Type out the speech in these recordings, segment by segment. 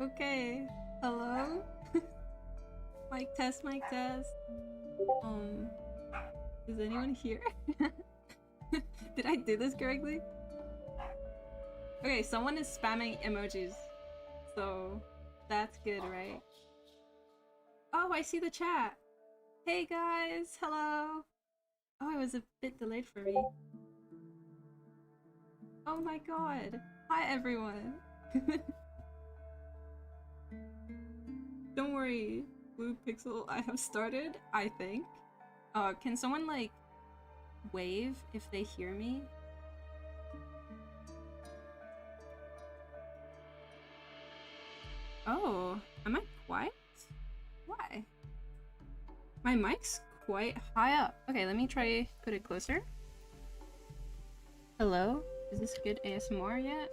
Okay. Hello? Mic test, mic test. Is anyone here? Did I do this correctly? Okay, someone is spamming emojis. So that's good, right? Oh, I see the chat. Hey guys, hello. Oh, it was a bit delayed for me. Oh my god. Hi everyone. Don't worry, Blue Pixel, I have started, I think. Can someone like wave if they hear me? Oh, am I quiet? Why? My mic's quite high up. Okay, let me try put it closer. Hello? Is this good ASMR yet?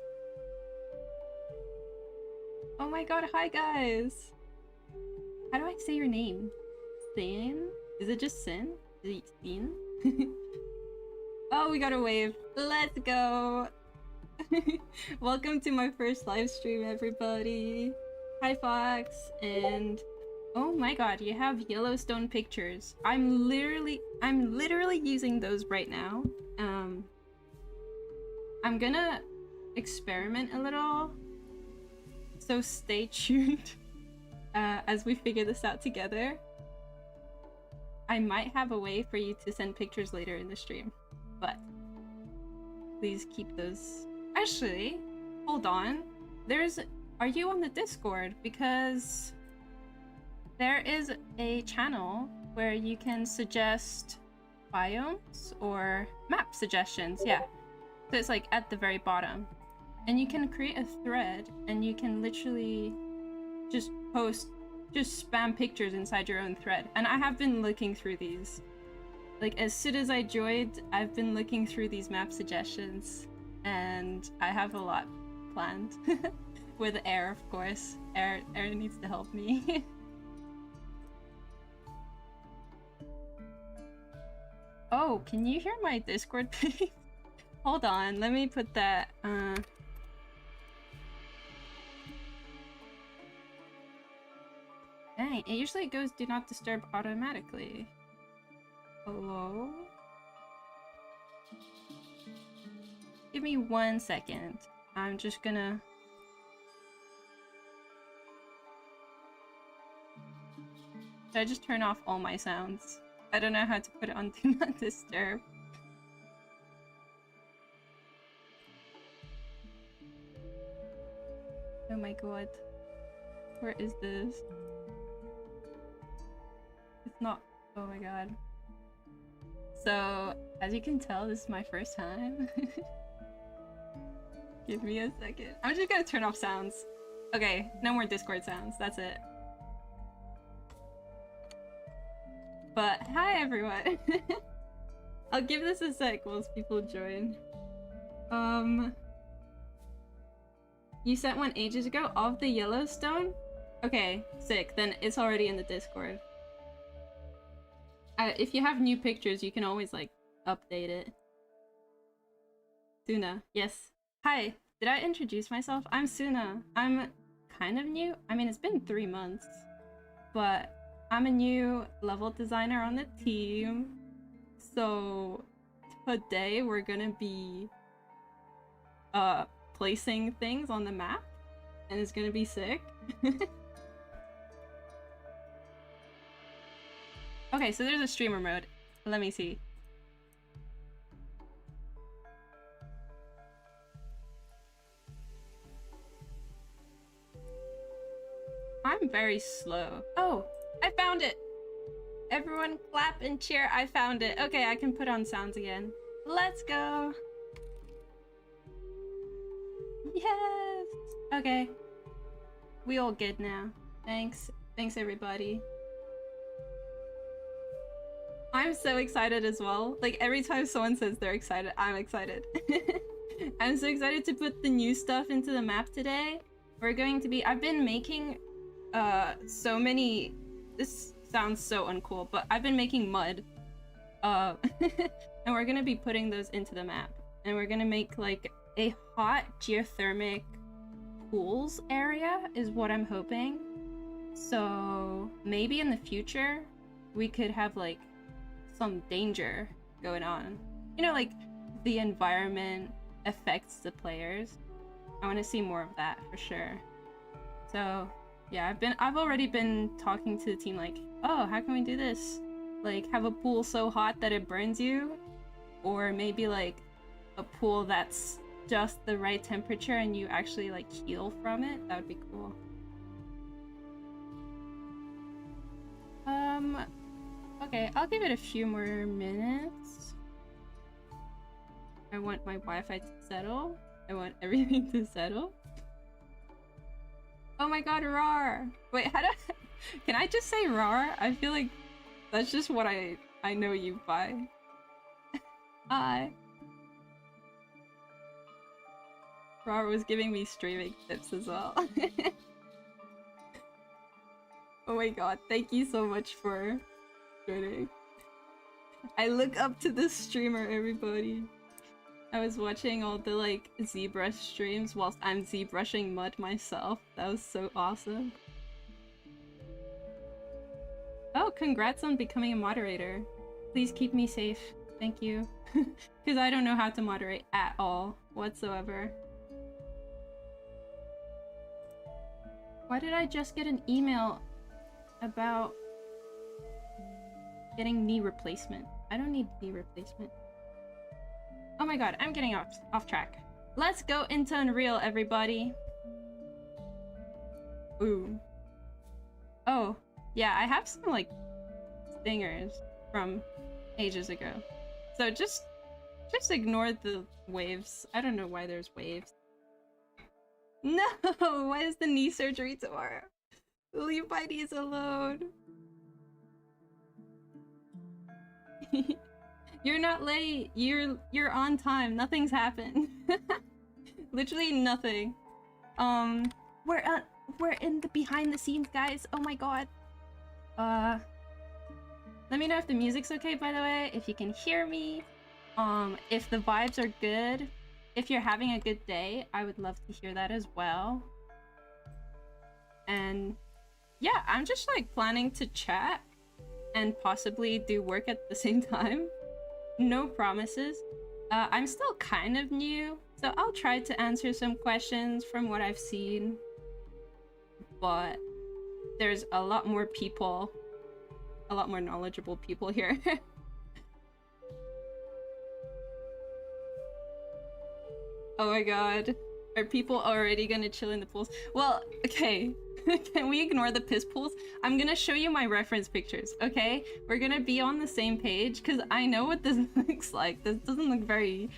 Oh my god, hi guys! How do I say your name? Sin? Is it just Sin? Is it Sin? Oh, we got a wave. Let's go! Welcome to my first live stream, everybody. Hi, Fox, and oh my god, you have Yellowstone pictures. I'm literally using those right now. I'm gonna experiment a little, so stay tuned as we figure this out together. I might have a way for you to send pictures later in the stream, but please keep those. Actually, hold on. Are you on the Discord? Because there is a channel where you can suggest biomes or map suggestions. Yeah. So it's like at the very bottom. And you can create a thread and you can literally just spam pictures inside your own thread. And I have been looking through these. Like as soon as I joined, I've been looking through these map suggestions. And I have a lot planned. With Air, of course. Air needs to help me. Oh, can you hear my Discord page? Hold on, let me put that, Dang, it usually goes do not disturb automatically. Hello? Give me 1 second. I'm just gonna... Should I just turn off all my sounds? I don't know how to put it on do not disturb. Oh my god. Where is this? It's not... Oh my god. So, as you can tell, this is my first time. Give me a second. I'm just gonna turn off sounds. Okay, no more Discord sounds. That's it. But, hi everyone! I'll give this a sec whilst people join. You sent one ages ago of the Yellowstone? Okay, sick. Then it's already in the Discord. If you have new pictures, you can always, like, update it. Suna, yes. Hi, did I introduce myself? I'm Suna. I'm kind of new. I mean, it's been 3 months. But I'm a new level designer on the team. So today we're gonna be placing things on the map, and it's gonna be sick. Okay, so there's a streamer mode. Let me see. I'm very slow. Oh, I found it! Everyone clap and cheer, I found it. Okay, I can put on sounds again. Let's go! Yes! Okay. We all good now. Thanks. Thanks, everybody. I'm so excited as well. Like, every time someone says they're excited, I'm excited. I'm so excited to put the new stuff into the map today. We're going to be... I've been making so many... This sounds so uncool, but I've been making mud. And we're gonna be putting those into the map. And we're gonna make, like, a hot geothermic pools area is what I'm hoping. So maybe in the future we could have, like, some danger going on. You know, like, the environment affects the players. I want to see more of that for sure. So yeah, I've already been talking to the team, like, oh, how can we do this? Like, have a pool so hot that it burns you? Or maybe, like, a pool that's just the right temperature and you actually, like, heal from it? That would be cool. Okay, I'll give it a few more minutes. I want my Wi-Fi to settle. I want everything to settle. Oh my god, RAR! Wait, how do can I just say RAR? I feel like that's just what I know you by. Hi. RAR was giving me streaming tips as well. Oh my god, thank you so much for joining. I look up to this streamer, everybody. I was watching all the like ZBrush streams whilst I'm ZBrushing mud myself. That was so awesome. Oh, congrats on becoming a moderator. Please keep me safe. Thank you. Because I don't know how to moderate at all, whatsoever. Why did I just get an email about getting knee replacement? I don't need knee replacement. Oh my god, I'm getting off track. Let's go into Unreal, everybody. Ooh. Oh, yeah, I have some, like, stingers from ages ago. So just ignore the waves. I don't know why there's waves. No! Why is the knee surgery tomorrow? Leave my knees alone. You're not late. You're on time. Nothing's happened. Literally nothing. We're in the behind the scenes, guys. Oh my god. Let me know if the music's okay, by the way, if you can hear me. If the vibes are good. If you're having a good day, I would love to hear that as well. And yeah, I'm just like planning to chat and possibly do work at the same time. No promises. I'm still kind of new, so I'll try to answer some questions from what I've seen. But there's a lot more people, a lot more knowledgeable people here. Oh my god. Are people already gonna chill in the pools? Well, okay. Can we ignore the piss pools? I'm gonna show you my reference pictures, okay? We're gonna be on the same page, because I know what this looks like. This doesn't look very...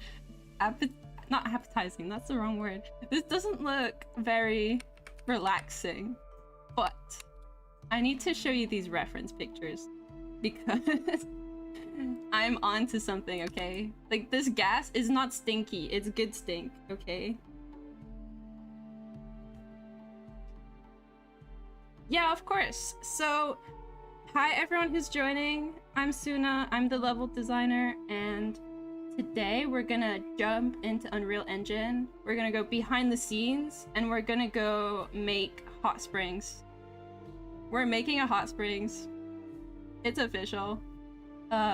not appetizing, that's the wrong word. This doesn't look very relaxing. But I need to show you these reference pictures, because I'm onto something, okay? Like, this gas is not stinky, it's good stink, okay? Yeah, of course. So, hi everyone who's joining. I'm Suna, I'm the level designer, and today we're gonna jump into Unreal Engine. We're gonna go behind the scenes, and we're gonna go make hot springs. We're making a hot springs. It's official.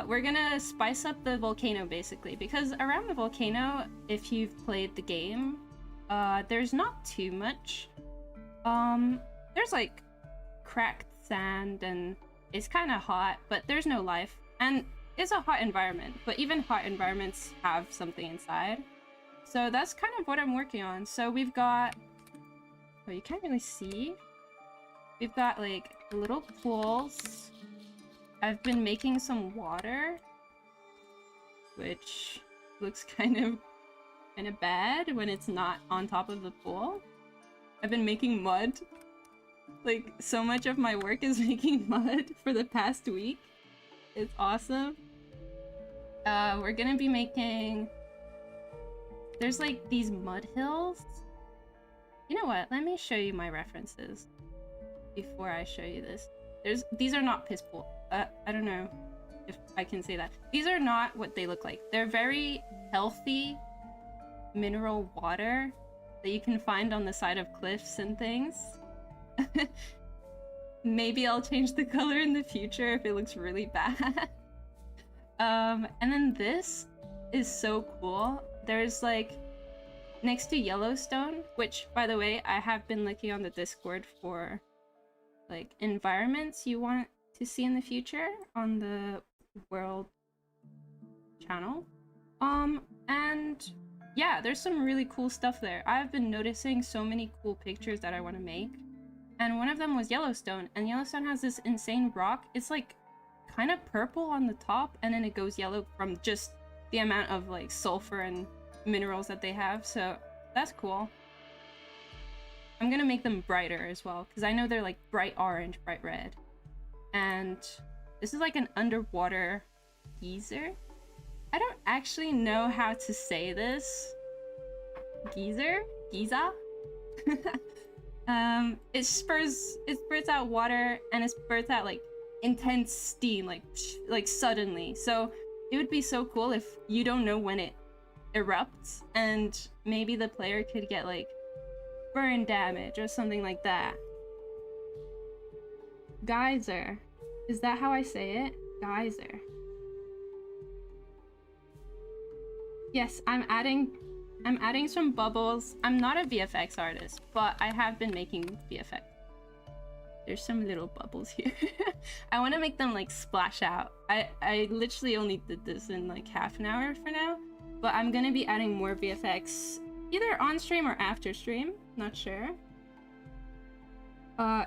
We're gonna spice up the volcano, basically, because around the volcano, if you've played the game, there's not too much. There's like cracked sand and it's kind of hot, but there's no life, and it's a hot environment, but even hot environments have something inside. So that's kind of what I'm working on. So we've got, oh, you can't really see. We've got like little pools. I've been making some water, which looks kind of bad when it's not on top of the pool. I've been making mud. Like, so much of my work is making mud for the past week. It's awesome. We're gonna be making... There's like these mud hills. You know what? Let me show you my references before I show you this. These are not piss pool. I don't know if I can say that. These are not what they look like. They're very healthy mineral water that you can find on the side of cliffs and things. Maybe I'll change the color in the future if it looks really bad. And then this is so cool. There's like next to Yellowstone, which by the way, I have been looking on the Discord for like environments you want to see in the future on the world channel. And yeah, there's some really cool stuff there. I've been noticing so many cool pictures that I want to make. And one of them was Yellowstone, and Yellowstone has this insane rock. It's like kind of purple on the top, and then it goes yellow from just the amount of like sulfur and minerals that they have. So that's cool. I'm gonna make them brighter as well, because I know they're like bright orange, bright red. And this is like an underwater geyser. I don't actually know how to say this. Geyser? Giza? It spurts out water and it spurts out like intense steam, like suddenly. So it would be so cool if you don't know when it erupts, and maybe the player could get like burn damage or something like that. Geyser. Is that how I say it? Geyser. Yes, I'm adding some bubbles. I'm not a VFX artist, but I have been making VFX. There's some little bubbles here. I want to make them like splash out. I literally only did this in like half an hour for now, but I'm gonna be adding more VFX either on stream or after stream. Not sure.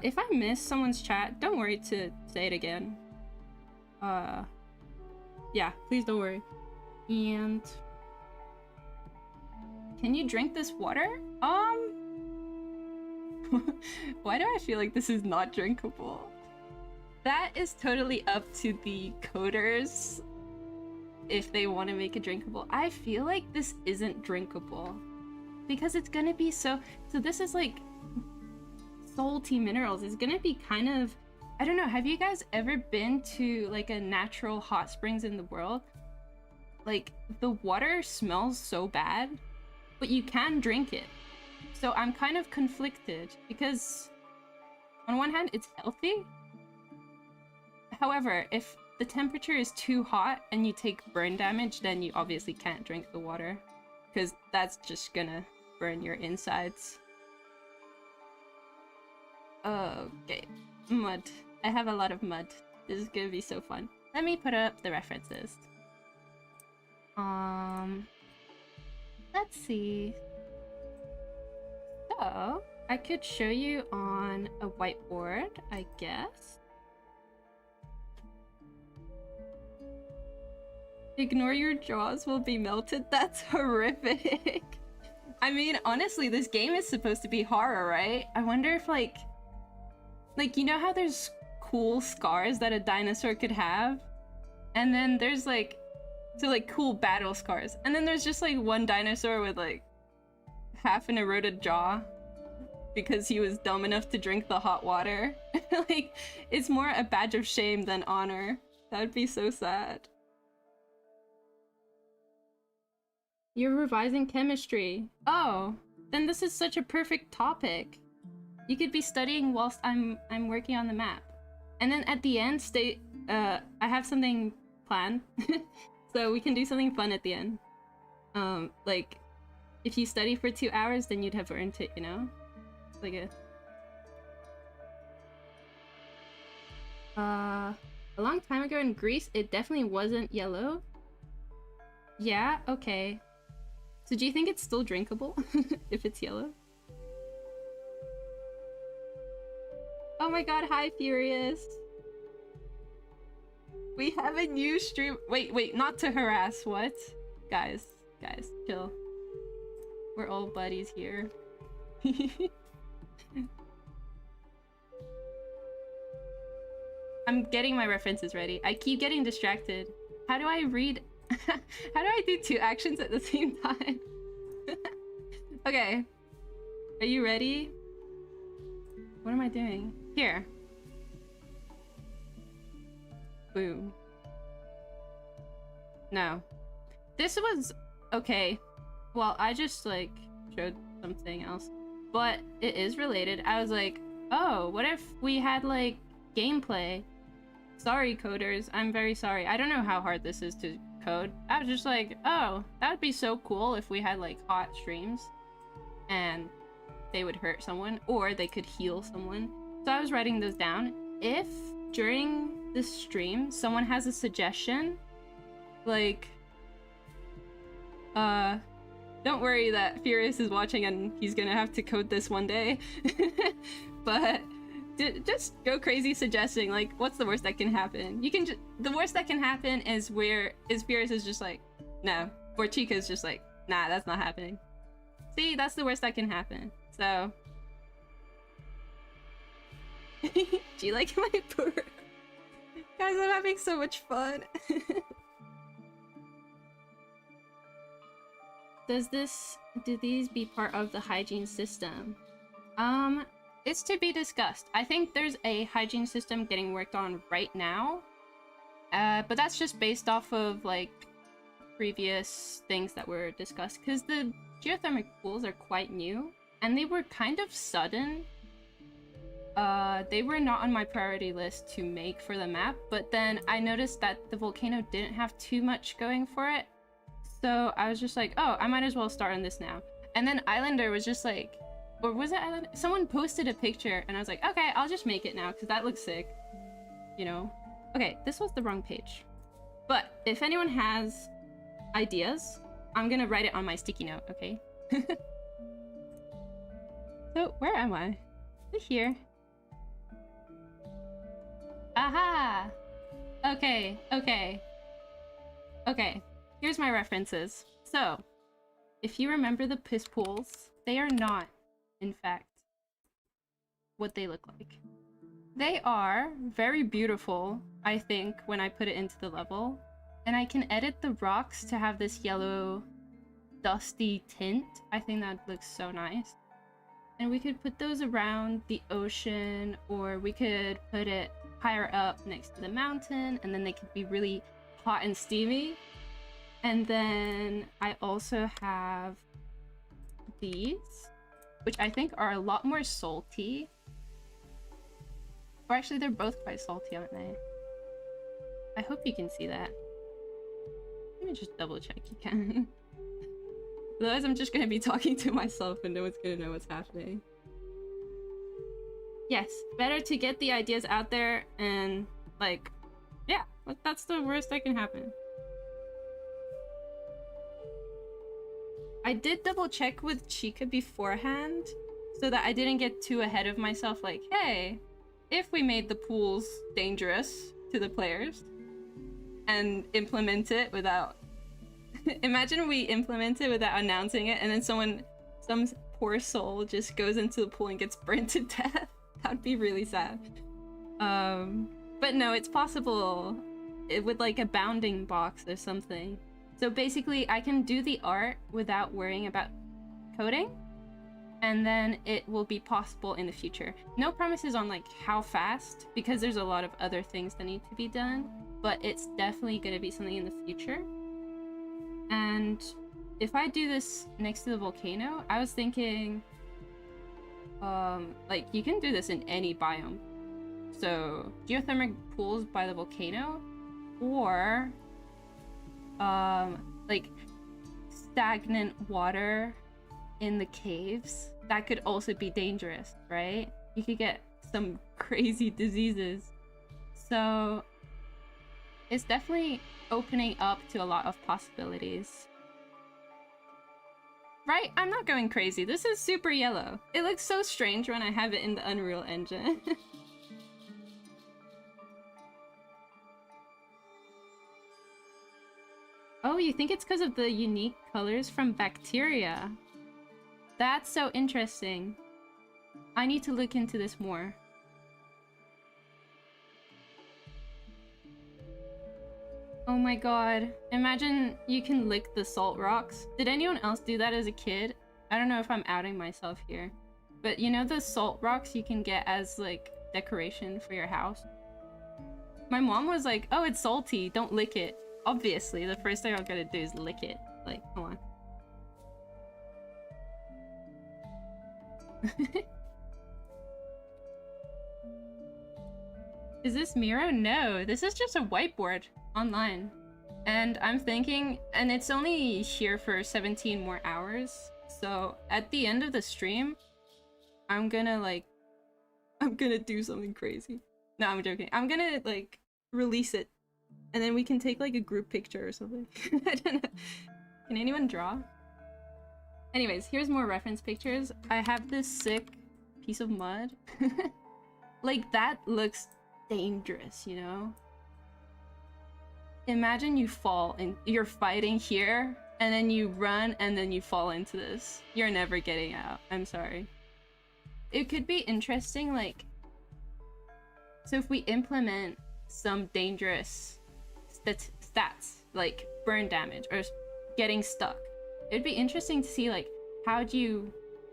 If I miss someone's chat, don't worry to say it again. Yeah, please don't worry. And can you drink this water? Why do I feel like this is not drinkable? That is totally up to the coders if they want to make it drinkable. I feel like this isn't drinkable because it's gonna be so this is like salty minerals. It's gonna be kind of, I don't know, have you guys ever been to like a natural hot springs in the world? Like the water smells so bad, but you can drink it. So I'm kind of conflicted because on one hand it's healthy. However, if the temperature is too hot and you take burn damage, then you obviously can't drink the water because that's just gonna burn your insides. Okay, mud. I have a lot of mud. This is gonna be so fun. Let me put up the references. Let's see. So, I could show you on a whiteboard, I guess. Ignore your jaws will be melted. That's horrific. I mean, honestly, this game is supposed to be horror, right? I wonder if like you know how there's cool scars that a dinosaur could have? And then there's like, so like cool battle scars. And then there's just like one dinosaur with like half an eroded jaw because he was dumb enough to drink the hot water. Like, it's more a badge of shame than honor. That would be so sad. You're revising chemistry. Oh, then this is such a perfect topic. You could be studying whilst I'm working on the map. And then at the end, I have something planned. So we can do something fun at the end. Like, if you study for 2 hours, then you'd have earned it, you know? Like a long time ago in Greece, it definitely wasn't yellow. Yeah, okay. So do you think it's still drinkable if it's yellow? Oh my god, hi Furious! We have a new stream- wait, not to harass, what? Guys, chill. We're all buddies here. I'm getting my references ready. I keep getting distracted. How do I read? How do I do 2 actions at the same time? Okay. Are you ready? What am I doing? Here. Boom. No. This was... okay. Well, I just, like, showed something else. But it is related. I was like, oh, what if we had, like, gameplay? Sorry, coders. I'm very sorry. I don't know how hard this is to code. I was just like, oh, that would be so cool if we had, like, hot streams. And they would hurt someone. Or they could heal someone. So I was writing those down. If, during this stream, someone has a suggestion, like... don't worry that Furious is watching and he's gonna have to code this one day. But just go crazy suggesting, like, what's the worst that can happen? You can the worst that can happen is Furious is just like, no. Or Chica's just like, nah, that's not happening. See, that's the worst that can happen. So... do you like my purr? Guys, I'm having so much fun. Do these be part of the hygiene system? It's to be discussed. I think there's a hygiene system getting worked on right now. But that's just based off of, like, previous things that were discussed. Because the geothermal pools are quite new. And they were kind of sudden. They were not on my priority list to make for the map. But then I noticed that the volcano didn't have too much going for it. So I was just like, oh, I might as well start on this now. And then Islander was just like... Or was it Islander? Someone posted a picture and I was like, okay, I'll just make it now because that looks sick. You know? Okay, this was the wrong page. But if anyone has ideas, I'm gonna write it on my sticky note, okay? So, where am I? Here. Aha! Okay, okay. Okay, here's my references. So, if you remember the piss pools, they are not, in fact, what they look like. They are very beautiful, I think, when I put it into the level. And I can edit the rocks to have this yellow, dusty tint. I think that looks so nice. And we could put those around the ocean, or we could put it higher up next to the mountain, and then they could be really hot and steamy. And then I also have these, which I think are a lot more salty. Or actually, they're both quite salty, aren't they? I hope you can see that. Let me just double check you can. Otherwise, I'm just gonna be talking to myself and no one's gonna know what's happening. Yes, better to get the ideas out there and, like, yeah, that's the worst that can happen. I did double check with Chica beforehand so that I didn't get too ahead of myself, like, hey, if we made the pools dangerous to the players and implement it without... Imagine we implement it without announcing it and then some poor soul just goes into the pool and gets burnt to death. That'd be really sad. But no, it's possible with like a bounding box or something. So basically I can do the art without worrying about coding, and then it will be possible in the future. No promises on like how fast, because there's a lot of other things that need to be done, but it's definitely going to be something in the future. And if I do this next to the volcano, I was thinking, like, you can do this in any biome. So, geothermal pools by the volcano, or, like, stagnant water in the caves. That could also be dangerous, right? You could get some crazy diseases. So, it's definitely opening up to a lot of possibilities. Right? I'm not going crazy. This is super yellow. It looks so strange when I have it in the Unreal Engine. Oh, you think it's because of the unique colors from bacteria? That's so interesting. I need to look into this more. Oh my god. Imagine you can lick the salt rocks. Did anyone else do that as a kid? I don't know if I'm outing myself here. But you know the salt rocks you can get as like decoration for your house? My mom was like, oh, it's salty, don't lick it. Obviously, the first thing I'm gonna do is lick it. Like, come on. Is this Miro? No, this is just a whiteboard online. And I'm thinking, and it's only here for 17 more hours. So at the end of the stream, I'm gonna do something crazy. No, I'm joking. I'm gonna like release it. And then we can take like a group picture or something. I don't know. Can anyone draw? Anyways, here's more reference pictures. I have this sick piece of mud. Like, that looks dangerous, you know? Imagine you fall and you're fighting here, and then you run and then you fall into this. You're never getting out. I'm sorry. It could be interesting, like... So if we implement some dangerous stats, like burn damage or getting stuck, it'd be interesting to see, like, how do you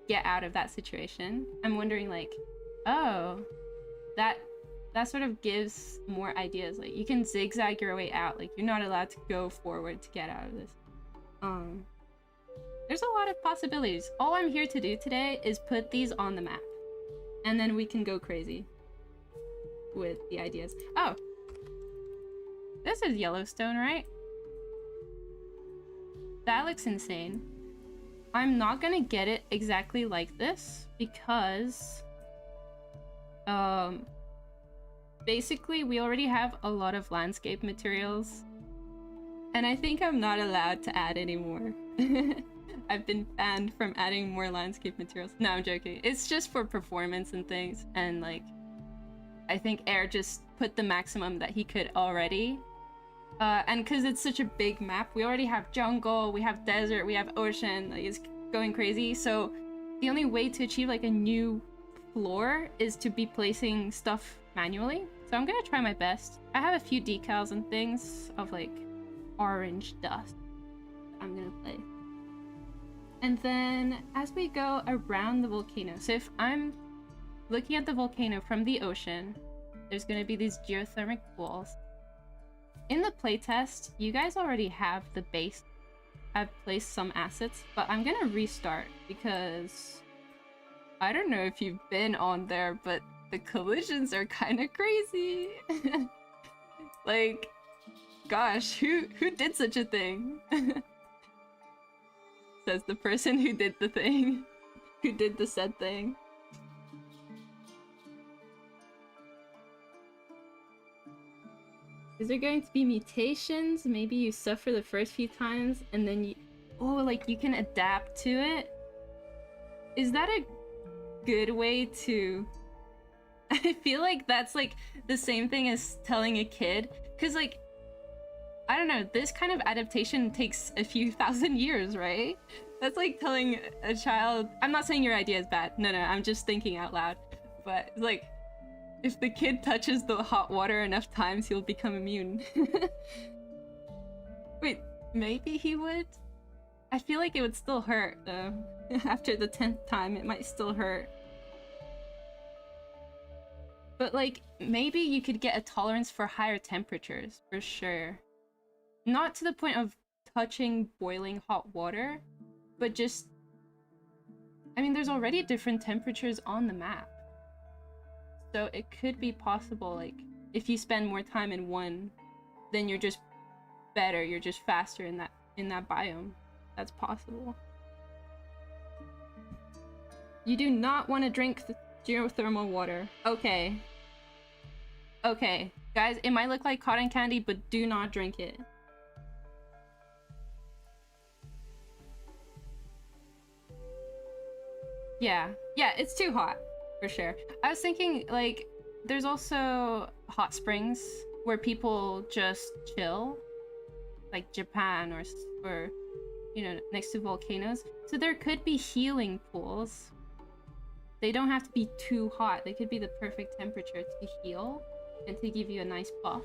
get out of that situation? I'm wondering, like, Oh, that sort of gives more ideas. Like you can zigzag your way out. Like you're not allowed to go forward to get out of this. There's a lot of possibilities. All I'm here to do today is put these on the map, and then we can go crazy with the ideas. Oh, this is Yellowstone, right? That looks insane. I'm not gonna get it exactly like this because basically we already have a lot of landscape materials, and I think I'm not allowed to add any more. I've been banned from adding more landscape materials. No, I'm joking. It's just for performance and things, and like I think Air just put the maximum that he could already. And because it's such a big map, we already have jungle, we have desert, we have ocean, like it's going crazy. So the only way to achieve like a new floor is to be placing stuff manually. So I'm gonna try my best. I have a few decals and things of like orange dust I'm gonna play. And then as we go around the volcano, so if I'm looking at the volcano from the ocean, there's gonna be these geothermal pools. In the playtest, you guys already have the base. I've placed some assets, but I'm gonna restart because I don't know if you've been on there, but the collisions are kind of crazy. Like, gosh, who did such a thing? Says the person who did the thing, who did the said thing. Is there going to be mutations? Maybe you suffer the first few times and then you... Oh, like you can adapt to it? Is that a good way to... I feel like that's like the same thing as telling a kid. Because like, I don't know, this kind of adaptation takes a few thousand years, right? That's like telling a child... I'm not saying your idea is bad. No, I'm just thinking out loud. But like... If the kid touches the hot water enough times, he'll become immune. Wait, maybe he would? I feel like it would still hurt, though. After the 10th time, it might still hurt. But, like, maybe you could get a tolerance for higher temperatures, for sure. Not to the point of touching boiling hot water, but just... I mean, there's already different temperatures on the map. So it could be possible, like, if you spend more time in one, then you're just better, you're just faster in that biome. That's possible. You do not want to drink the geothermal water. Okay. Okay. Guys, it might look like cotton candy, but do not drink it. Yeah. Yeah, it's too hot. For sure. I was thinking, like, there's also hot springs where people just chill, like Japan or you know, next to volcanoes. So there could be healing pools. They don't have to be too hot. They could be the perfect temperature to heal and to give you a nice buff.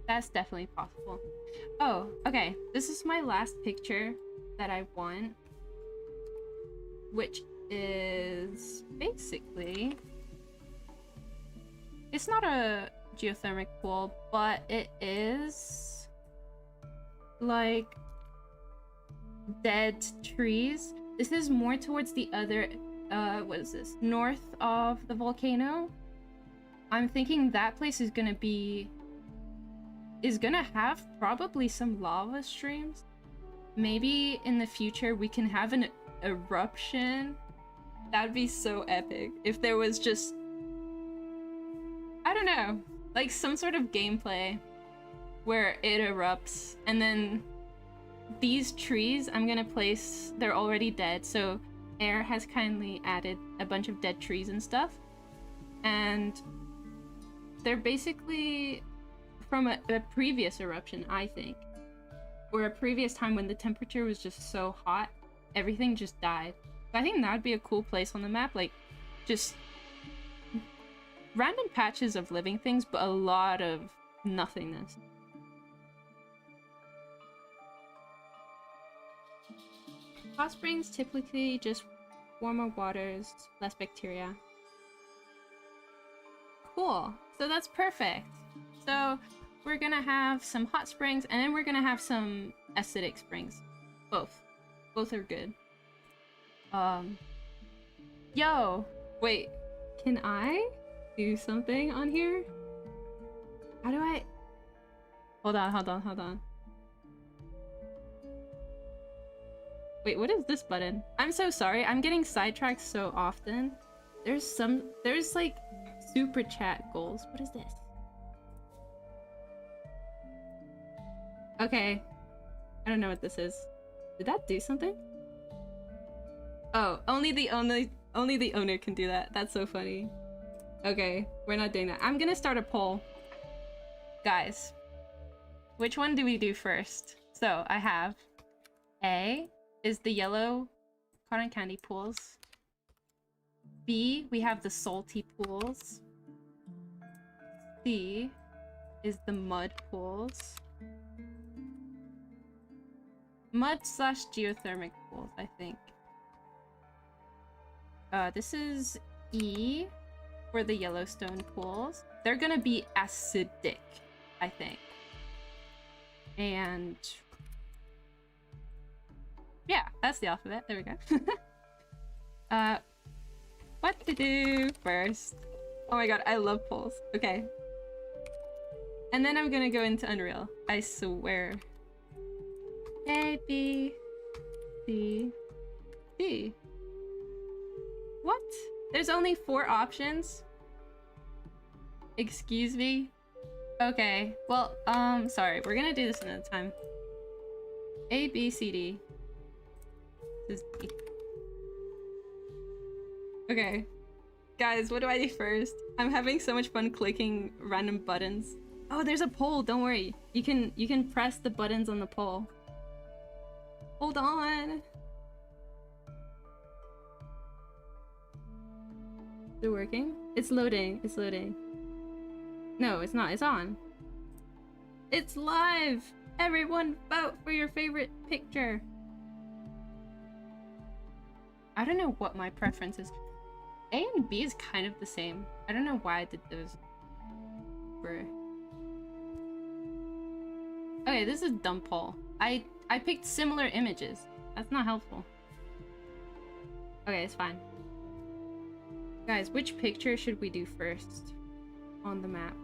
That's definitely possible. Oh, okay. This is my last picture that I want, which is basically... It's not a geothermal pool, but it is like dead trees. This is more towards the other, what is this? North of the volcano. I'm thinking that place is gonna have probably some lava streams. Maybe in the future we can have an eruption. That'd be so epic if there was just, I don't know, like some sort of gameplay where it erupts, and then these trees I'm gonna place, they're already dead, so Air has kindly added a bunch of dead trees and stuff, and they're basically from a previous eruption, I think, or a previous time when the temperature was just so hot, everything just died. I think that would be a cool place on the map, like, just random patches of living things, but a lot of nothingness. Hot springs typically just warmer waters, less bacteria. Cool. So that's perfect. So we're gonna have some hot springs, and then we're gonna have some acidic springs. Both. Both are good. Yo! Wait. Can I do something on here? How do I... Hold on. Wait, what is this button? I'm so sorry. I'm getting sidetracked so often. There's like super chat goals. What is this? Okay. I don't know what this is. Did that do something? Oh, only the owner can do that. That's so funny. Okay, we're not doing that. I'm gonna start a poll. Guys, which one do we do first? So I have A is the yellow cotton candy pools. B, we have the salty pools. C is the mud pools. Mud / geothermic pools, I think. This is E for the Yellowstone pools. They're gonna be acidic, I think. And yeah, that's the alphabet. There we go. What to do first? Oh my god, I love polls. Okay. And then I'm gonna go into Unreal. I swear. A, B, C, D. What? There's only 4 options? Excuse me? Okay. Well, sorry. We're gonna do this another time. A, B, C, D. This is D. Okay. Guys, what do I do first? I'm having so much fun clicking random buttons. Oh, there's a poll. Don't worry. You can press the buttons on the poll. Hold on. Is it working? It's loading. It's loading. No, it's not. It's on. It's live! Everyone vote for your favorite picture. I don't know what my preference is. A and B is kind of the same. I don't know why I did those. Okay, this is a dumb poll. I picked similar images. That's not helpful. Okay, it's fine. Guys, which picture should we do first on the map?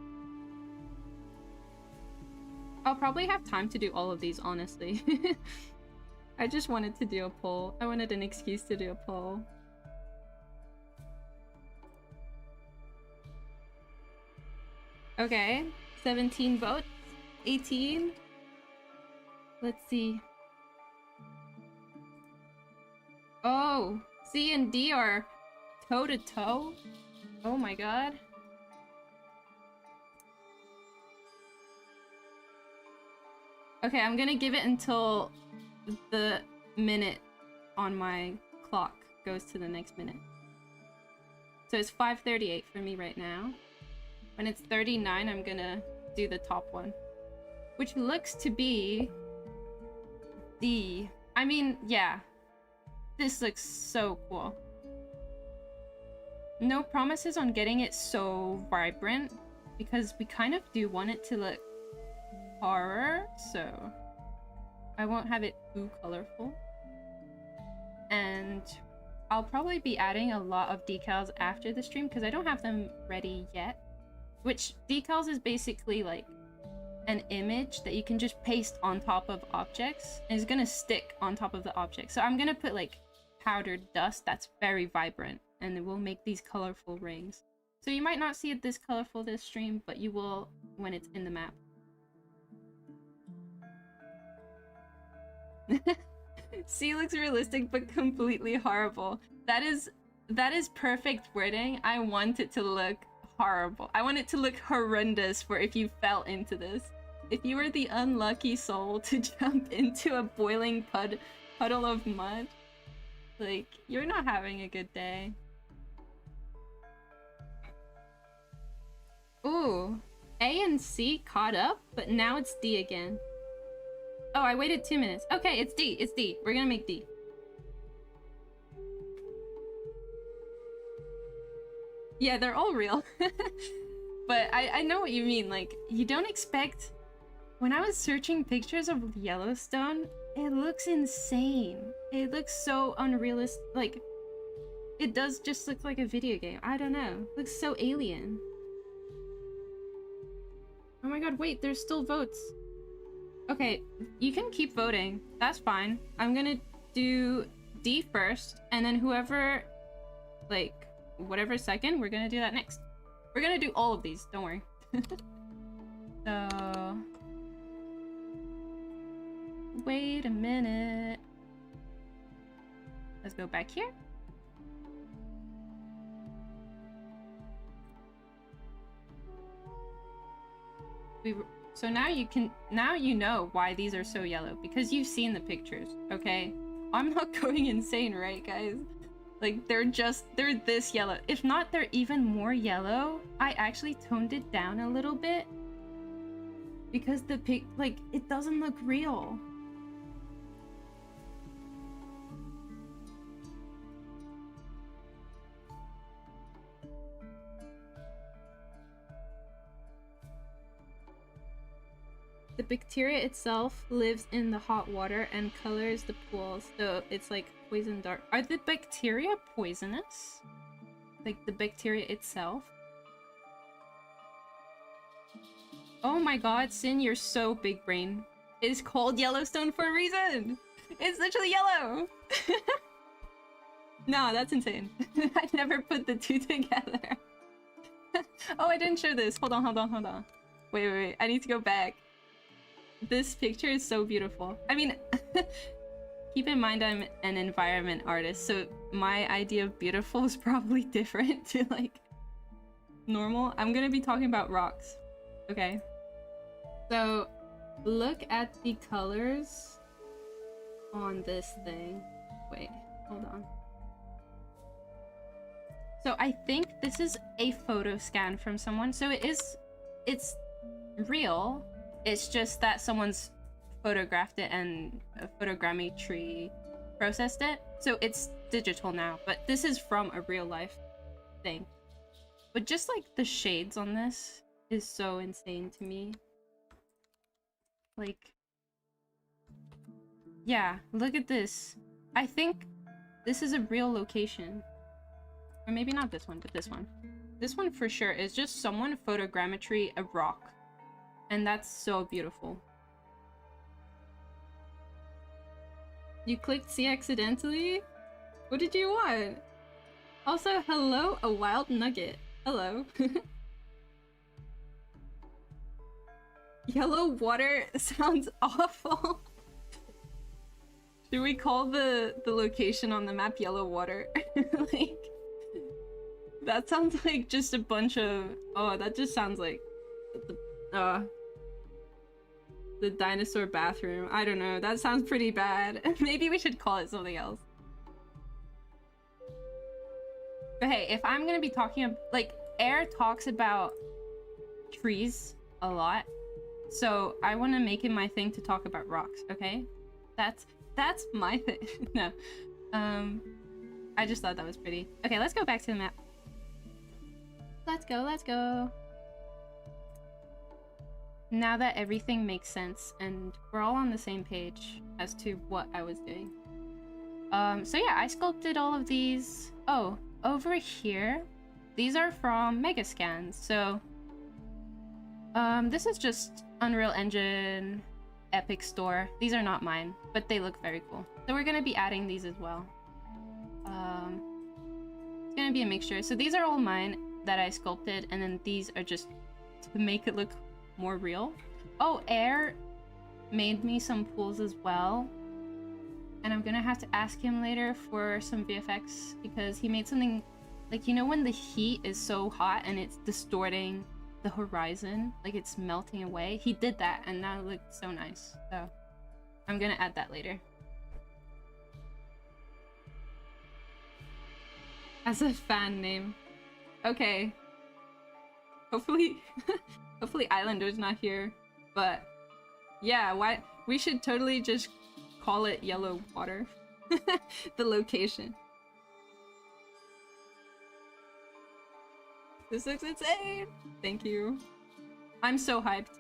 I'll probably have time to do all of these, honestly. I just wanted to do a poll. I wanted an excuse to do a poll. Okay, 17 votes. 18. Let's see. Oh, C and D are toe-to-toe? Oh my god. Okay, I'm gonna give it until the minute on my clock goes to the next minute. So it's 5:38 for me right now. When it's 39, I'm gonna do the top one. Which looks to be D. I mean, yeah. This looks so cool. No promises on getting it so vibrant, because we kind of do want it to look horror, so I won't have it too colorful. And I'll probably be adding a lot of decals after the stream because I don't have them ready yet. Which decals is basically like an image that you can just paste on top of objects and it's gonna stick on top of the object. So I'm gonna put like powdered dust that's very vibrant and it will make these colorful rings. So you might not see it this colorful this stream, but you will when it's in the map. C looks realistic but completely horrible. That is perfect wording. I want it to look horrible. I want it to look horrendous for if you fell into this. If you were the unlucky soul to jump into a boiling puddle of mud, like, you're not having a good day. Ooh, A and C caught up, but now it's D again. Oh, I waited 2 minutes. Okay, it's D. It's D. We're gonna make D. Yeah, they're all real. But I know what you mean. Like, you don't expect... When I was searching pictures of Yellowstone, it looks insane. It looks so unrealistic. Like, it does just look like a video game. I don't know. It looks so alien. Oh my god, wait, there's still votes. Okay, you can keep voting. That's fine. I'm gonna do D first, and then whoever, like, whatever second, we're gonna do that next. We're gonna do all of these, don't worry. So... Wait a minute. Let's go back here. So now you know why these are so yellow, because you've seen the pictures, okay? I'm not going insane, right, guys? Like, they're this yellow. If not, they're even more yellow. I actually toned it down a little bit because like, it doesn't look real. The bacteria itself lives in the hot water and colors the pools, so it's like poison dart. Are the bacteria poisonous? Like the bacteria itself? Oh my god, Sin, you're so big brain. It's called Yellowstone for a reason! It's literally yellow! No, that's insane. I never put the two together. Oh, I didn't show this. Hold on. Wait. I need to go back. This picture is so beautiful. I mean, keep in mind I'm an environment artist, so my idea of beautiful is probably different to like normal. I'm gonna be talking about rocks. Okay. So look at the colors on this thing. Wait, hold on. So I think this is a photo scan from someone. So it's real. It's just that someone's photographed it and a photogrammetry processed it. So it's digital now, but this is from a real life thing. But just like the shades on this is so insane to me. Like, yeah, look at this. I think this is a real location. Or maybe not this one, but this one. This one for sure is just someone photogrammetry a rock. And that's so beautiful. You clicked C accidentally? What did you want? Also, hello, a wild nugget. Hello. Yellow water sounds awful. Should we call the location on the map yellow water? Like, that sounds like just a bunch of... Oh, that just sounds like... the dinosaur bathroom. I don't know. That sounds pretty bad. Maybe we should call it something else. But hey, if I'm gonna be talking... Like, Air talks about trees a lot. So I want to make it my thing to talk about rocks, okay? That's my thing. No. I just thought that was pretty. Okay, let's go back to the map. Let's go. Now that everything makes sense and we're all on the same page as to what I was doing. So yeah, I sculpted all of these. Oh, over here, these are from Megascans. So, this is just Unreal Engine Epic Store. These are not mine, but they look very cool. So we're gonna be adding these as well. It's gonna be a mixture. So these are all mine that I sculpted, and then these are just to make it look more real. Oh, Air made me some pools as well, and I'm gonna have to ask him later for some VFX because he made something like, you know, when the heat is so hot and it's distorting the horizon, like it's melting away. He did that and that looked so nice, so I'm gonna add that later as a fan name. Okay, hopefully hopefully Islander's not here, but yeah, why we should totally just call it yellow water. The location. This looks insane! Thank you. I'm so hyped.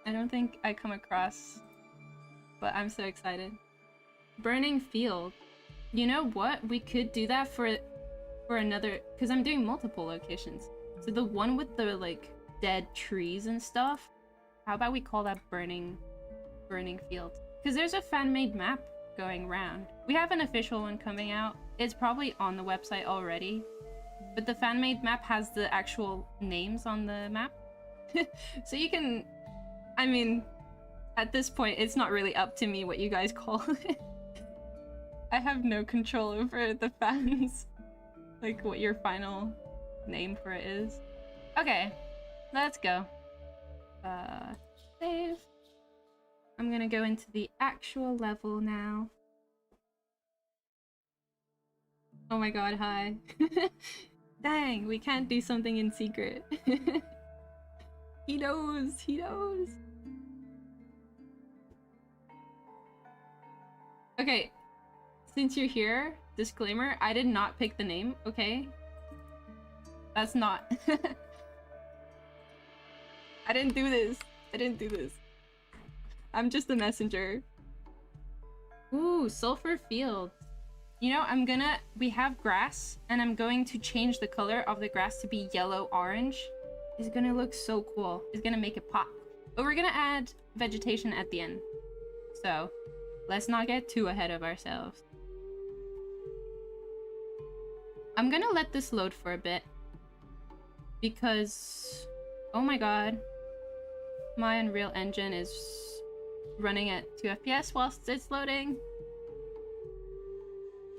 I don't think I come across, but I'm so excited. Burning field. You know what? We could do that for another, because I'm doing multiple locations. So the one with the like dead trees and stuff, how about we call that burning field? Because there's a fan-made map going around. We have an official one coming out. It's probably on the website already, but the fan-made map has the actual names on the map. So you can, I mean, at this point, it's not really up to me what you guys call it. I have no control over the fans, like what your final name for it is. Okay, let's go. Save. I'm gonna go into the actual level now. Oh my god, hi. Dang, we can't do something in secret. He knows, he knows. Okay, since you're here, disclaimer, I did not pick the name, okay? That's not... I didn't do this. I didn't do this. I'm just a messenger. Ooh, sulfur fields. You know, we have grass, and I'm going to change the color of the grass to be yellow-orange. It's gonna look so cool. It's gonna make it pop. But we're gonna add vegetation at the end. So, let's not get too ahead of ourselves. I'm gonna let this load for a bit. Because... oh my god. My Unreal Engine is running at 2 FPS whilst it's loading.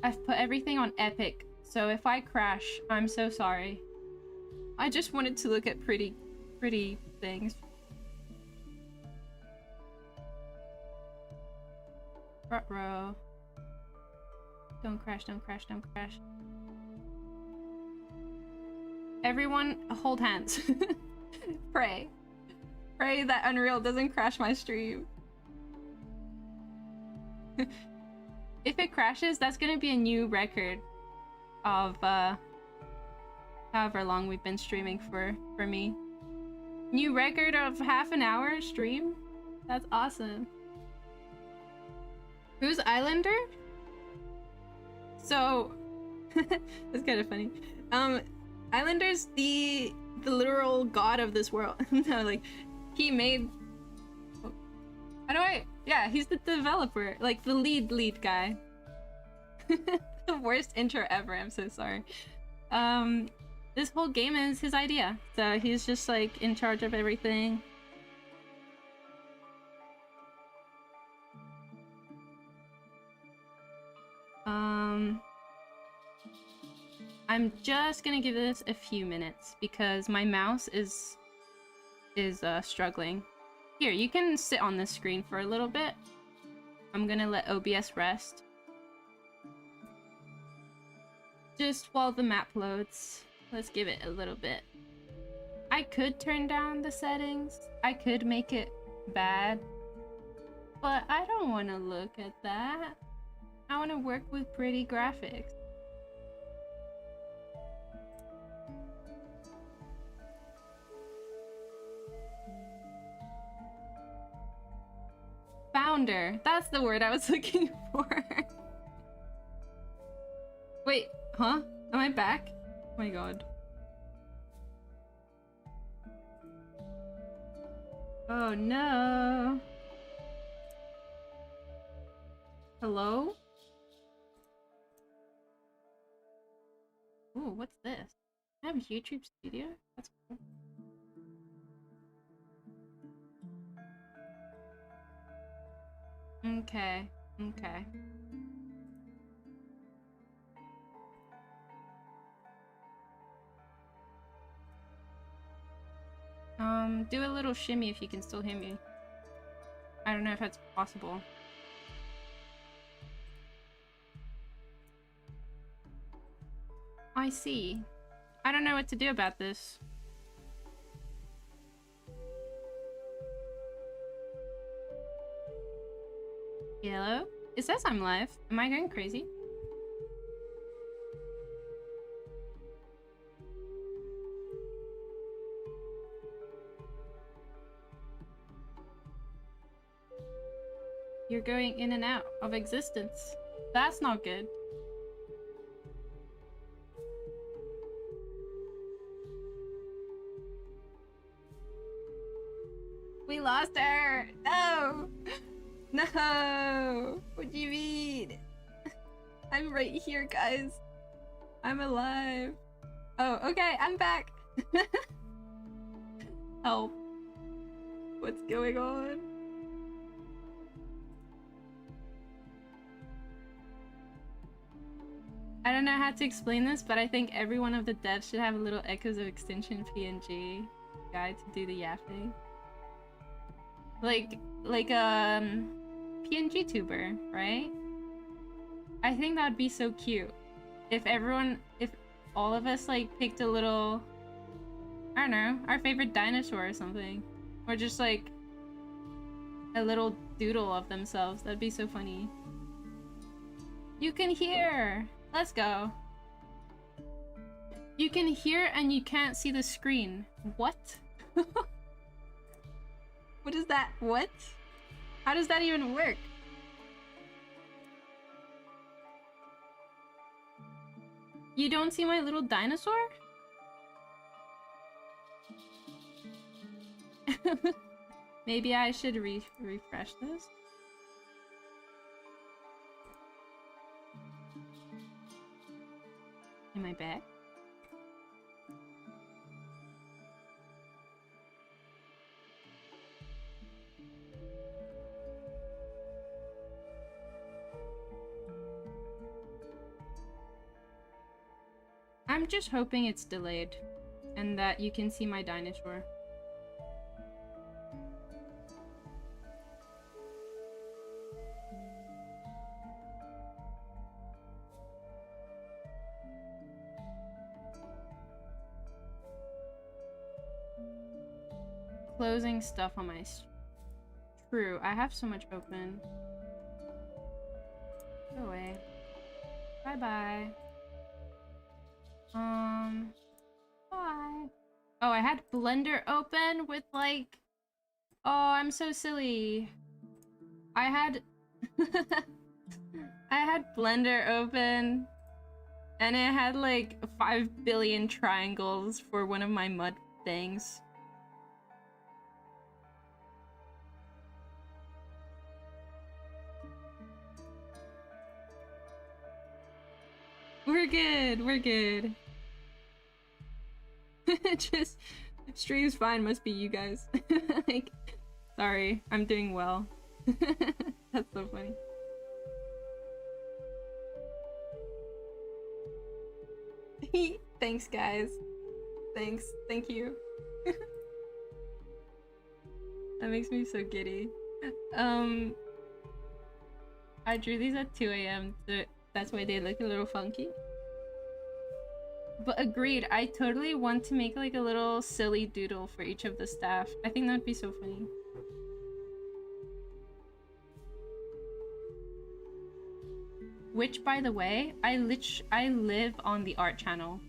I've put everything on epic, so if I crash, I'm so sorry. I just wanted to look at pretty things. Front row. Don't crash, don't crash, don't crash. Everyone, hold hands. Pray. Pray that Unreal doesn't crash my stream. If it crashes, that's gonna be a new record of however long we've been streaming for me. New record of half an hour stream? That's awesome. Who's Islander? So that's kind of funny. Islander's the literal god of this world. No, like he made, how do I, yeah, he's the developer, like the lead guy. The worst intro ever, I'm so sorry. This whole game is his idea, so he's just like in charge of everything. I'm just gonna give this a few minutes because my mouse is struggling. Here, you can sit on this screen for a little bit. I'm gonna let OBS rest. Just while the map loads. Let's give it a little bit. I could turn down the settings. I could make it bad. But I don't want to look at that. I want to work with pretty graphics. Founder. That's the word I was looking for. Wait, huh? Am I back? Oh my god. Oh no. Hello? Ooh, what's this? I have a YouTube studio? That's cool. Okay, okay. Do a little shimmy if you can still hear me. I don't know if that's possible. I see. I don't know what to do about this. Hello? It says I'm live. Am I going crazy? You're going in and out of existence. That's not good. We lost her! No! No! What do you mean? I'm right here, guys. I'm alive. Oh, okay, I'm back. Help. What's going on? I don't know how to explain this, but I think every one of the devs should have a little Echoes of Extinction PNG guide to do the yapping. Like PNG tuber, right? I think that'd be so cute. If all of us like picked a little, I don't know, our favorite dinosaur or something. Or just like a little doodle of themselves. That'd be so funny. You can hear! Let's go. You can hear and you can't see the screen. What? What is that? What? How does that even work? You don't see my little dinosaur? Maybe I should refresh this. Am I back? I'm just hoping it's delayed and that you can see my dinosaur. Closing stuff on my... True, I have so much open. Go away. Bye-bye. Bye. Oh, I had Blender open with like... Oh, I'm so silly. I had... I had Blender open and it had like 5 billion triangles for one of my mud things. We're good, we're good. Just, stream's fine, must be you guys. Like, sorry, I'm doing well. That's so funny. Thanks, guys. Thanks, thank you. That makes me so giddy. I drew these at 2 AM, so that's why they look a little funky. But agreed, I totally want to make like a little silly doodle for each of the staff. I think that would be so funny. Which, by the way, I live on the art channel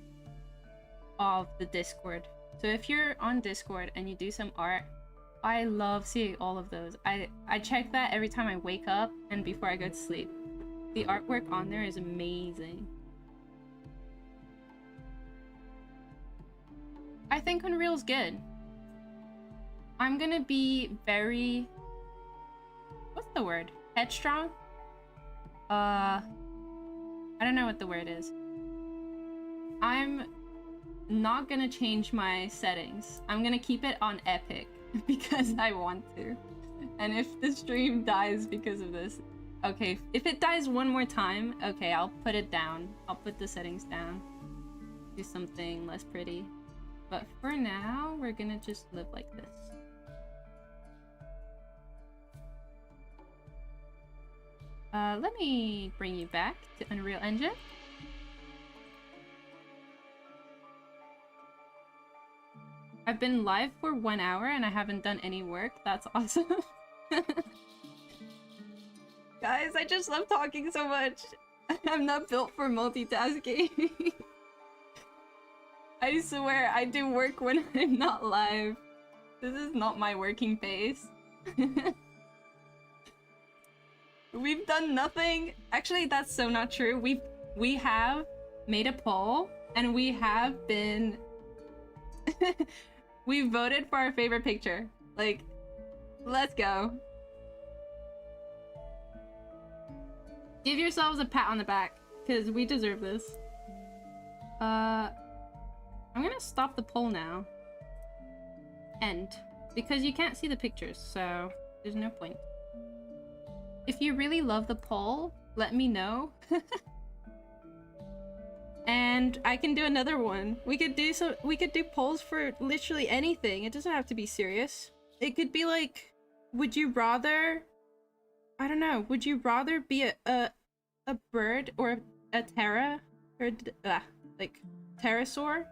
of the Discord. So if you're on Discord and you do some art, I love seeing all of those. I check that every time I wake up and before I go to sleep. The artwork on there is amazing. I think Unreal's good. I'm gonna be very... What's the word? Headstrong? I don't know what the word is. I'm not gonna change my settings. I'm gonna keep it on epic because I want to. And if the stream dies because of this, okay, if it dies one more time, okay, I'll put it down. I'll put the settings down. Do something less pretty. But for now, we're gonna just live like this. Let me bring you back to Unreal Engine. I've been live for 1 hour and I haven't done any work. That's awesome. Guys, I just love talking so much. I'm not built for multitasking. I swear, I do work when I'm not live. This is not my working face. We've done nothing. Actually, that's so not true. We have made a poll and we have been we voted for our favorite picture. Like, let's go. Give yourselves a pat on the back, because we deserve this. I'm gonna stop the poll now. End. Because you can't see the pictures, so there's no point. If you really love the poll, let me know. And I can do another one. We could do polls for literally anything. It doesn't have to be serious. It could be like, would you rather, I don't know, would you rather be a bird or a ptera or like pterosaur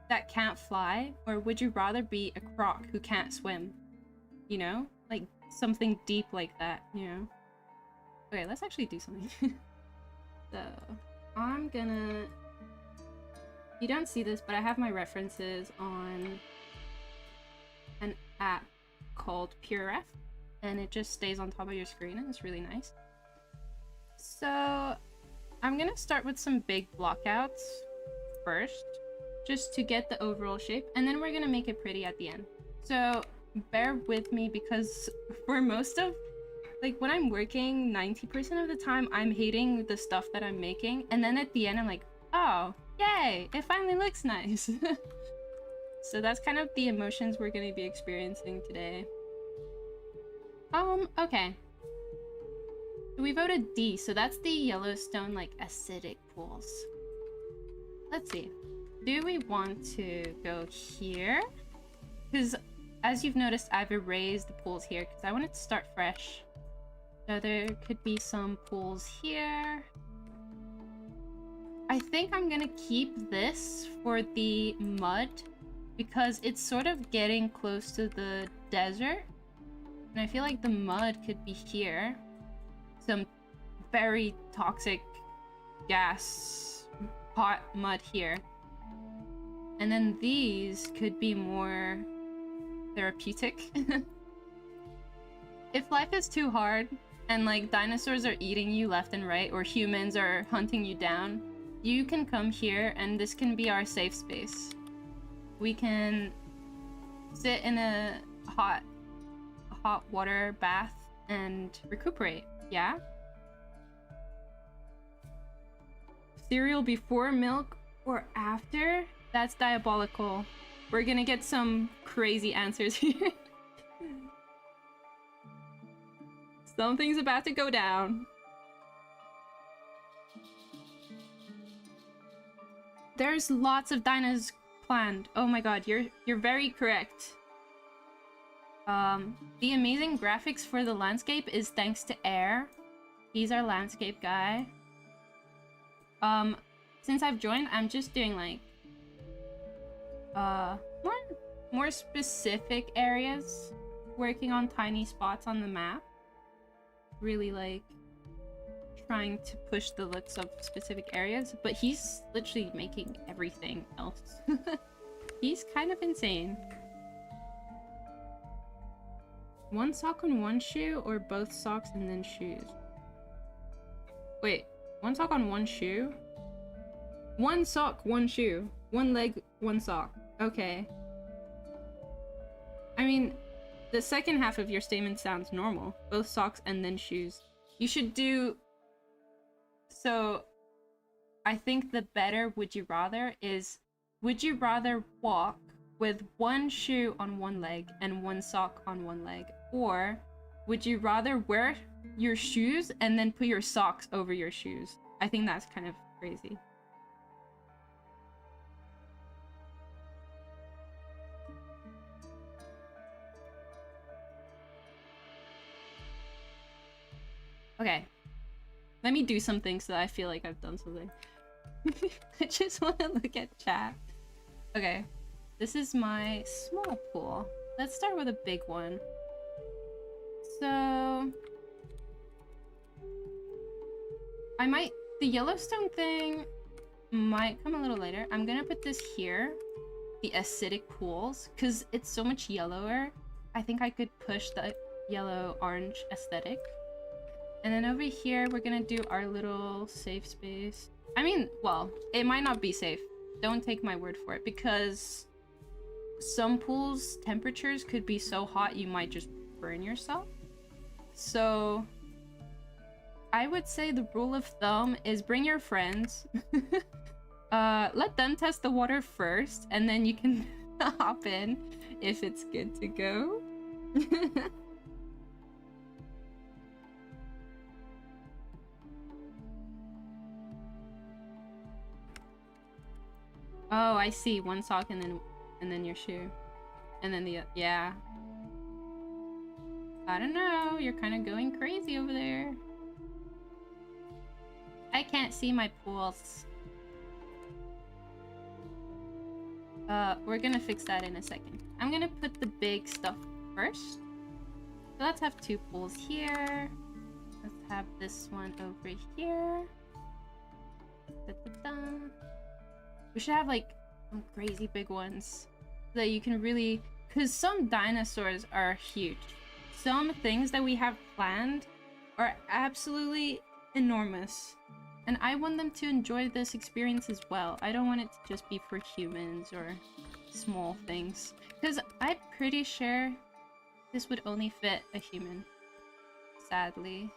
that can't fly, or would you rather be a croc who can't swim? You know, like something deep like that, you know? Okay, let's actually do something. So I'm gonna, you don't see this, but I have my references on an app called PureRef, and it just stays on top of your screen and it's really nice. So I'm gonna start with some big blockouts first, just to get the overall shape, and then we're gonna make it pretty at the end. So bear with me, because for most of, like, when I'm working, 90% of the time I'm hating the stuff that I'm making, and then at the end I'm like, oh, yay, it finally looks nice. So that's kind of the emotions we're gonna be experiencing today. Okay. We voted D, so that's the Yellowstone, like, acidic pools. Let's see. Do we want to go here? Because as you've noticed, I've erased the pools here because I wanted to start fresh. So there could be some pools here. I think I'm gonna keep this for the mud because it's sort of getting close to the desert. And I feel like the mud could be here. Some very toxic gas, hot mud here. And then these could be more therapeutic. If life is too hard and like dinosaurs are eating you left and right, or humans are hunting you down, you can come here and this can be our safe space. We can sit in a hot water bath and recuperate, yeah? Cereal before milk or after? That's diabolical. We're gonna get some crazy answers here. Something's about to go down. There's lots of dinos planned. Oh my god, you're very correct. The amazing graphics for the landscape is thanks to Air. He's our landscape guy. Since I've joined, I'm just doing like more specific areas, working on tiny spots on the map. Really like trying to push the looks of specific areas, but he's literally making everything else. He's kind of insane. One sock on one shoe or both socks and then shoes? Wait, one sock on one shoe? One sock, one shoe. One leg, one sock. Okay. I mean, the second half of your statement sounds normal. Both socks and then shoes. You should do... So, I think the better would you rather is, would you rather walk with one shoe on one leg and one sock on one leg? Or would you rather wear your shoes and then put your socks over your shoes? I think that's kind of crazy. Okay. Let me do something so that I feel like I've done something. I just want to look at chat. Okay. This is my small pool. Let's start with a big one. So... the Yellowstone thing might come a little later. I'm gonna put this here. The acidic pools. Because it's so much yellower. I think I could push the yellow-orange aesthetic. And then over here, we're gonna do our little safe space. I mean, well, it might not be safe. Don't take my word for it, because some pools' temperatures could be so hot you might just burn yourself. So I would say the rule of thumb is bring your friends. Let them test the water first, and then you can hop in if it's good to go. Oh, I see. One sock and then your shoe. And then the yeah. I don't know. You're kind of going crazy over there. I can't see my pools. We're gonna fix that in a second. I'm gonna put the big stuff first. So let's have 2 pools here. Let's have this one over here. Da-da-da. We should have like some crazy big ones that you can really, because some dinosaurs are huge. Some things that we have planned are absolutely enormous. And I want them to enjoy this experience as well. I don't want it to just be for humans or small things. Because I'm pretty sure this would only fit a human. Sadly.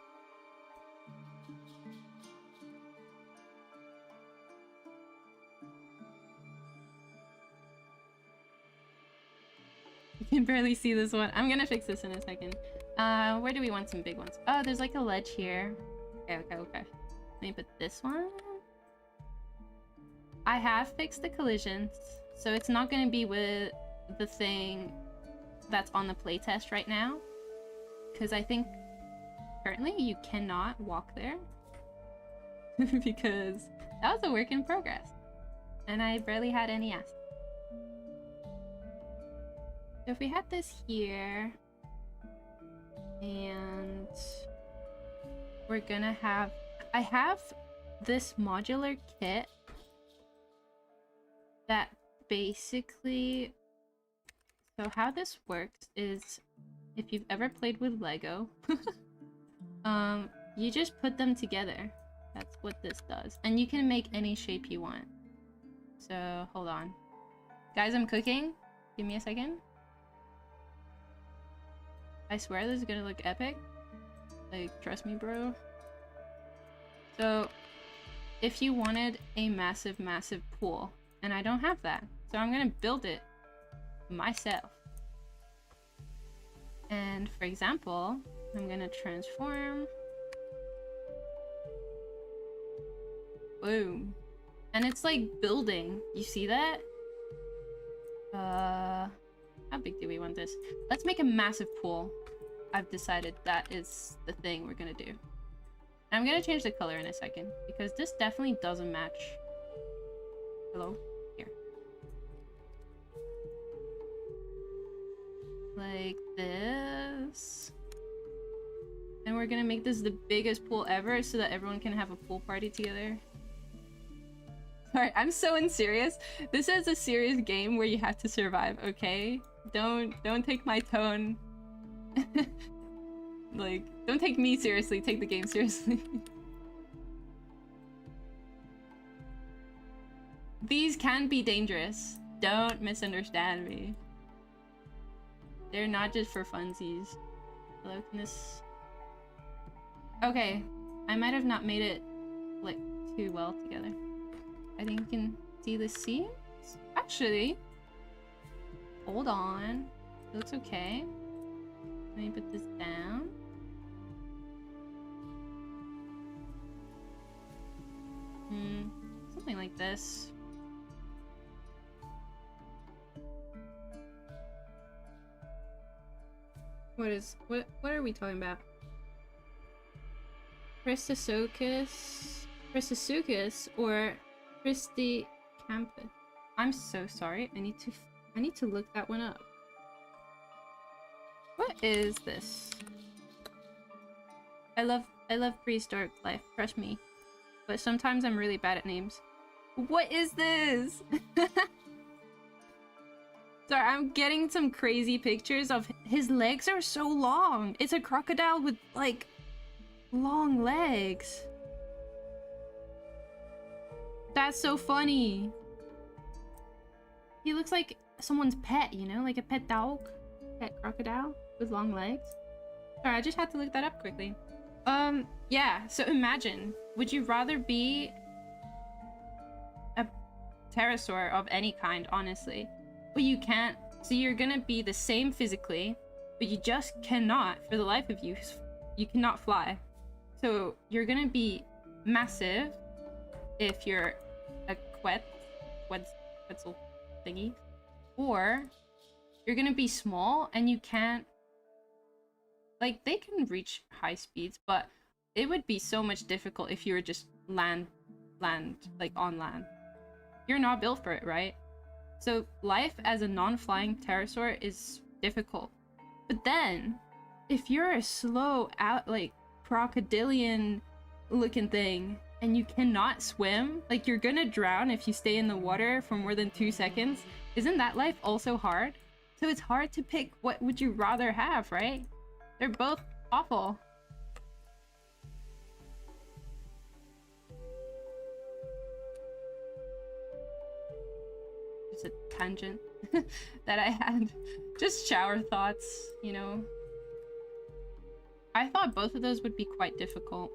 You can barely see this one. I'm gonna fix this in a second. Where do we want some big ones? Oh, there's like a ledge here. Okay. Let me put this one. I have fixed the collisions, so it's not gonna be with the thing that's on the playtest right now. Because I think currently you cannot walk there. Because that was a work in progress. And I barely had any assets. So if we had this here, and we're gonna have, I have this modular kit that basically, so how this works is, if you've ever played with Lego, you just put them together. That's what this does. And you can make any shape you want. So hold on. Guys, I'm cooking. Give me a second. I swear this is gonna look epic. Like, trust me, bro. So, if you wanted a massive, massive pool, and I don't have that, so I'm gonna build it myself. And for example, I'm gonna transform. Boom. And it's like building. You see that? How big do we want this? Let's make a massive pool. I've decided that is the thing we're gonna do. And I'm gonna change the color in a second, because this definitely doesn't match. Hello? Here. Like this. And we're gonna make this the biggest pool ever so that everyone can have a pool party together. Alright, I'm so unserious. This is a serious game where you have to survive, okay? Don't take my tone. Like, don't take me seriously, take the game seriously. These can be dangerous. Don't misunderstand me. They're not just for funsies. Hello, can this... Okay, I might have not made it, like, too well together. I think you can see the seams? Actually, hold on. It looks okay. Let me put this down. Something like this. What are we talking about? Christosuchus or Christi Campus? I'm so sorry. I need to look that one up. What is this? I love prehistoric life, trust me. But sometimes I'm really bad at names. What is this? Sorry, I'm getting some crazy pictures of his legs are so long. It's a crocodile with like long legs. That's so funny. He looks like someone's pet, you know? Like a pet dog. Pet crocodile with long legs. Sorry, I just had to look that up quickly. Yeah, so imagine, would you rather be a pterosaur of any kind, honestly? But you can't, so you're gonna be the same physically, but you just cannot, for the life of you, you cannot fly. So you're gonna be massive if you're a Quetzal thingy, or you're gonna be small and you can't, like, they can reach high speeds, but it would be so much difficult if you were just like on land. You're not built for it, right? So life as a non-flying pterosaur is difficult. But then, if you're a slow out, like, crocodilian looking thing, and you cannot swim, like, you're gonna drown if you stay in the water for more than 2 seconds, isn't that life also hard? So it's hard to pick what would you rather have, right? They're both awful. Just a tangent that I had. Just shower thoughts, you know. I thought both of those would be quite difficult.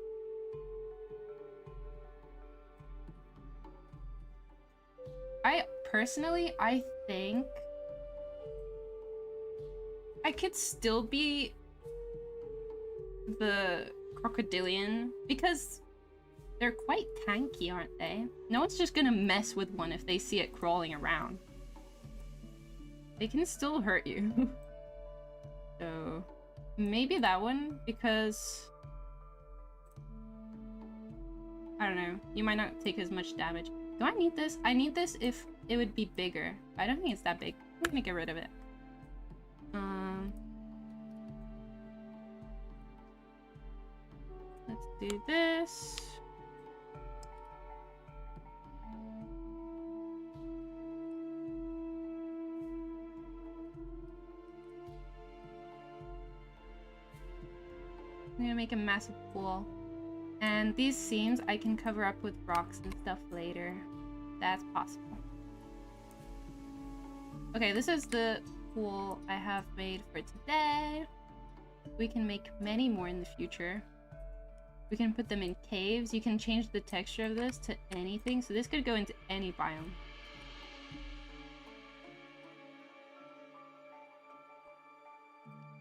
I think I could still be the crocodilian because they're quite tanky, aren't they? No one's just gonna mess with one if they see it crawling around. They can still hurt you. So maybe that one, because I don't know, you might not take as much damage. Do I need this? I need this if it would be bigger. I don't think it's that big. I'm gonna get rid of it. Let's do this. I'm gonna make a massive pool. And these seams I can cover up with rocks and stuff later. That's possible. Okay, this is the pool I have made for today. We can make many more in the future. We can put them in caves. You can change the texture of this to anything. So this could go into any biome.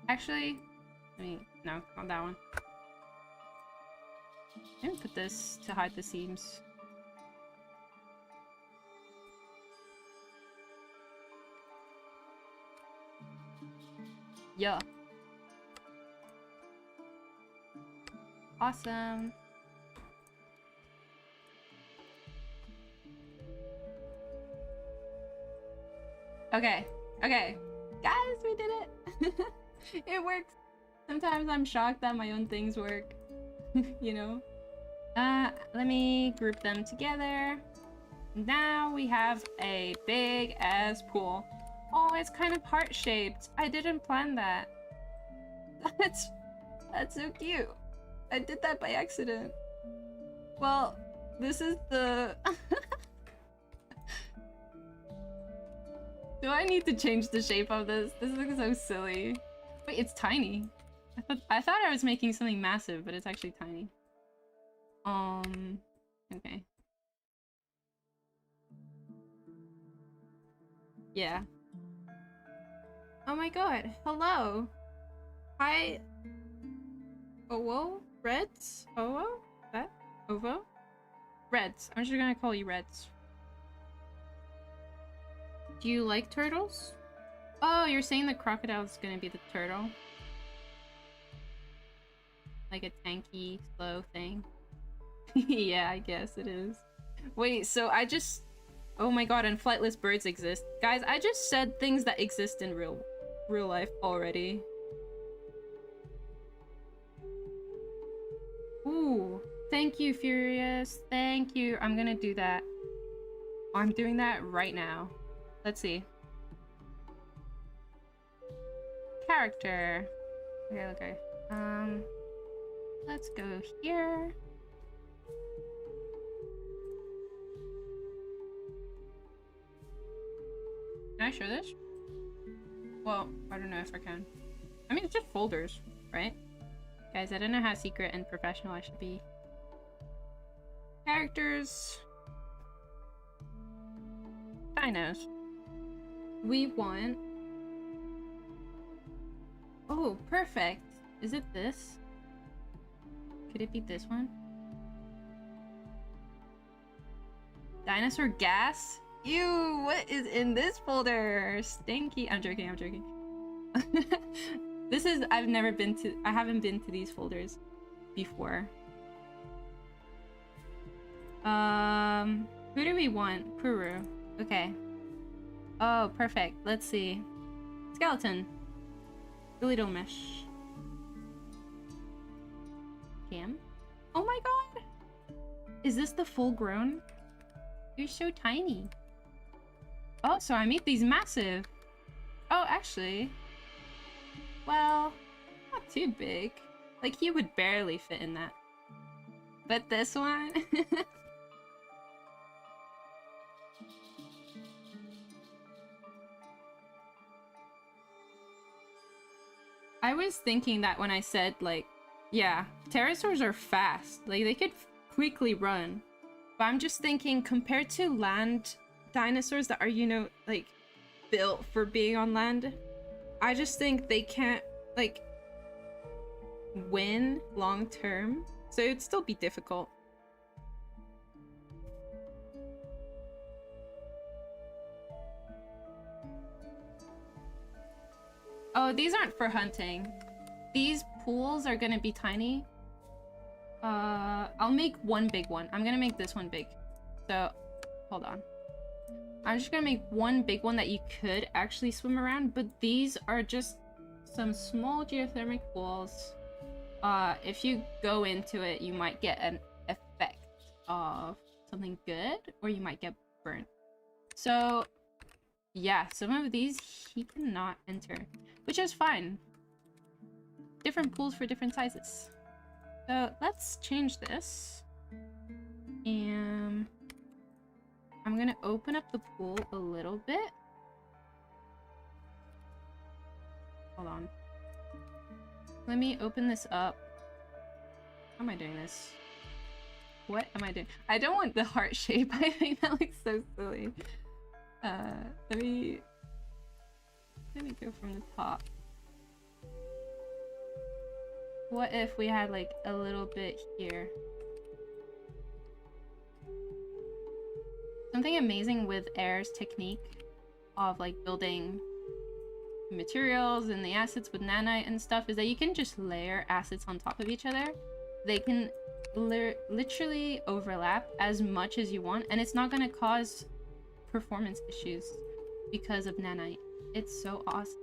Actually, I mean, no, not that one. I'm gonna put this to hide the seams. Yeah. Awesome. Okay. Okay. Guys, we did it. It works. Sometimes I'm shocked that my own things work. You know? Let me group them together. Now we have a big ass pool. Oh, it's kind of heart-shaped. I didn't plan that. That's so cute. I did that by accident. Well, this is the... Do I need to change the shape of this? This looks so silly. Wait, it's tiny. I thought I was making something massive, but it's actually tiny. Okay. Yeah. Oh my god, hello! Hi... Owo? Reds? Owo? That? Ovo? Reds. I'm just gonna call you Reds. Do you like turtles? Oh, you're saying the crocodile's gonna be the turtle? Like a tanky, slow thing? Yeah, I guess it is. Wait, so I just... Oh my god, and flightless birds exist. Guys, I just said things that exist in real life already. Ooh, thank you, Furious. Thank you. I'm gonna do that. I'm doing that right now. Let's see. Character. Okay, okay. Let's go here. Can I show this? Well, I don't know if I can. I mean, it's just folders, right? Guys, I don't know how secret and professional I should be. Characters. Dinos. We want... Oh, perfect. Is it this? Could it be this one? Dinosaur gas? Ew, what is in this folder? Stinky. I'm joking, I'm joking. This is... I haven't been to these folders before. Who do we want? Puru. Okay. Oh, perfect. Let's see. Skeleton. Little mesh. Cam? Oh my god! Is this the full grown? You're so tiny. Oh, so I made these massive. Oh, actually. Well, not too big. Like, he would barely fit in that. But this one? I was thinking that when I said, like, yeah, pterosaurs are fast. Like, they could quickly run. But I'm just thinking, compared to land dinosaurs that are, you know, like, built for being on land, I just think they can't, like, win long term. So it'd still be difficult. Oh, these aren't for hunting. These pools are gonna be tiny. I'll make one big one. I'm gonna make this one big. So, hold on. I'm just gonna make one big one that you could actually swim around, but these are just some small geothermal pools. If you go into it, you might get an effect of something good, or you might get burnt. So, yeah, some of these he cannot enter, which is fine. Different pools for different sizes. So let's change this. And I'm gonna open up the pool a little bit. Hold on. Let me open this up. How am I doing this? What am I doing? I don't want the heart shape. I think that looks so silly. Let me go from the top. What if we had like a little bit here? Something amazing with Air's technique of like building materials and the assets with nanite and stuff is that you can just layer assets on top of each other. They can literally overlap as much as you want, and it's not going to cause performance issues because of nanite. It's so awesome.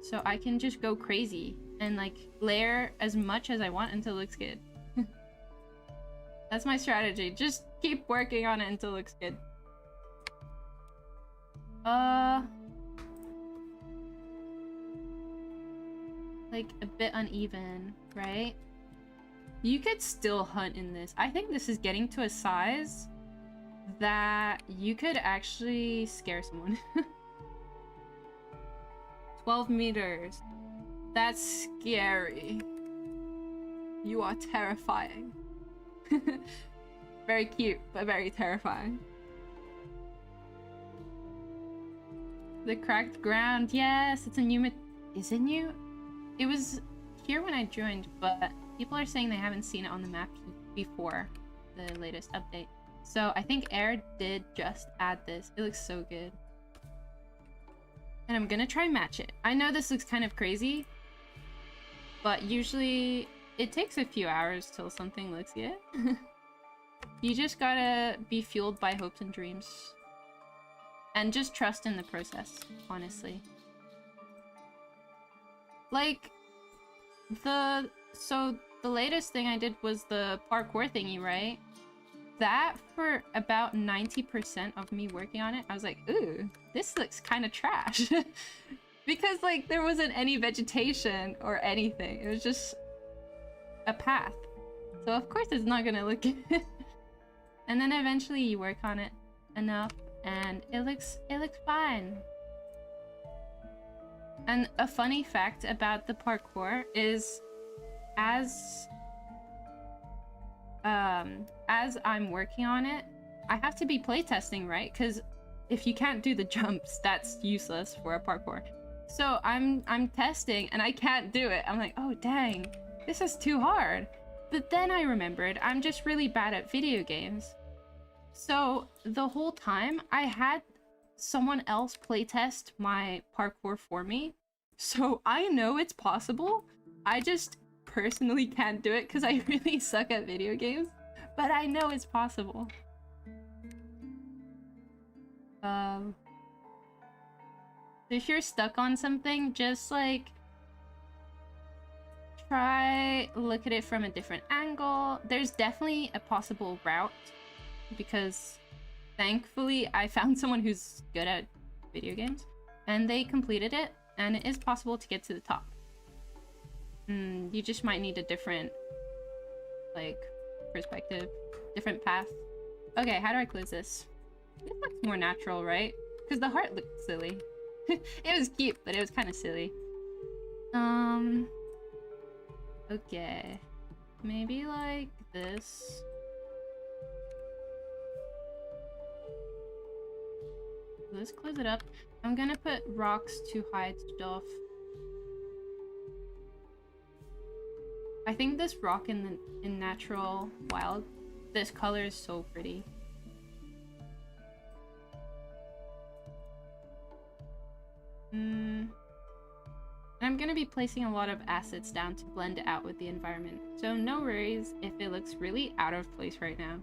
So I can just go crazy and like layer as much as I want until it looks good. That's my strategy. Just keep working on it until it looks good. Like a bit uneven, right? You could still hunt in this. I think this is getting to a size that you could actually scare someone. 12 meters. That's scary. You are terrifying. Very cute, but very terrifying. The cracked ground. Yes, it's a new... Is it new? It was here when I joined, but people are saying they haven't seen it on the map before the latest update. So I think Air did just add this. It looks so good. And I'm gonna try match it. I know this looks kind of crazy, but usually it takes a few hours till something looks good. You just gotta be fueled by hopes and dreams. And just trust in the process, honestly. Like, the latest thing I did was the parkour thingy, right? That, for about 90% of me working on it, I was like, ooh, this looks kind of trash. Because, like, there wasn't any vegetation or anything. It was just a path. So, of course, it's not gonna look good. And then eventually you work on it enough, and it looks fine. And a funny fact about the parkour is, as I'm working on it, I have to be playtesting, right? Because if you can't do the jumps, that's useless for a parkour. So I'm testing and I can't do it. I'm like, oh dang, this is too hard. But then I remembered I'm just really bad at video games. So the whole time I had someone else playtest my parkour for me. So I know it's possible. I just personally can't do it because I really suck at video games. But I know it's possible. If you're stuck on something, just like try look at it from a different angle. There's definitely a possible route, because thankfully I found someone who's good at video games and they completed it, and it is possible to get to the top. You just might need a different, like, perspective, different path. Okay, how do I close this? It looks more natural, right? Because the heart looked silly. It was cute, but it was kind of silly. Okay. Maybe like this. Let's close it up. I'm gonna put rocks to hide stuff. I think this rock in natural wild, this color is so pretty. I'm gonna be placing a lot of assets down to blend it out with the environment, so no worries if it looks really out of place right now.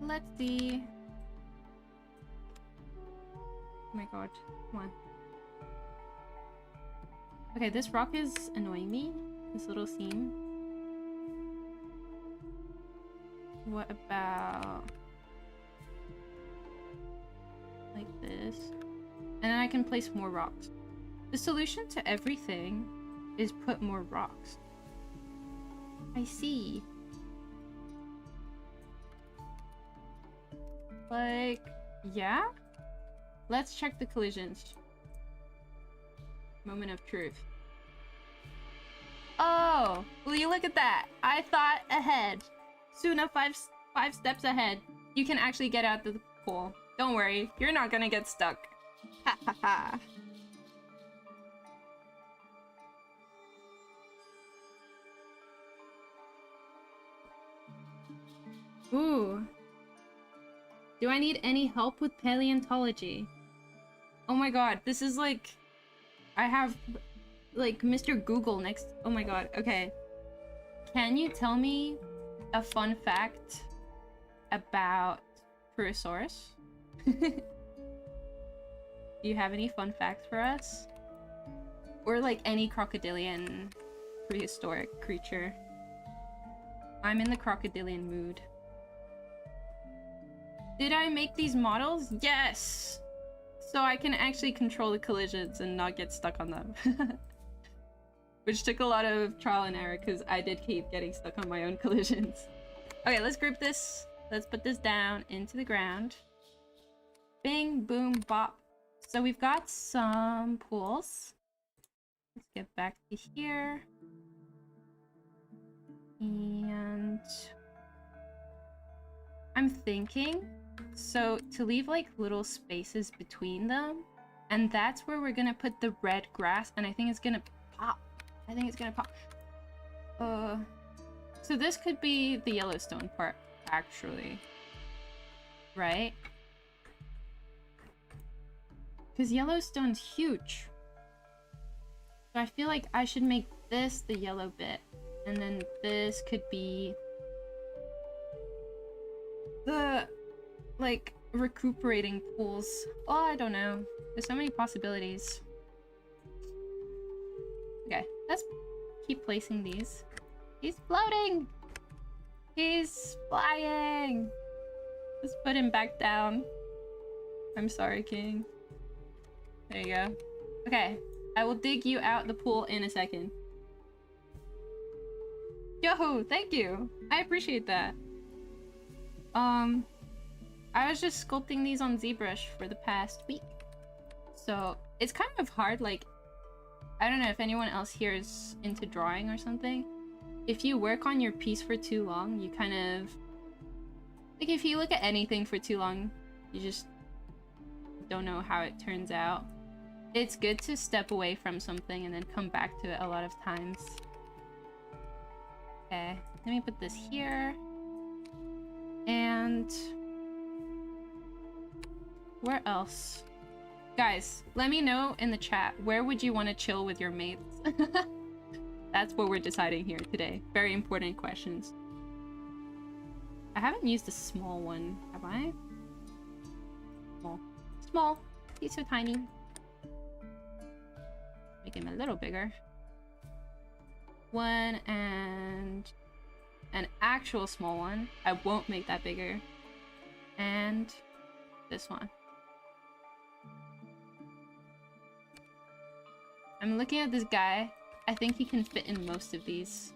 Let's see. Oh my god, come on. Okay, this rock is annoying me, this little seam. What about like this? And then I can place more rocks. The solution to everything is put more rocks. I see. Like, yeah? Let's check the collisions. Moment of truth. Oh, will you look at that? I thought ahead. Suna, five steps ahead. You can actually get out of the pool. Don't worry, you're not gonna get stuck. Ha ha ha. Ooh. Do I need any help with paleontology? Oh my god, this is like... I have, like, Mr. Google next... Oh my god, okay. Can you tell me a fun fact about Purosaurus? Do you have any fun facts for us? Or, like, any crocodilian prehistoric creature? I'm in the crocodilian mood. Did I make these models? Yes! So I can actually control the collisions and not get stuck on them. Which took a lot of trial and error because I did keep getting stuck on my own collisions. Okay, let's group this. Let's put this down into the ground. Bing, boom, bop. So we've got some pools. Let's get back to here. And I'm thinking, so to leave like little spaces between them, and that's where we're gonna put the red grass, and I think it's gonna pop. I think it's gonna pop. So this could be the Yellowstone part, actually. Right? Because Yellowstone's huge. So I feel like I should make this the yellow bit, and then this could be the, like, recuperating pools. Oh, I don't know. There's so many possibilities. Okay, let's keep placing these. He's floating! He's flying! Let's put him back down. I'm sorry, King. There you go. Okay, I will dig you out the pool in a second. Yo, thank you. I appreciate that. I was just sculpting these on ZBrush for the past week. So it's kind of hard, like, I don't know if anyone else here is into drawing or something. If you work on your piece for too long, you kind of... Like, if you look at anything for too long, you just don't know how it turns out. It's good to step away from something and then come back to it a lot of times. Okay, let me put this here. And... where else? Guys, let me know in the chat, where would you want to chill with your mates? That's what we're deciding here today. Very important questions. I haven't used a small one, have I? Small. Small. He's so tiny. Make him a little bigger. One and an actual small one. I won't make that bigger. And this one. I'm looking at this guy. I think he can fit in most of these.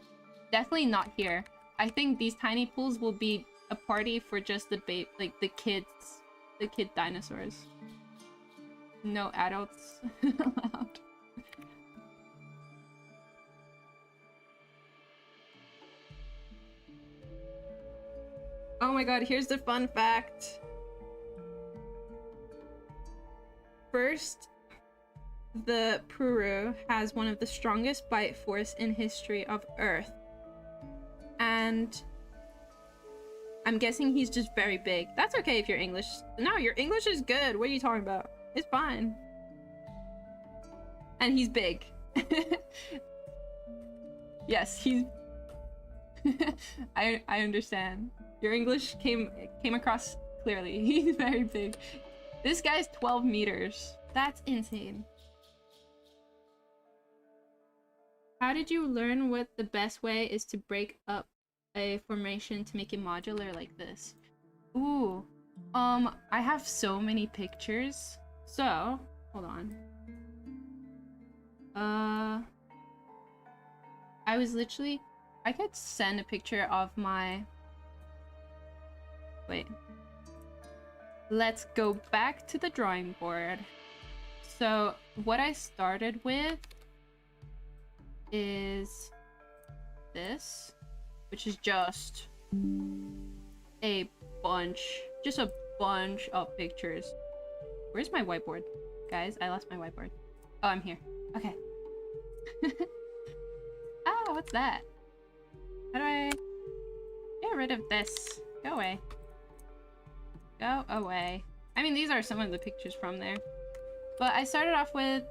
Definitely not here. I think these tiny pools will be a party for just the like the kids, the kid dinosaurs. No adults allowed. Oh my god, here's the fun fact. First, the Puru has one of the strongest bite force in history of Earth. And I'm guessing he's just very big. That's okay if you're English. No, your English is good. What are you talking about? It's fine. And he's big. Yes, he's... I understand. Your English came across clearly. He's very big. This guy's 12 meters. That's insane. How did you learn what the best way is to break up a formation to make it modular like this? Ooh, I have so many pictures. So, hold on. I was literally... I could send a picture of my... Wait. Let's go back to the drawing board. So, what I started with is this, which is just a bunch of pictures. Where's my whiteboard? Guys, I lost my whiteboard. Oh, I'm here. Okay. Ah, what's that? How do I get rid of this? Go away. Go away. I mean, these are some of the pictures from there. But I started off with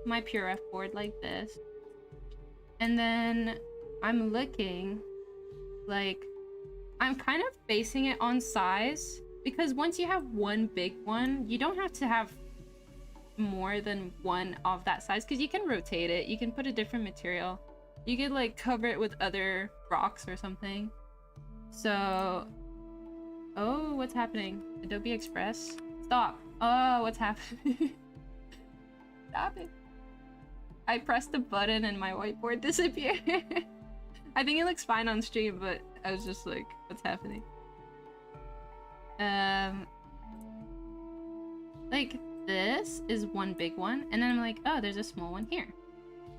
my Pure F board like this. And then I'm looking like I'm kind of basing it on size, because once you have one big one, you don't have to have more than one of that size, because you can rotate it, you can put a different material, you could like cover it with other rocks or something. So, oh, what's happening? Adobe Express? Stop. Oh, what's happening? Stop it. I pressed a button and my whiteboard disappeared. I think it looks fine on stream, but I was just like, what's happening? Like this is one big one, and then I'm like, oh, there's a small one here.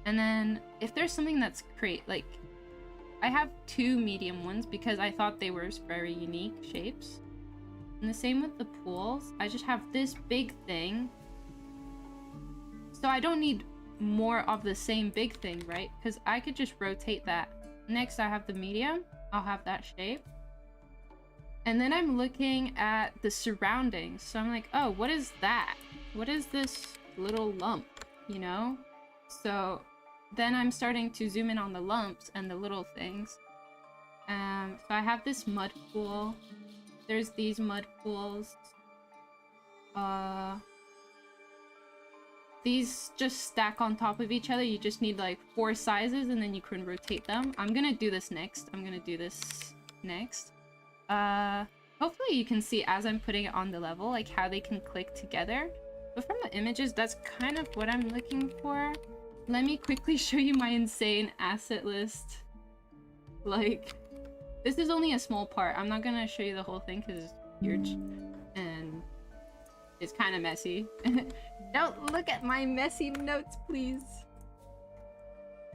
And then if there's something that's like, I have two medium ones because I thought they were very unique shapes. And the same with the pools. I just have this big thing. So I don't need more of the same big thing, right? Because I could just rotate that. Next, I have the medium. I'll have that shape. And then I'm looking at the surroundings. So I'm like, oh, what is that? What is this little lump, you know? So then I'm starting to zoom in on the lumps and the little things. So I have this mud pool. There's these mud pools. These just stack on top of each other. You just need like 4 sizes and then you can rotate them. I'm gonna do this next. Hopefully you can see as I'm putting it on the level, like how they can click together. But from the images, that's kind of what I'm looking for. Let me quickly show you my insane asset list. Like, this is only a small part. I'm not gonna show you the whole thing because it's huge. And it's kind of messy. Don't look at my messy notes, please.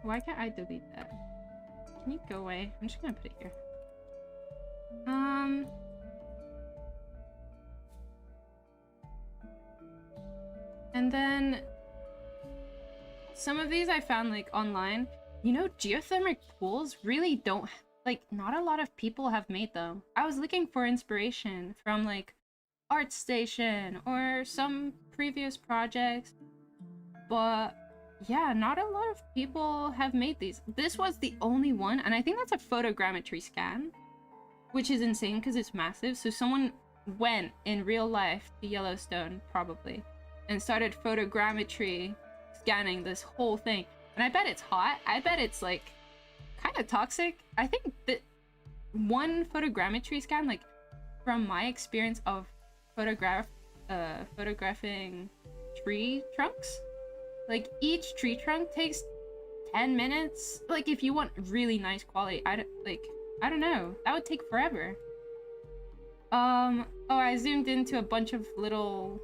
Why can't I delete that? Can you go away? I'm just gonna put it here. And then some of these I found like online. You know, geothermal pools really don't, like, not a lot of people have made them. I was looking for inspiration from like ArtStation or some previous projects, but yeah, not a lot of people have made these. This was the only one, and I think that's a photogrammetry scan, which is insane because it's massive. So someone went in real life to Yellowstone, probably, and started photogrammetry scanning this whole thing. And I bet it's hot. I bet it's like kind of toxic. I think that one photogrammetry scan, like from my experience of photographing tree trunks, like each tree trunk takes 10 minutes. Like if you want really nice quality, I don't know, that would take forever. Oh, I zoomed into a bunch of little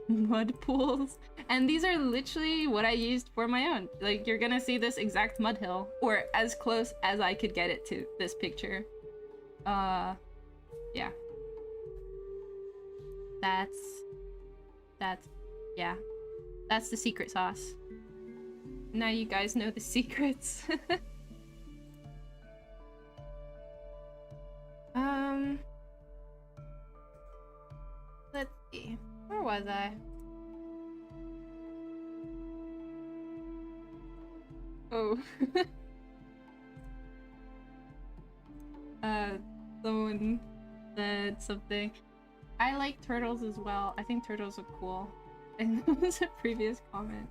mud pools, and these are literally what I used for my own. Like, you're gonna see this exact mud hill, or as close as I could get it to this picture. Yeah. Yeah. That's the secret sauce. Now you guys know the secrets. Let's see. Where was I? Oh. Someone said something. I like turtles as well. I think turtles are cool. And that was a previous comment.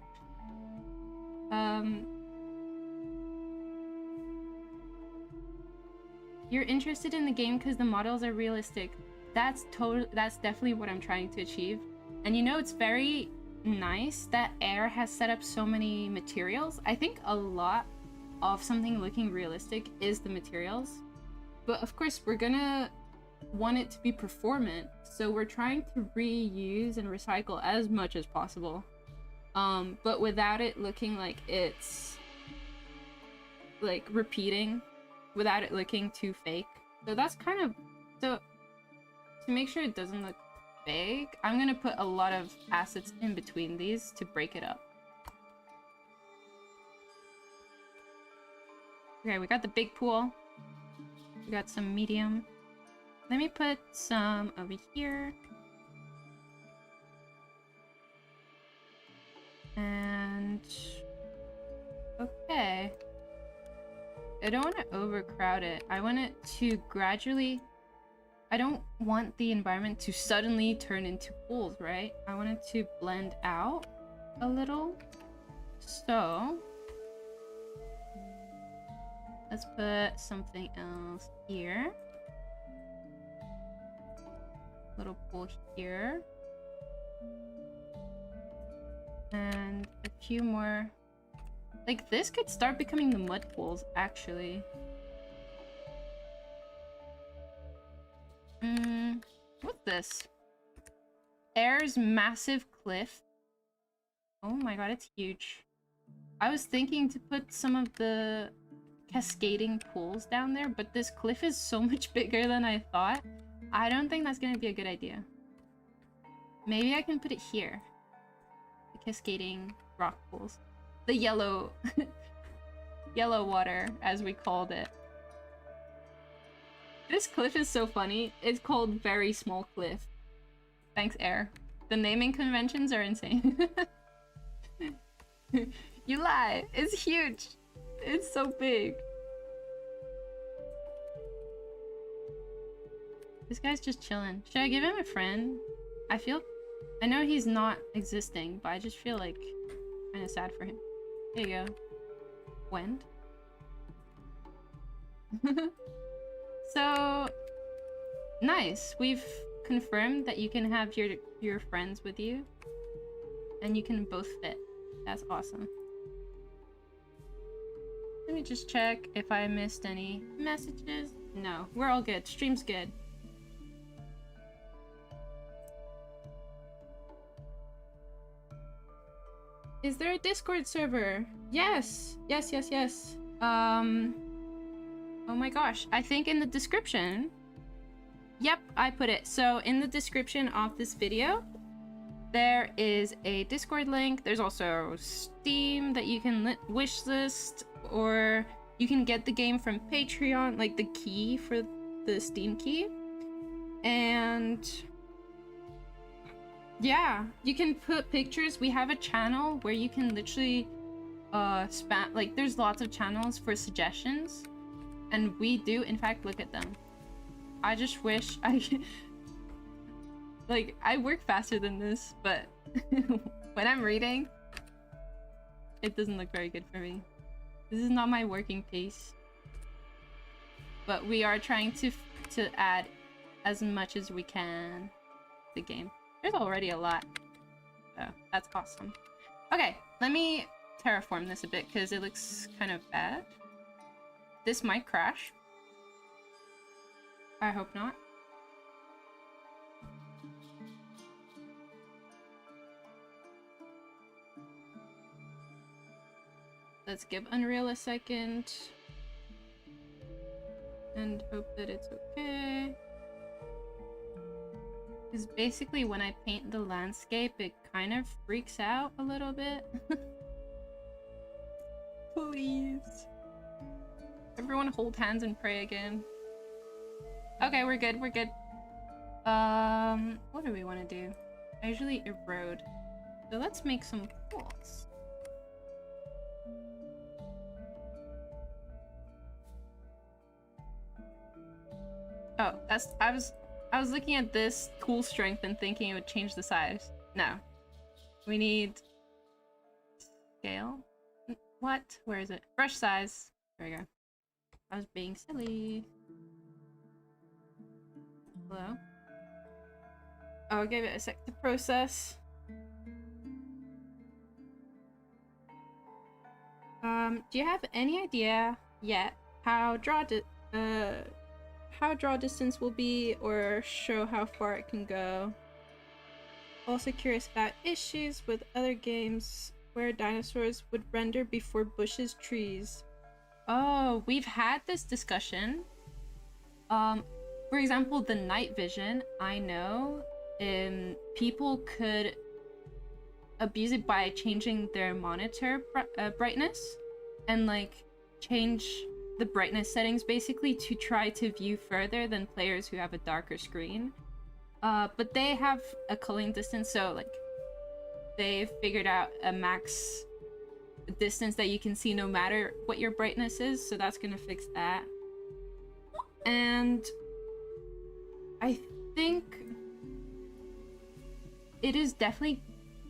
You're interested in the game because the models are realistic. That's definitely what I'm trying to achieve. And you know, it's very nice that Air has set up so many materials. I think a lot of something looking realistic is the materials. But of course, we're gonna want it to be performant. So we're trying to reuse and recycle as much as possible. But without it looking like it's like repeating, without it looking too fake. So that's kind of, so to make sure it doesn't look fake, I'm gonna put a lot of assets in between these to break it up. Okay, we got the big pool. We got some medium. Let me put some over here. And okay. I don't want to overcrowd it. I want it to gradually, I don't want the environment to suddenly turn into pools, right? I want it to blend out a little. So let's put something else here. Little pool here. And a few more. Like, this could start becoming the mud pools, actually. What's this? Air's massive cliff. Oh my god, it's huge. I was thinking to put some of the cascading pools down there, but this cliff is so much bigger than I thought. I don't think that's gonna be a good idea. Maybe I can put it here. The cascading rock pools. The yellow yellow water, as we called it. This cliff is so funny. It's called Very Small Cliff. Thanks, Air. The naming conventions are insane. You lie. It's huge. It's so big. This guy's just chilling. Should I give him a friend? I know he's not existing, but I just feel like kind of sad for him. There you go. Wind. So Nice. We've confirmed that you can have your friends with you, and you can both fit. That's awesome. Let me just check if I missed any messages. No, we're all good. Stream's good. Is there a Discord server? Yes. Yes, yes, yes. Oh my gosh. I think in the description. Yep, I put it. So in the description of this video, there is a Discord link. There's also Steam that you can wishlist, or you can get the game from Patreon, like the key for the Steam key. And yeah, you can put pictures. We have a channel where you can literally spam, like there's lots of channels for suggestions, and we do in fact look at them. I just wish I like I work faster than this, but when I'm reading, it doesn't look very good for me. This is not my working pace. But we are trying to add as much as we can to the game. There's already a lot. So that's awesome. Okay, let me terraform this a bit because it looks kind of bad. This might crash. I hope not. Let's give Unreal a second. And hope that it's okay. Because basically when I paint the landscape, it kind of freaks out a little bit. Please. Everyone hold hands and pray again. Okay, we're good, we're good. What do we want to do? I usually erode. So let's make some pools. Oh, that's I was looking at this tool strength and thinking it would change the size. No. We need scale. What? Where is it? Brush size. There we go. I was being silly. Hello? Oh, give it a sec to process. Do you have any idea yet how draw distance will be, or show how far it can go? Also curious about issues with other games where dinosaurs would render before bushes, trees. Oh, we've had this discussion. For example, the night vision, I know people could abuse it by changing their monitor brightness and like change the brightness settings basically to try to view further than players who have a darker screen. But they have a culling distance, so like they've figured out a max distance that you can see no matter what your brightness is, so that's gonna fix that. And I think it is definitely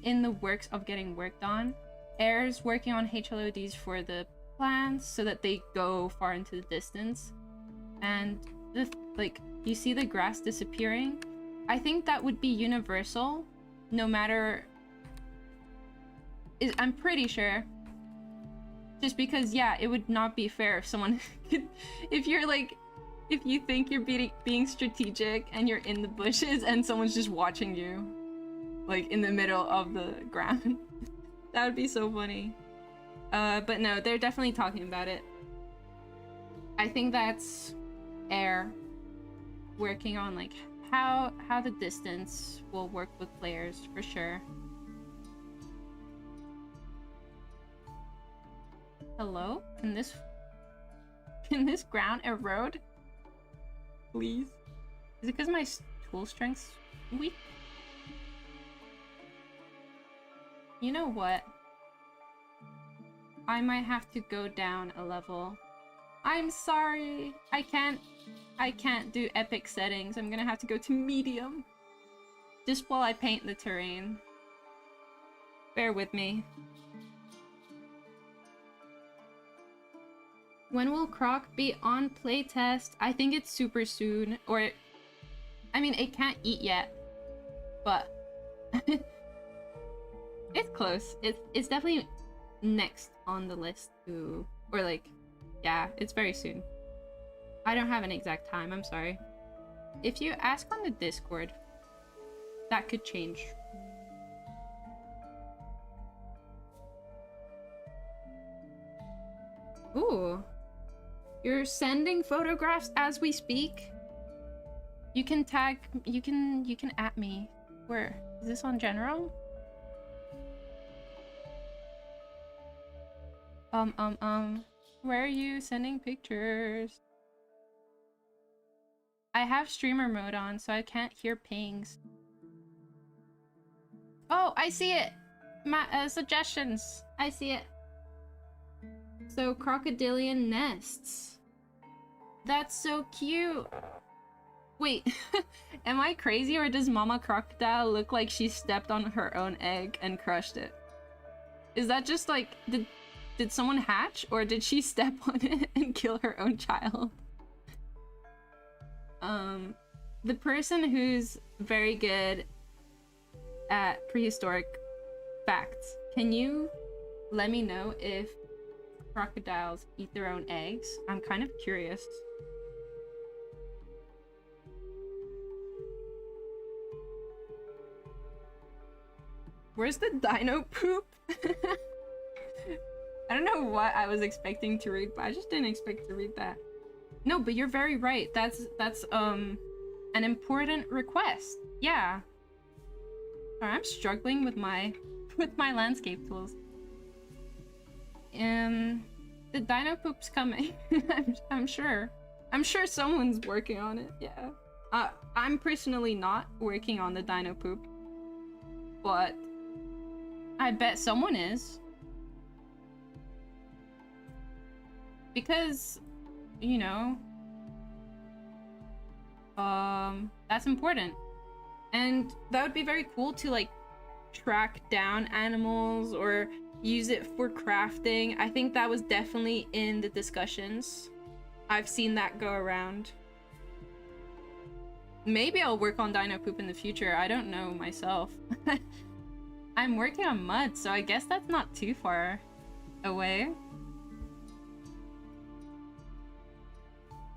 in the works of getting worked on. Air's working on HLODs for the plants so that they go far into the distance. And like, you see the grass disappearing? I think that would be universal, no matter... I'm pretty sure. Just because, yeah, it would not be fair if someone... if you're like... If you think you're being strategic and you're in the bushes and someone's just watching you, like in the middle of the ground. That would be so funny. But no, they're definitely talking about it. I think that's Air working on like how the distance will work with players for sure. Hello? Can this ground erode? Please? Is it because my tool strength's weak? You know what? I might have to go down a level. I'm sorry. I can't do epic settings. I'm gonna have to go to medium. Just while I paint the terrain. Bear with me. When will Croc be on playtest? I think it's super soon, or I mean, it can't eat yet, but it's close. It's definitely next on the list to, or like, yeah, it's very soon. I don't have an exact time, I'm sorry. If you ask on the Discord, that could change. Ooh. You're sending photographs as we speak? You can tag, you can at me. Where? Is this on general? Where are you sending pictures? I have streamer mode on, so I can't hear pings. Oh, I see it! Suggestions! I see it. So, crocodilian nests. That's so cute! Wait, am I crazy or does Mama Crocodile look like she stepped on her own egg and crushed it? Is that just like, did someone hatch or did she step on it and kill her own child? The person who's very good at prehistoric facts, can you let me know if crocodiles eat their own eggs? I'm kind of curious. Where's the dino poop? I don't know what I was expecting to read, but I just didn't expect to read that. No, but you're very right. That's an important request. Yeah. Sorry, I'm struggling with my landscape tools. The dino poop's coming. I'm sure. I'm sure someone's working on it. Yeah. I'm personally not working on the dino poop, but I bet someone is. Because, you know, that's important. And that would be very cool to like track down animals or use it for crafting. I think that was definitely in the discussions. I've seen that go around. Maybe I'll work on dino poop in the future. I don't know myself. I'm working on mud, so I guess that's not too far away.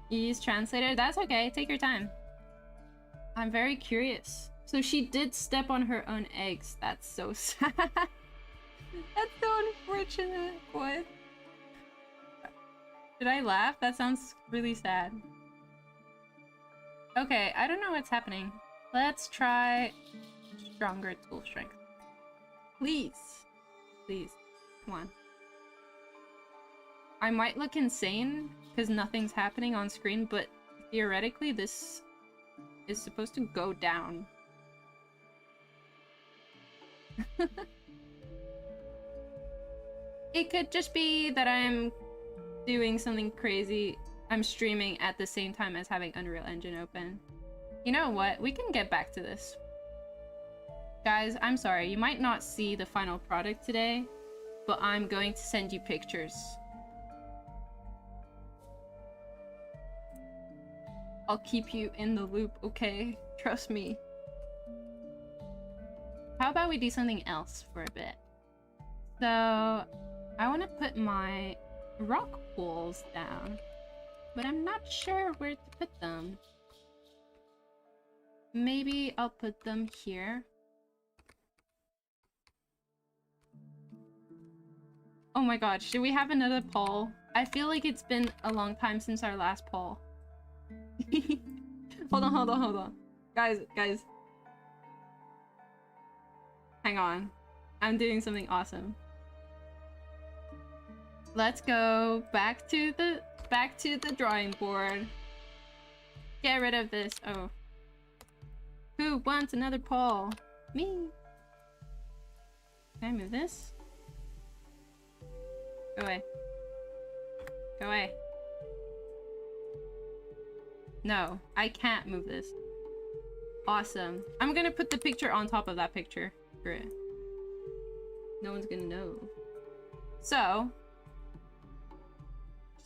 You use translator? That's okay, take your time. I'm very curious. So she did step on her own eggs. That's so sad. That's so unfortunate. What? Did I laugh? That sounds really sad. Okay, I don't know what's happening. Let's try stronger tool strength. Please. Please. Come on. I might look insane because nothing's happening on screen, but theoretically this is supposed to go down. It could just be that I'm doing something crazy. I'm streaming at the same time as having Unreal Engine open. You know what? We can get back to this. Guys, I'm sorry. You might not see the final product today, but I'm going to send you pictures. I'll keep you in the loop, okay? Trust me. How about we do something else for a bit? So, I want to put my rock pools down, but I'm not sure where to put them. Maybe I'll put them here. Oh my god, should we have another poll? I feel like it's been a long time since our last poll. Hold on. Guys. Hang on. I'm doing something awesome. Let's go back to the drawing board. Get rid of this. Oh. Who wants another poll? Me. Can I move this? Go away. Go away. No, I can't move this. Awesome. I'm gonna put the picture on top of that picture. Great. No one's gonna know. So,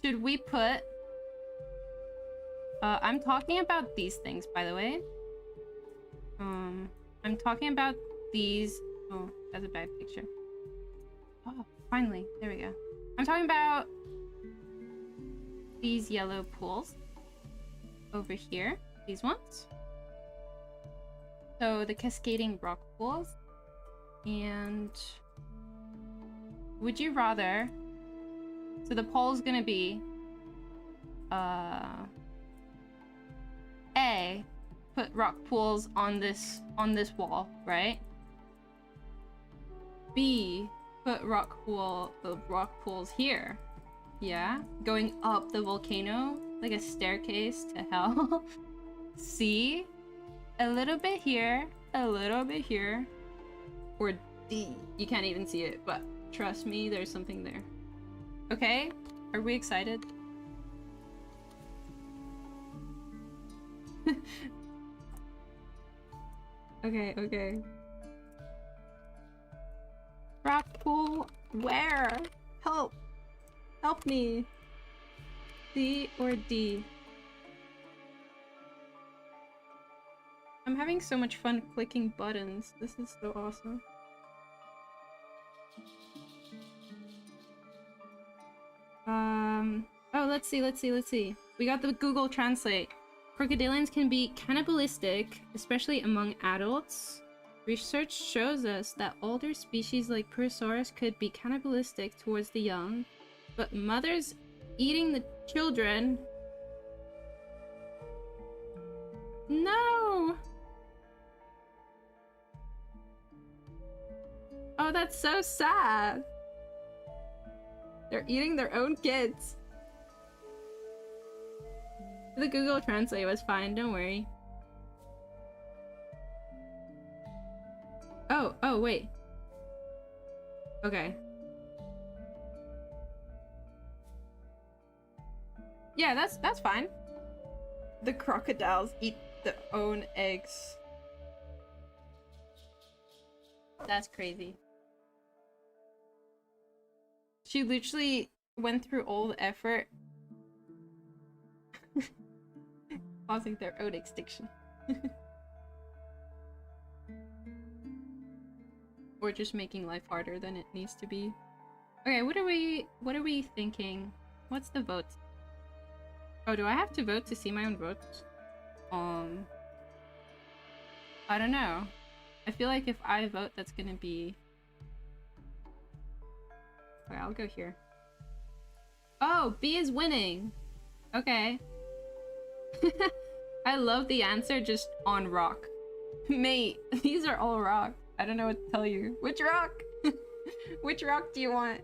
should we put... I'm talking about these things, by the way. I'm talking about these. Oh, that's a bad picture. Oh, finally, there we go. I'm talking about these yellow pools over here. These ones. So the cascading rock pools. And would you rather? So the poll is gonna be A, put rock pools on this wall, right? B, put rock pools here. Yeah, going up the volcano like a staircase to hell. C, a little bit here, a little bit here. Or D, you can't even see it, but trust me, there's something there. Okay, are we excited? Okay. Rock pool, where? Help! Help me! C or D? I'm having so much fun clicking buttons. This is so awesome. Oh, let's see. We got the Google Translate. Crocodilians can be cannibalistic, especially among adults. Research shows us that older species like Purosaurus could be cannibalistic towards the young, but mothers eating the children... No! Oh, that's so sad. They're eating their own kids. The Google Translate was fine, don't worry. Oh, wait. Okay. Yeah, that's fine. The crocodiles eat their own eggs. That's crazy. She literally went through all the effort causing their own extinction. Or just making life harder than it needs to be. Okay, what are we thinking? What's the vote? Oh, do I have to vote to see my own vote? I don't know. I feel like if I vote, that's gonna be... Okay, I'll go here. Oh, B is winning! Okay. I love the answer just on rock. Mate, these are all rock. I don't know what to tell you. Which rock? Which rock do you want?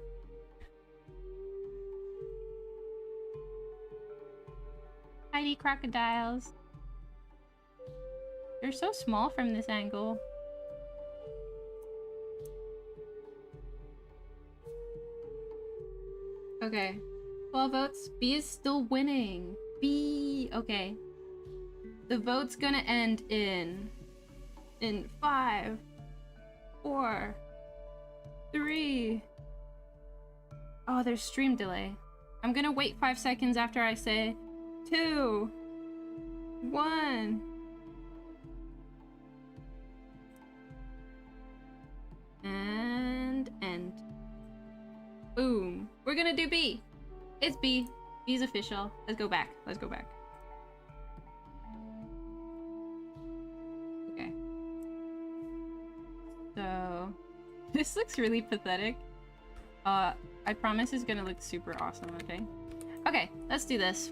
Tiny crocodiles. They're so small from this angle. Okay. 12 votes. B is still winning. B. Okay. The vote's gonna end in 5, 4, 3. Oh, there's stream delay. I'm gonna wait 5 seconds after I say 2, 1. And end. Boom. We're gonna do B. It's B. B's official. Let's go back. Let's go back. Okay. So this looks really pathetic. I promise it's gonna look super awesome, okay? Okay, let's do this.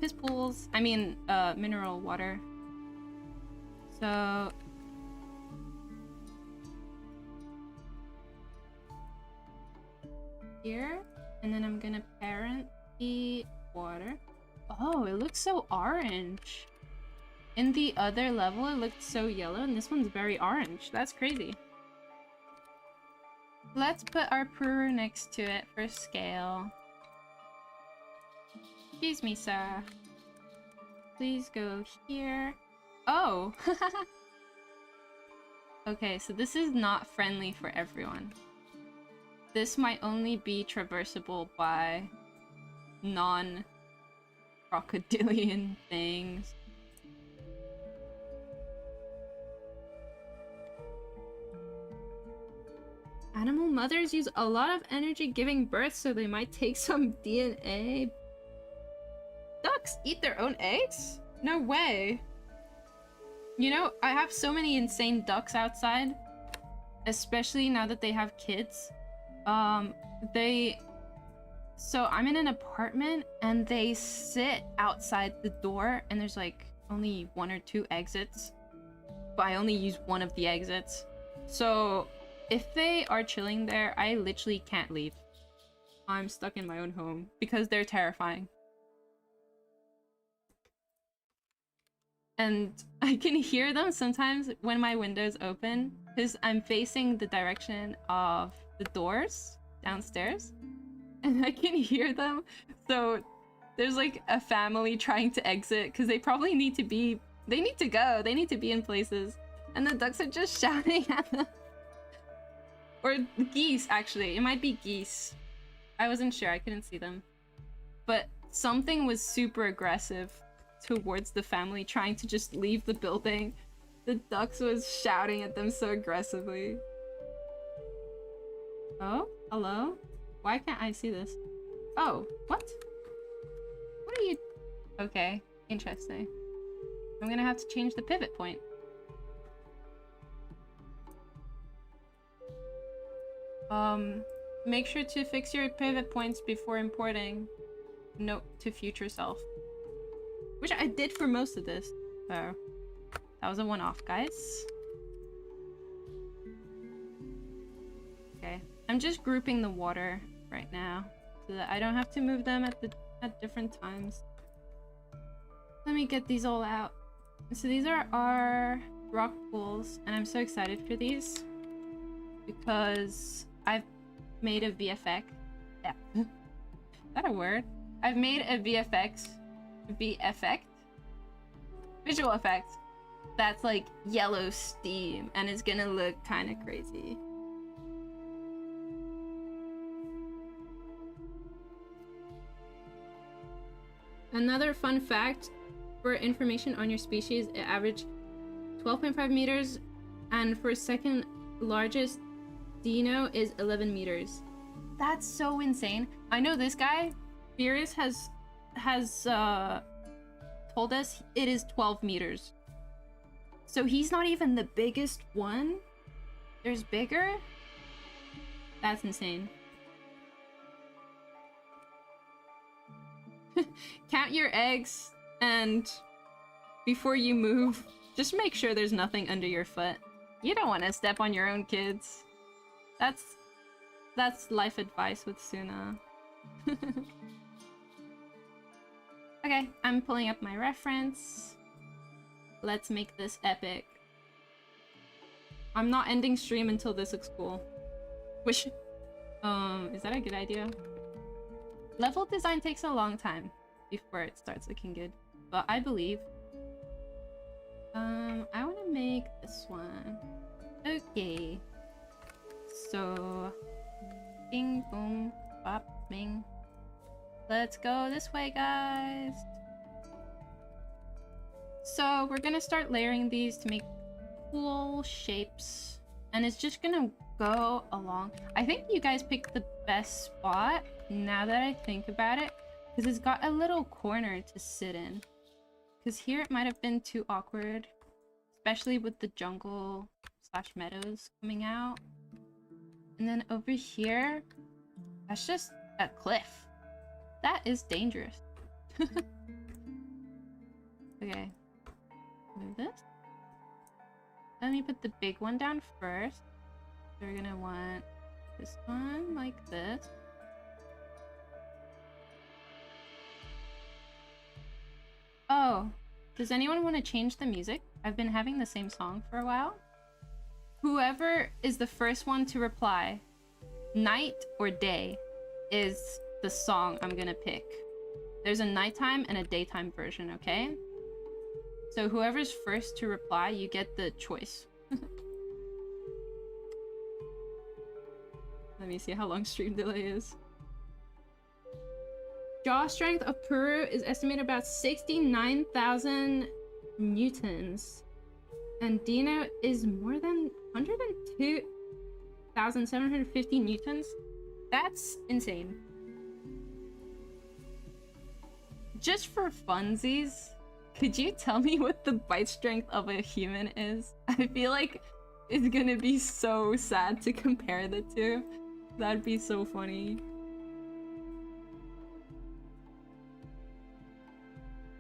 Piss pools. I mean, mineral water. So here, and then I'm gonna parent the water. Oh, it looks so orange. In the other level, it looked so yellow, and this one's very orange. That's crazy. Let's put our Puru next to it for scale. Excuse me, sir. Please go here. Oh! Okay, so this is not friendly for everyone. This might only be traversable by non-crocodilian things. Animal mothers use a lot of energy giving birth, so they might take some DNA. Ducks eat their own eggs? No way. You know, I have so many insane ducks outside, especially now that they have kids. So I'm in an apartment and they sit outside the door and there's like only 1 or 2 exits, but I only use one of the exits. So if they are chilling there, I literally can't leave. I'm stuck in my own home because they're terrifying. And I can hear them sometimes when my window's open because I'm facing the direction of the doors downstairs and I can hear them. So there's like a family trying to exit because they probably need to be, they need to go, they need to be in places. And the ducks are just shouting at them. Or geese, actually. It might be geese. I wasn't sure, I couldn't see them. But something was super aggressive towards the family trying to just leave the building. The ducks was shouting at them so aggressively. Oh, hello? Why can't I see this? Oh, what? What are you... Okay, interesting. I'm gonna have to change the pivot point. Make sure to fix your pivot points before importing. Note to future self. Which I did for most of this. So, that was a one-off, guys. Okay. I'm just grouping the water right now so that I don't have to move them at different times. Let me get these all out. So these are our rock pools, and I'm so excited for these because I've made a VFX. Yeah. Is that a word? I've made a visual effect that's like yellow steam and it's gonna look kind of crazy. Another fun fact for information on your species, it averaged 12.5 meters, and for second largest dino is 11 meters. That's so insane. I know this guy, Furious, has told us it is 12 meters. So he's not even the biggest one. There's bigger? That's insane. Count your eggs, and before you move, just make sure there's nothing under your foot. You don't want to step on your own kids. That's life advice with Suna. Okay, I'm pulling up my reference. Let's make this epic. I'm not ending stream until this looks cool. Which, is that a good idea? Level design takes a long time before it starts looking good, but I believe. I want to make this one. Okay. So, bing, boom, bop, bing. Let's go this way, guys. So we're gonna start layering these to make cool shapes, and it's just gonna go along. I think you guys picked the best spot now that I think about it, because it's got a little corner to sit in. Because here it might have been too awkward, especially with the jungle slash meadows coming out. And then over here, that's just a cliff. That is dangerous. Okay. Move this. Let me put the big one down first. So we're gonna want this one like this. Oh, does anyone want to change the music? I've been having the same song for a while. Whoever is the first one to reply, night or day, is the song I'm gonna pick. There's a nighttime and a daytime version, okay? So whoever's first to reply, you get the choice. Let me see how long stream delay is. Jaw strength of Puru is estimated about 69,000 newtons. And Dino is more than 102. 1,750 newtons? That's insane. Just for funsies, could you tell me what the bite strength of a human is? I feel like it's gonna be so sad to compare the two. That'd be so funny.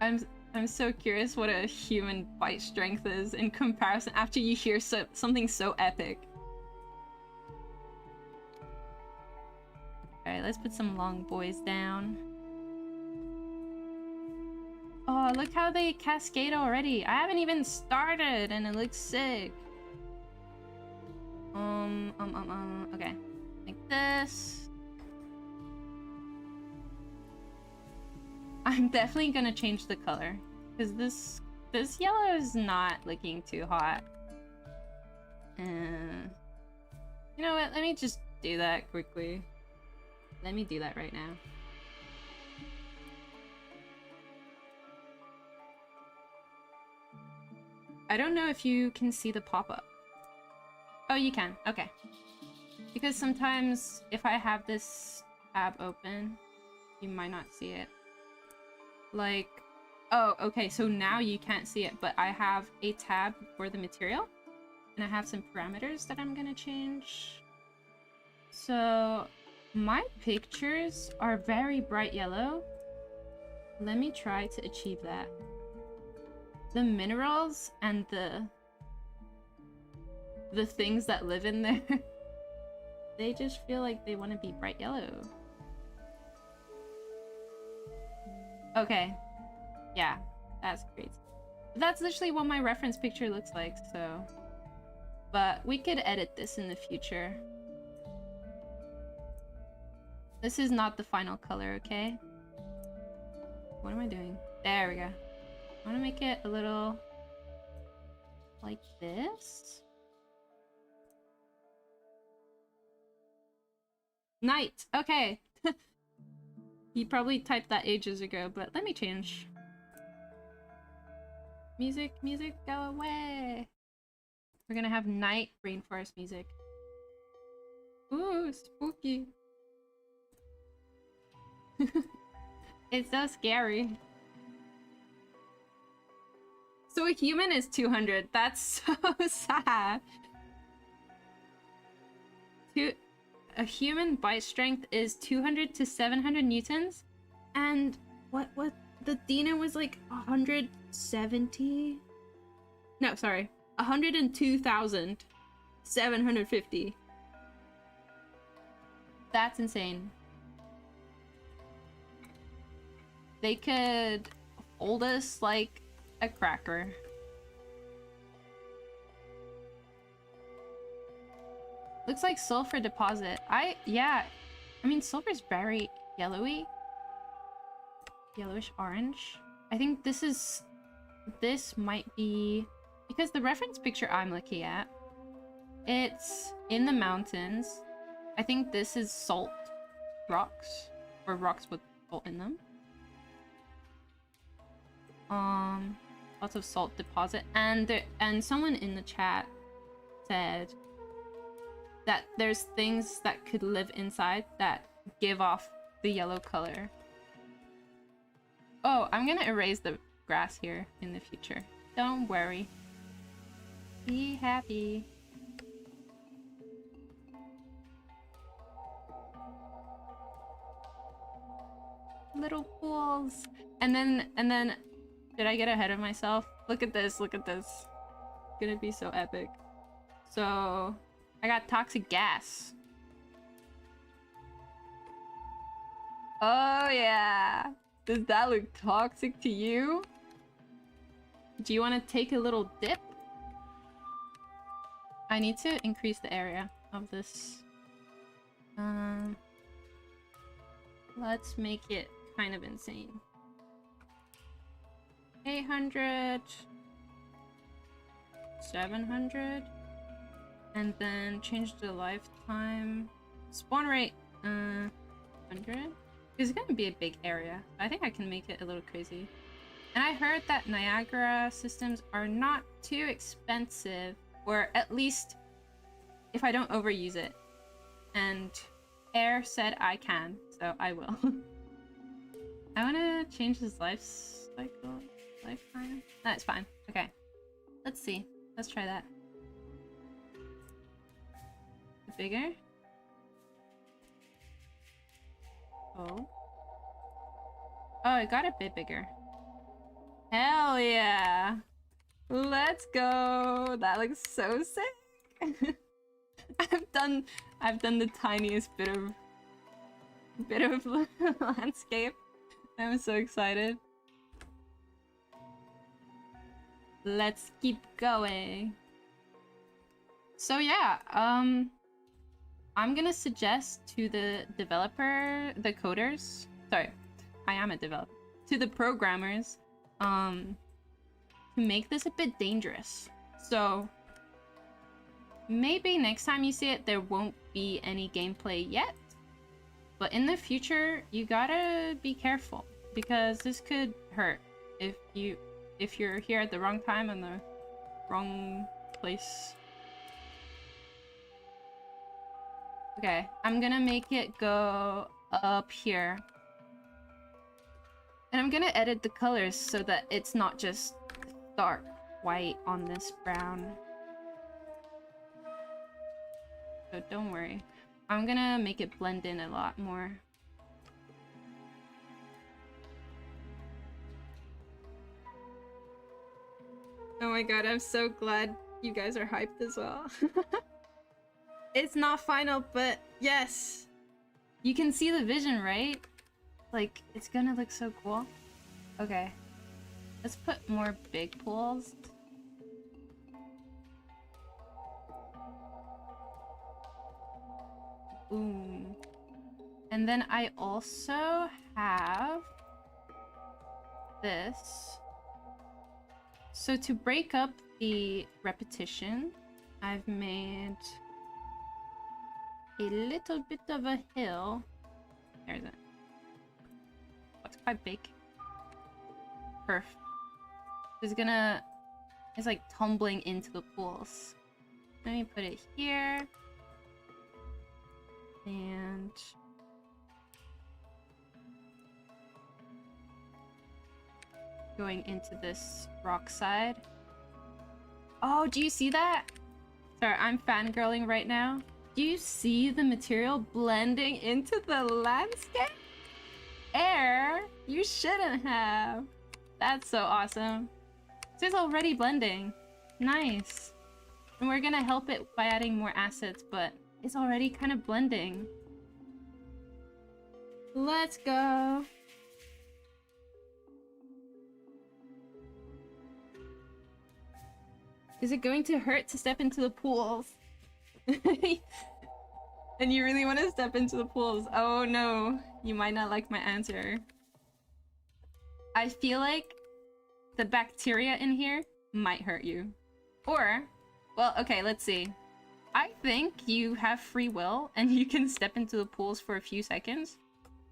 I'm so curious what a human bite strength is in comparison after you hear something so epic. Alright, let's put some long boys down. Oh, look how they cascade already. I haven't even started and it looks sick. Okay. Like this. I'm definitely gonna change the color. Because this yellow is not looking too hot. You know what? Let me just do that quickly. Let me do that right now. I don't know if you can see the pop-up. Oh, you can. Okay. Because sometimes if I have this tab open, you might not see it. Like, oh, okay, so now you can't see it, but I have a tab for the material, and I have some parameters that I'm gonna change. So, my pictures are very bright yellow. Let me try to achieve that. The minerals and the things that live in there, they just feel like they want to be bright yellow. Okay. Yeah, that's great. That's literally what my reference picture looks like, so... But we could edit this in the future. This is not the final color, okay? What am I doing? There we go. I want to make it a little... like this? Night! Okay! He probably typed that ages ago, but let me change. Music, music, go away! We're gonna have night rainforest music. Ooh, spooky. It's so scary. So a human is 200. That's so sad. A human bite strength is 200 to 700 newtons, and what the Dina was like 170. No, sorry, 102,750. That's insane. They could hold us like a cracker. Looks like sulfur deposit. Yeah. I mean, sulfur's very yellowy. Yellowish orange. I think this might be... Because the reference picture I'm looking at, it's in the mountains. I think this is salt rocks. Or rocks with salt in them. Lots of salt deposit. And someone in the chat said that there's things that could live inside that give off the yellow color. Oh, I'm gonna erase the grass here in the future. Don't worry. Be happy. Little pools. And then did I get ahead of myself? Look at this, look at this. It's gonna be so epic. So I got toxic gas. Oh yeah. Does that look toxic to you? Do you want to take a little dip? I need to increase the area of this. Let's make it kind of insane. 800, 700, and then change the lifetime. Spawn rate, 100. It's gonna be a big area. I think I can make it a little crazy. And I heard that Niagara systems are not too expensive, or at least if I don't overuse it. and Air said I can, so I will. I want to change his life cycle. Lifetime? That's fine. Okay. Let's see. Let's try that. Bigger? Oh. Oh, it got a bit bigger. Hell yeah! Let's go! That looks so sick! I've done the tiniest bit of landscape. I'm so excited. Let's keep going. So yeah, I'm gonna suggest to the developer, the coders, sorry, I am a developer, to the programmers, to make this a bit dangerous. So maybe next time you see it, there won't be any gameplay yet, but in the future, you gotta be careful because this could hurt if you're here at the wrong time and the wrong place. Okay, I'm gonna make it go up here. And I'm gonna edit the colors so that it's not just dark white on this brown. So don't worry. I'm gonna make it blend in a lot more. Oh my god, I'm so glad you guys are hyped as well. It's not final, but yes! You can see the vision, right? Like, it's gonna look so cool. Okay. Let's put more big pools. Ooh. And then I also have this. So to break up the repetition, I've made a little bit of a hill. There's it. It's quite big. Perf. It's like tumbling into the pools. Let me put it here. And going into this rock side. Oh, do you see that? Sorry, I'm fangirling right now. Do you see the material blending into the landscape? Air, you shouldn't have. That's so awesome. So it's already blending. Nice. And we're gonna help it by adding more assets, but it's already kind of blending. Let's go. Is it going to hurt to step into the pools? And you really want to step into the pools? Oh no, you might not like my answer. I feel like the bacteria in here might hurt you. Or, well, okay, let's see. I think you have free will and you can step into the pools for a few seconds,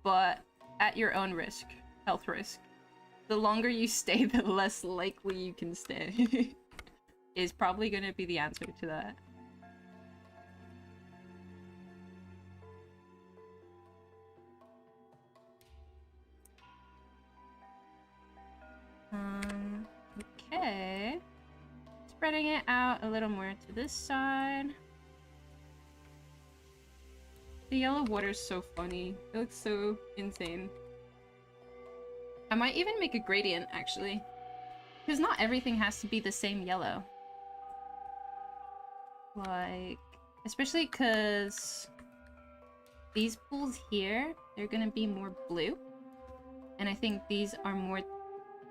but at your own risk, health risk. The longer you stay, the less likely you can stay. Is probably gonna be the answer to that. Okay. Spreading it out a little more to this side. The yellow water's so funny. It looks so insane. I might even make a gradient, actually. Because not everything has to be the same yellow. Like, especially because these pools here, they're gonna be more blue. And I think these are more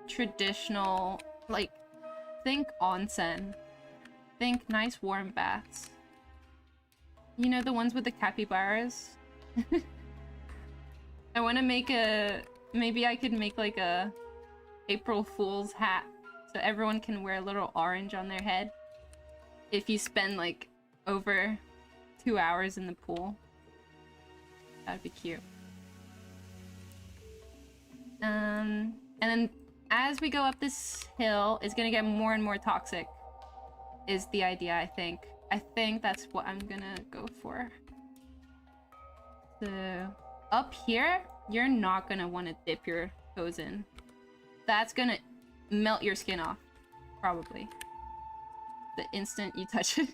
traditional, like, think onsen. Think nice warm baths. You know, the ones with the capybaras? I want to make a... Maybe I could make like a April Fool's hat so everyone can wear a little orange on their head if you spend like over 2 hours in the pool. That'd be cute. And then as we go up this hill, it's gonna get more and more toxic, is the idea, I think. I think that's what I'm gonna go for. So up here, you're not gonna want to dip your toes in. That's gonna melt your skin off, probably. The instant you touch it.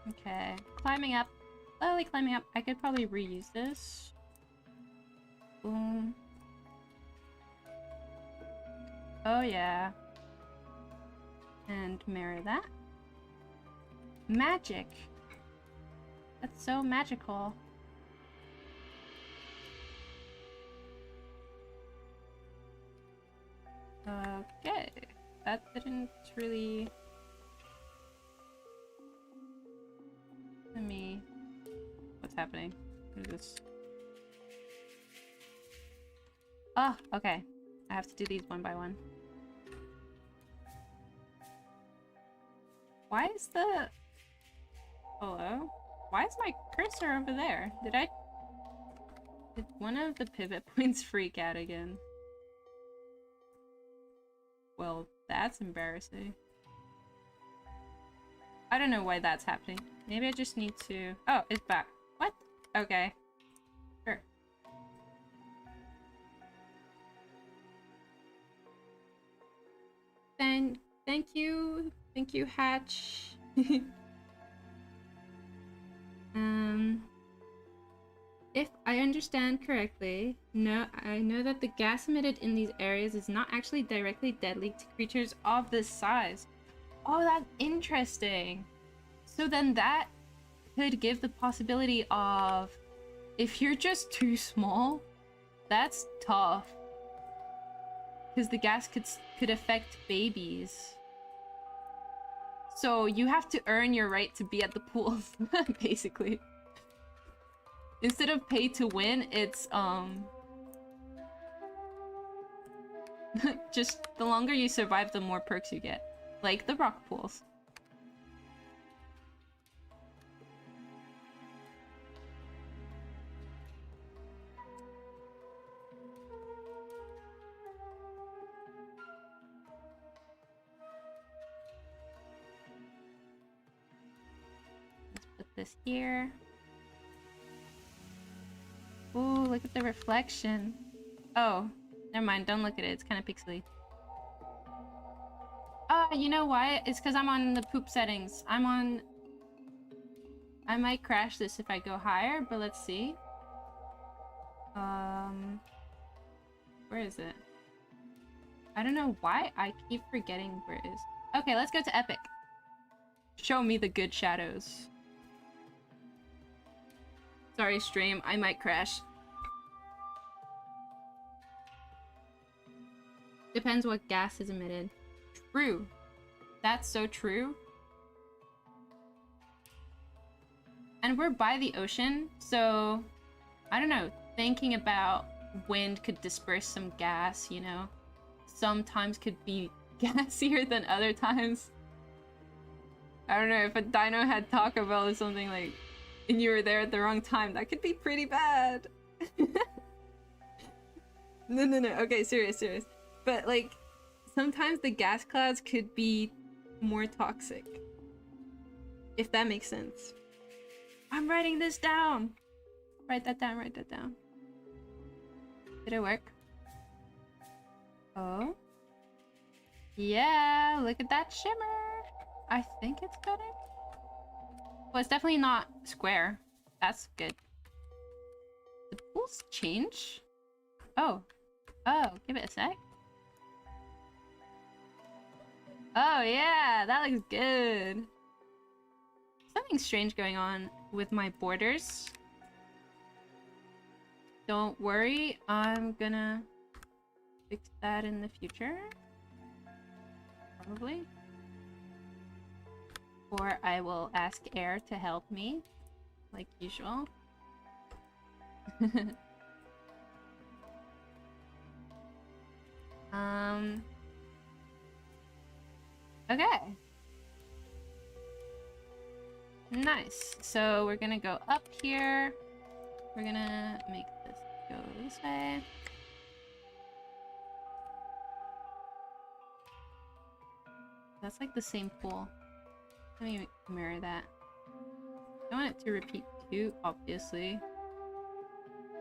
Okay, climbing up. Slowly climbing up. I could probably reuse this. Boom. Oh yeah. And mirror that. Magic. That's so magical. Okay. That didn't really... Let me... What's happening? What is this? Oh, okay. I have to do these one by one. Why is the... Hello? Why is my cursor over there? Did one of the pivot points freak out again? Well, that's embarrassing. I don't know why that's happening. Maybe I just need to... Oh, it's back. What? Okay. Sure. Thank you. Thank you, Hatch. If I understand correctly, no, I know that the gas emitted in these areas is not actually directly deadly to creatures of this size. Oh, that's interesting. So then that could give the possibility of, if you're just too small, that's tough. Because the gas could affect babies. So you have to earn your right to be at the pool, basically. Instead of pay to win, it's just the longer you survive, the more perks you get. Like the rock pools. Let's put this here. Ooh, look at the reflection. Oh, never mind. Don't look at it. It's kind of pixely. You know why? It's because I'm on the poop settings. I might crash this if I go higher, but let's see. Where is it? I don't know why I keep forgetting where it is. Okay, let's go to Epic. Show me the good shadows. Sorry, stream. I might crash. Depends what gas is emitted. True. That's so true. And we're by the ocean, so... I don't know. Thinking about wind could disperse some gas, you know? Sometimes could be gassier than other times. I don't know, if a dino had Taco Bell or something like... and you were there at the wrong time, that could be pretty bad. No. Okay, serious. But, like, sometimes the gas clouds could be more toxic. If that makes sense. I'm writing this down! Write that down. Did it work? Oh? Yeah, look at that shimmer! I think it's better? Well, it's definitely not square. That's good. The pools change? Oh, give it a sec. Oh yeah, that looks good. Something strange going on with my borders. Don't worry, I'm gonna fix that in the future. Probably. Or I will ask Air to help me, like usual. Okay. Nice. So we're gonna go up here. We're gonna make this go this way. That's like the same pool. Let me mirror that. I don't want it to repeat too obviously.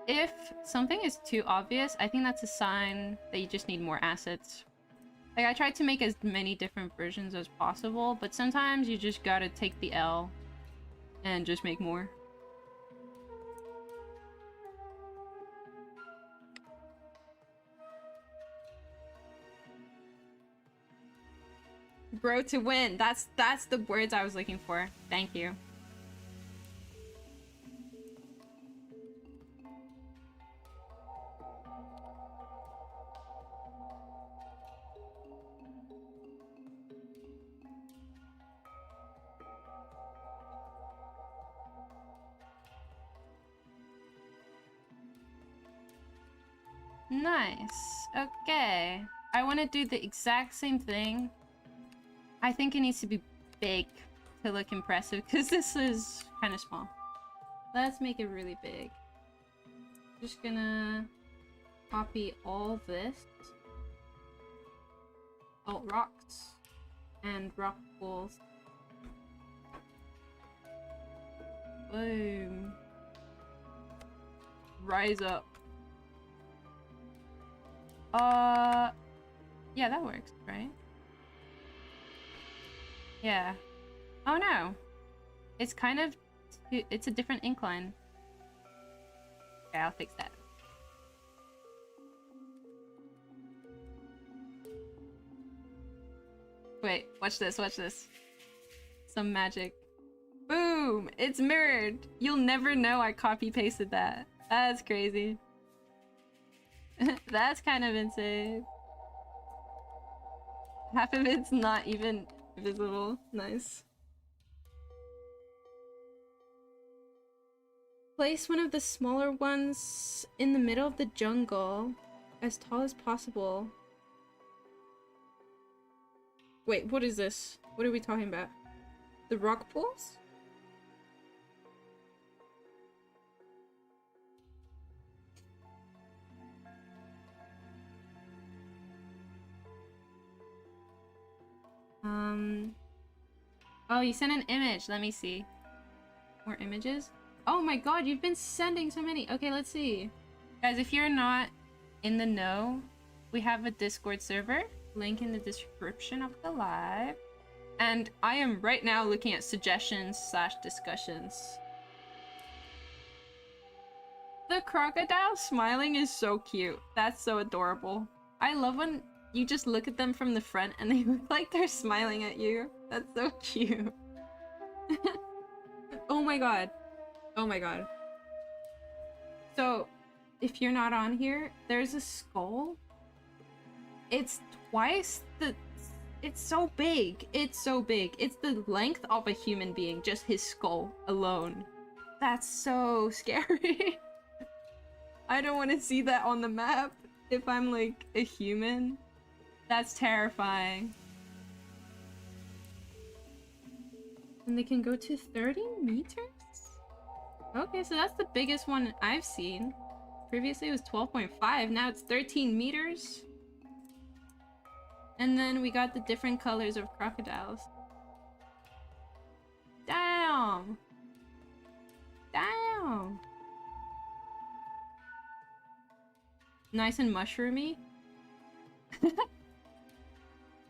If something is too obvious, I think that's a sign that you just need more assets. Like, I tried to make as many different versions as possible, but sometimes you just gotta take the L and just make more. Bro to win. That's the words I was looking for. Thank you. Nice. Okay. I want to do the exact same thing. I think it needs to be big to look impressive because this is kind of small. Let's make it really big. Just gonna copy all this. Oh, rocks and rock pools. Boom. Rise up. Yeah, that works, right? Yeah. Oh no. It's kind of... It's a different incline. Okay, I'll fix that. Wait, watch this, watch this. Some magic. Boom! It's mirrored! You'll never know I copy-pasted that. That's crazy. That's kind of insane. Half of it's not even visible. Nice. Place one of the smaller ones in the middle of the jungle, as tall as possible. Wait, what is this? What are we talking about? The rock pools? Oh, you sent an image. Let me see. More images? Oh my god, you've been sending so many. Okay, let's see. Guys, if you're not in the know, we have a Discord server. Link in the description of the live. And I am right now looking at suggestions / discussions. The crocodile smiling is so cute. That's so adorable. I love when you just look at them from the front and they look like they're smiling at you. That's so cute. Oh my god. Oh my god. So, if you're not on here, there's a skull. It's twice the... It's so big. It's so big. It's the length of a human being, just his skull alone. That's so scary. I don't want to see that on the map if I'm like a human. That's terrifying. And they can go to 30 meters? Okay, so that's the biggest one I've seen. Previously it was 12.5, now it's 13 meters. And then we got the different colors of crocodiles. Damn! Damn! Nice and mushroomy.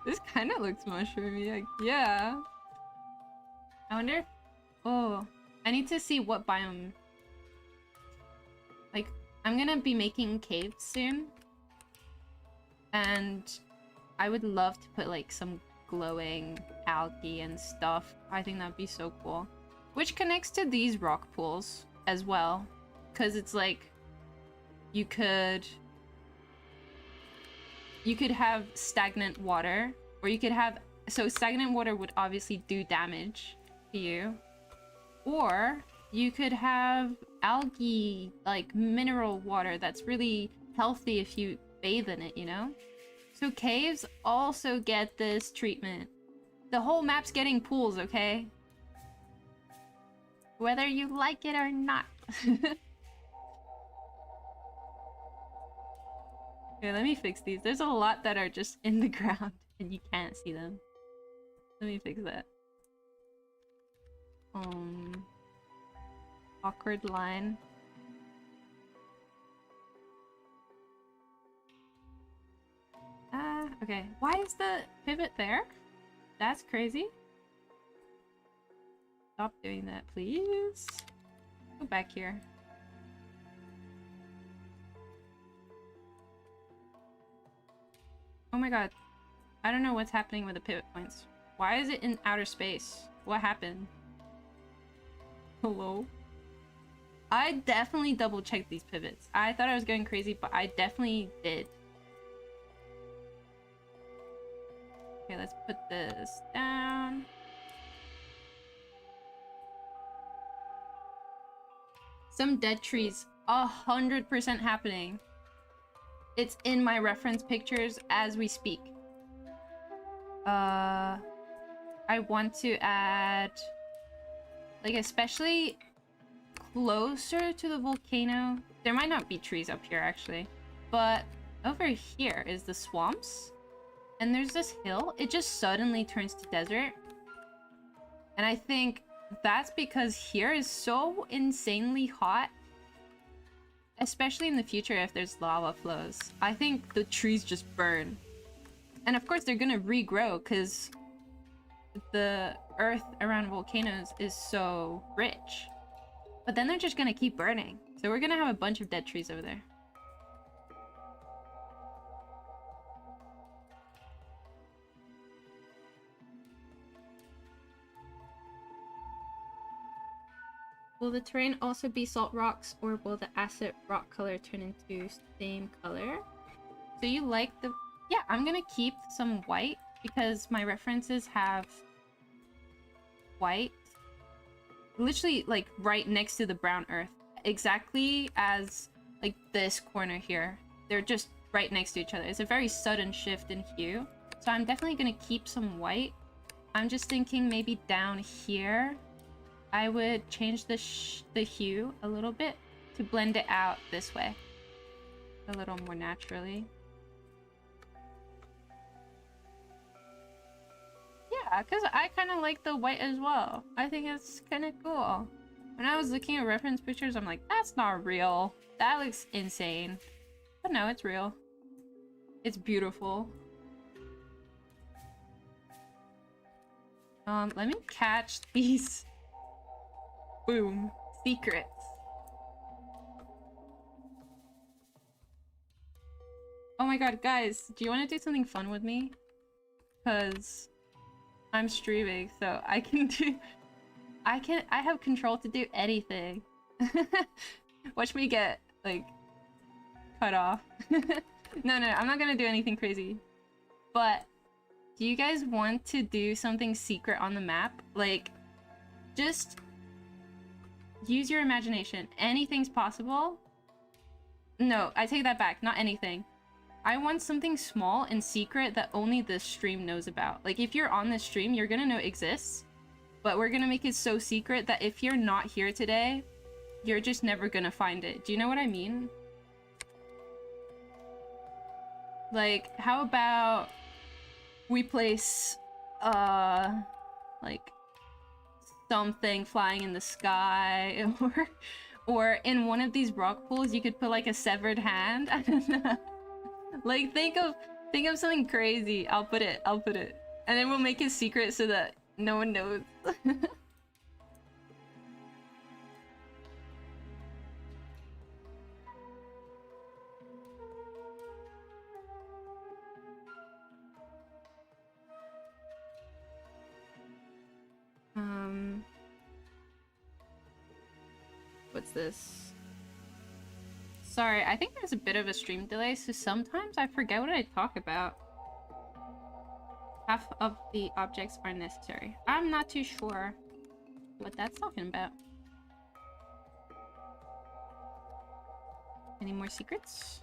This kind of looks mushroomy, like, yeah. I wonder... Oh, I need to see what biome... Like, I'm gonna be making caves soon. And I would love to put, like, some glowing algae and stuff. I think that'd be so cool. Which connects to these rock pools as well. Because it's like... You could have stagnant water, or you could have... So stagnant water would obviously do damage to you. Or you could have algae, like mineral water that's really healthy if you bathe in it, you know? So caves also get this treatment. The whole map's getting pools, okay? Whether you like it or not. Okay, let me fix these. There's a lot that are just in the ground and you can't see them. Let me fix that. Awkward line. Okay. Why is the pivot there? That's crazy. Stop doing that, please. Go back here. Oh my god. I don't know what's happening with the pivot points. Why is it in outer space? What happened? Hello? I definitely double checked these pivots. I thought I was going crazy, but I definitely did. Okay, let's put this down. Some dead trees. 100% happening. It's in my reference pictures as we speak. I want to add, like, especially closer to the volcano. There might not be trees up here actually, but over here is the swamps, and there's this hill. It just suddenly turns to desert, and I think that's because here is so insanely hot. Especially in the future if there's lava flows. I think the trees just burn. And of course they're gonna regrow because the earth around volcanoes is so rich. But then they're just gonna keep burning. So we're gonna have a bunch of dead trees over there. Will the terrain also be salt rocks, or will the acid rock color turn into same color? So you like the... Yeah, I'm gonna keep some white because my references have white literally like right next to the brown earth, exactly as like this corner here. They're just right next to each other. It's a very sudden shift in hue, so I'm definitely gonna keep some white. I'm just thinking maybe down here I would change the hue a little bit to blend it out this way a little more naturally. Yeah, because I kind of like the white as well. I think it's kind of cool. When I was looking at reference pictures, I'm like, that's not real. That looks insane. But no, it's real. It's beautiful. Let me catch these... Boom. Secrets. Oh my god, guys, do you want to do something fun with me? Because I'm streaming, so I can do... I have control to do anything. Watch me get, like, cut off. No, I'm not gonna do anything crazy. But, do you guys want to do something secret on the map? Like, just... use your imagination. Anything's possible. No, I take that back. Not anything. I want something small and secret that only this stream knows about. Like, if you're on this stream, you're gonna know it exists. But we're gonna make it so secret that if you're not here today, you're just never gonna find it. Do you know what I mean? Like, how about we place, like... something flying in the sky, or in one of these rock pools you could put like a severed hand. I don't know. Like think of something crazy. I'll put it, and then we'll make it secret so that no one knows. What's this? Sorry, I think there's a bit of a stream delay, so sometimes I forget what I talk about. Half of the objects are necessary. I'm not too sure what that's talking about. Any more secrets?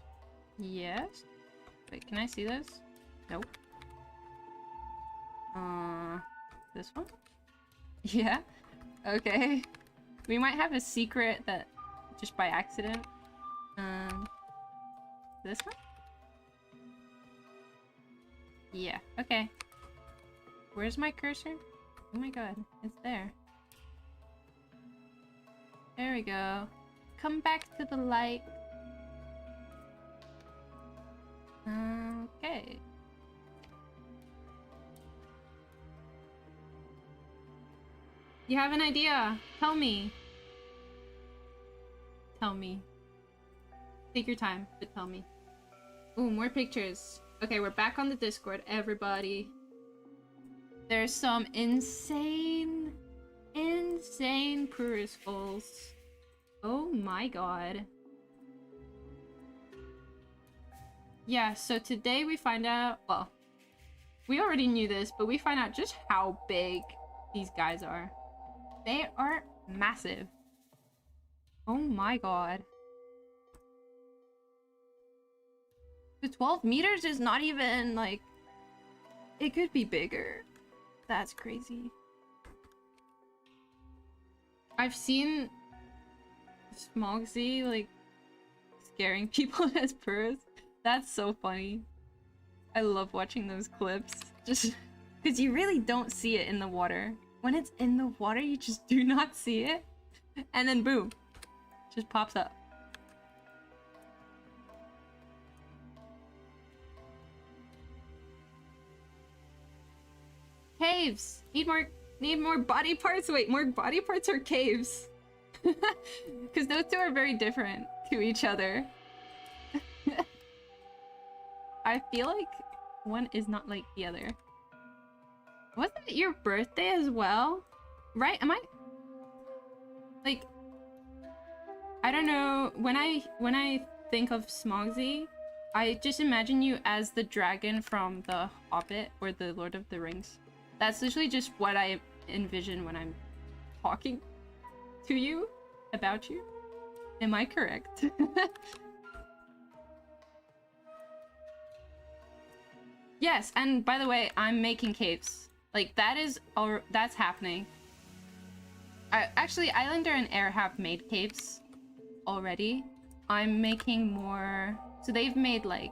Yes. Wait, can I see this? Nope. This one? Yeah. Okay. We might have a secret that just by accident. This one? Yeah, okay. Where's my cursor? Oh my god, it's there. There we go. Come back to the light. Okay. You have an idea? Tell me. Tell me. Take your time, but tell me. Ooh, more pictures. Okay, we're back on the Discord, everybody. There's some insane Purus skulls. Oh my god. Yeah, so today we find out, well, we already knew this, but we find out just how big these guys are. They are massive. Oh my god. The 12 meters is not even, like... It could be bigger. That's crazy. I've seen Smogsy, like, scaring people as Purus. That's so funny. I love watching those clips. Just because you really don't see it in the water. When it's in the water, you just do not see it. And then boom. Just pops up. Caves! Need more body parts? Wait, more body parts or caves? Because those two are very different to each other. I feel like one is not like the other. Wasn't it your birthday as well? Right? Am I... Like... I don't know. When I think of Smogsy, I just imagine you as the dragon from The Hobbit or The Lord of the Rings. That's literally just what I envision when I'm talking to you about you. Am I correct? Yes, and by the way, I'm making caves. Like, that's happening. Actually, Islander and Air have made caves already. I'm making more... So they've made, like,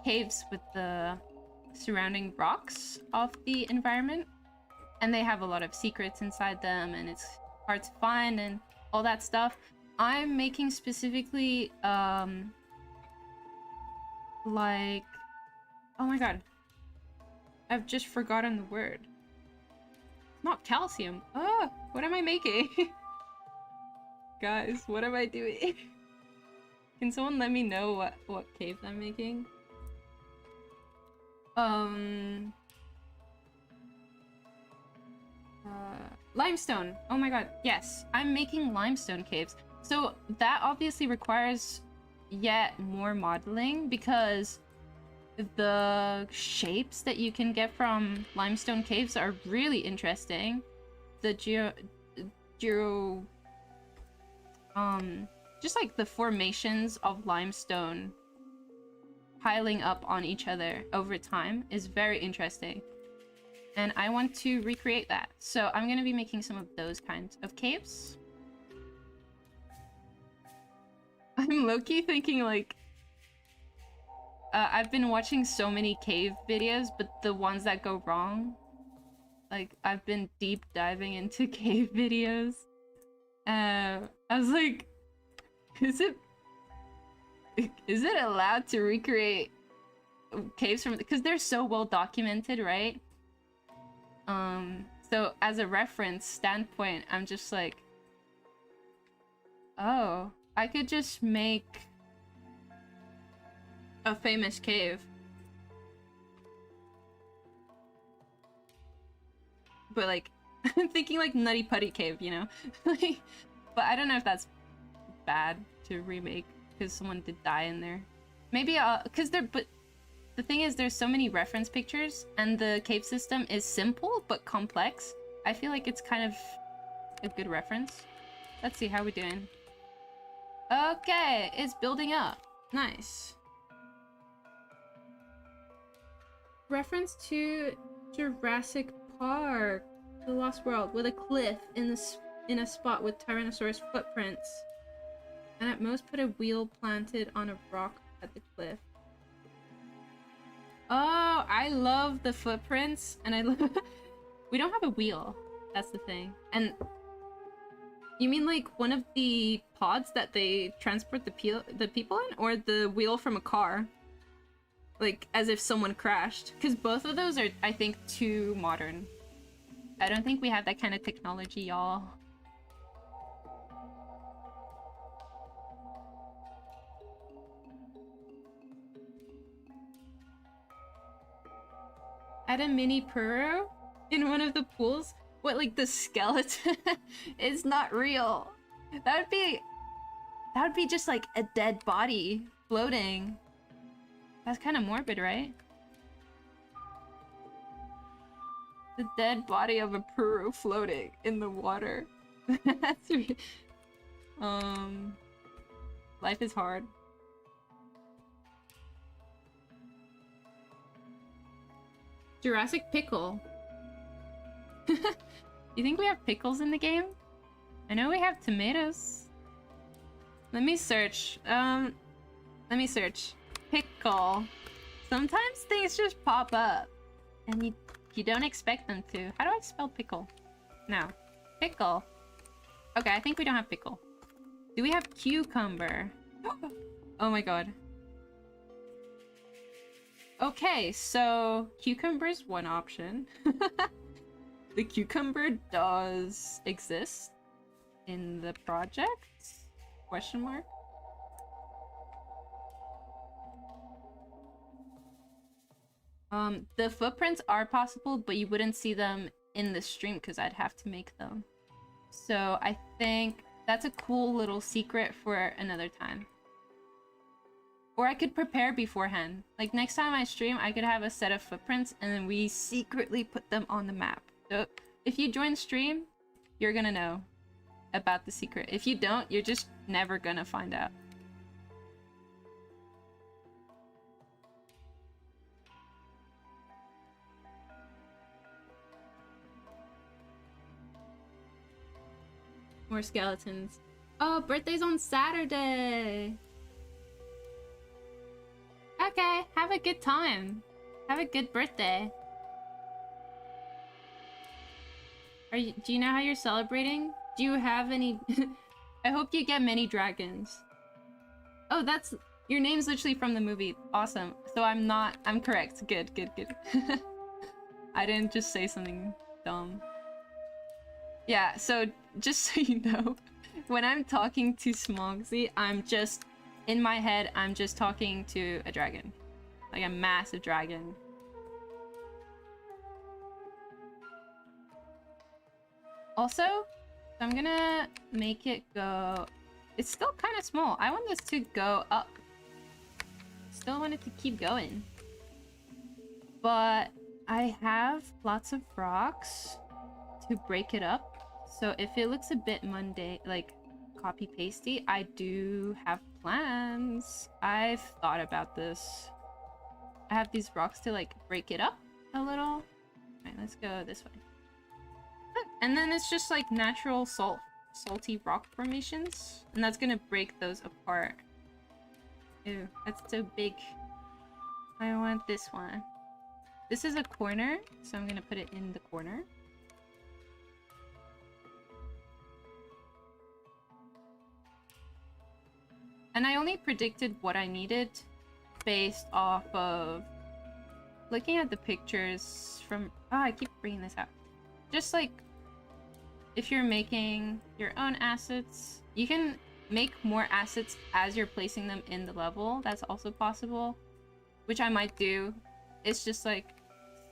caves with the surrounding rocks of the environment. And they have a lot of secrets inside them, and it's hard to find and all that stuff. I'm making specifically, like... Oh my god. I've just forgotten the word. Not calcium. Oh, what am I making? Guys, what am I doing? Can someone let me know what caves I'm making? Limestone. Oh my god, yes. I'm making limestone caves. So that obviously requires yet more modeling because the shapes that you can get from limestone caves are really interesting. The just like the formations of limestone piling up on each other over time is very interesting. And I want to recreate that. So I'm gonna be making some of those kinds of caves. I'm low-key thinking like I've been watching so many cave videos, but the ones that go wrong, like I've been deep diving into cave videos. I was like, is it allowed to recreate caves from, because they're so well documented, right? So as a reference standpoint, I'm just like, oh, I could just make a famous cave. But like, I'm thinking like Nutty Putty Cave, you know? Like, but I don't know if that's bad to remake because someone did die in there. Maybe but the thing is there's so many reference pictures and the cave system is simple but complex. I feel like it's kind of a good reference. Let's see how we're doing. Okay, it's building up. Nice. Reference to Jurassic Park, The Lost World, with a cliff in a spot with Tyrannosaurus footprints, and at most put a wheel planted on a rock at the cliff. Oh, I love the footprints, and I love... We don't have a wheel. That's the thing. And you mean like one of the pods that they transport the people in, or the wheel from a car? Like, as if someone crashed. Because both of those are, I think, too modern. I don't think we have that kind of technology, y'all. At a mini Puru in one of the pools? What, like the skeleton is not real? That would be just like a dead body floating. That's kind of morbid, right? The dead body of a Puru floating in the water. That's life is hard. Jurassic Pickle. You think we have pickles in the game? I know we have tomatoes. Let me search. Let me search. Pickle. Sometimes things just pop up, and you don't expect them to. How do I spell pickle? No. Pickle. Okay, I think we don't have pickle. Do we have cucumber? Oh my god. Okay, so cucumber's one option. The cucumber does exist in the project? Question mark? The footprints are possible, but you wouldn't see them in the stream because I'd have to make them. So I think that's a cool little secret for another time. Or I could prepare beforehand. Like next time I stream, I could have a set of footprints and then we secretly put them on the map. So if you join stream, you're gonna know about the secret. If you don't, you're just never gonna find out. More skeletons. Oh, birthday's on Saturday! Okay, have a good time. Have a good birthday. Do you know how you're celebrating? Do you have any... I hope you get many dragons. Oh, that's... Your name's literally from the movie. Awesome. So I'm correct. Good, good, good. I didn't just say something dumb. Yeah, so just so you know, when I'm talking to Smogsy, I'm just... In my head, I'm just talking to a dragon. Like a massive dragon. Also, I'm gonna make it go... It's still kind of small. I want this to go up. Still want it to keep going. But I have lots of rocks to break it up. So if it looks a bit mundane, like copy-pasty, I do have plans. I've thought about this. I have these rocks to like break it up a little. Alright, let's go this way. Look, and then it's just like natural salty rock formations. And that's gonna break those apart. Ew, that's so big. I want this one. This is a corner, so I'm gonna put it in the corner. And I only predicted what I needed based off of looking at the pictures from... Oh, I keep bringing this up. Just like, if you're making your own assets, you can make more assets as you're placing them in the level. That's also possible, which I might do. It's just like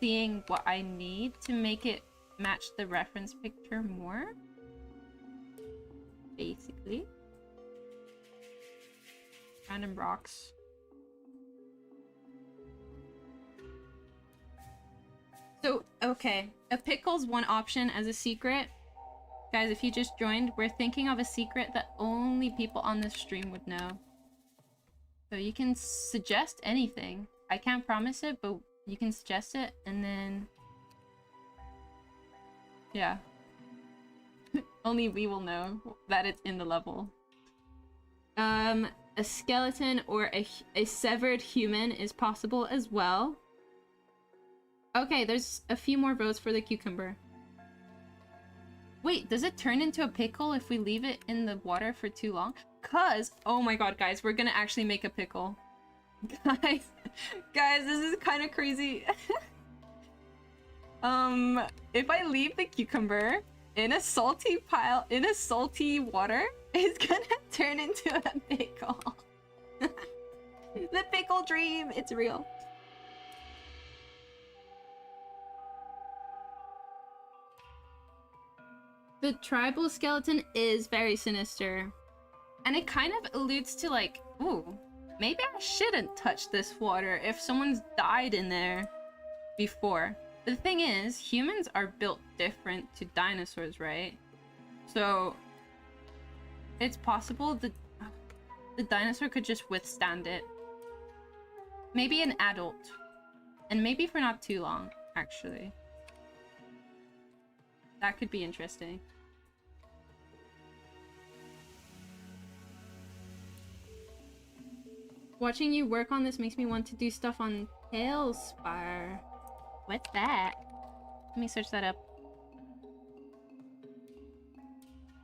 seeing what I need to make it match the reference picture more, basically. Random rocks. So, okay. A pickle's one option as a secret. Guys, if you just joined, we're thinking of a secret that only people on this stream would know. So you can suggest anything. I can't promise it, but you can suggest it, and then... Yeah. Only we will know that it's in the level. A skeleton or a severed human is possible as well. Okay, there's a few more votes for the cucumber. Wait, does it turn into a pickle if we leave it in the water for too long? Cause, oh my god, guys, we're gonna actually make a pickle. Guys, this is kind of crazy. If I leave the cucumber in a salty pile, in a salty water, it's gonna turn into a pickle. The pickle dream, it's real. The tribal skeleton is very sinister. And it kind of alludes to like, ooh, maybe I shouldn't touch this water if someone's died in there before. The thing is, humans are built different to dinosaurs, right? So it's possible that the dinosaur could just withstand it. Maybe an adult. And maybe for not too long, actually. That could be interesting. Watching you work on this makes me want to do stuff on Tailspire. What's that? Let me search that up.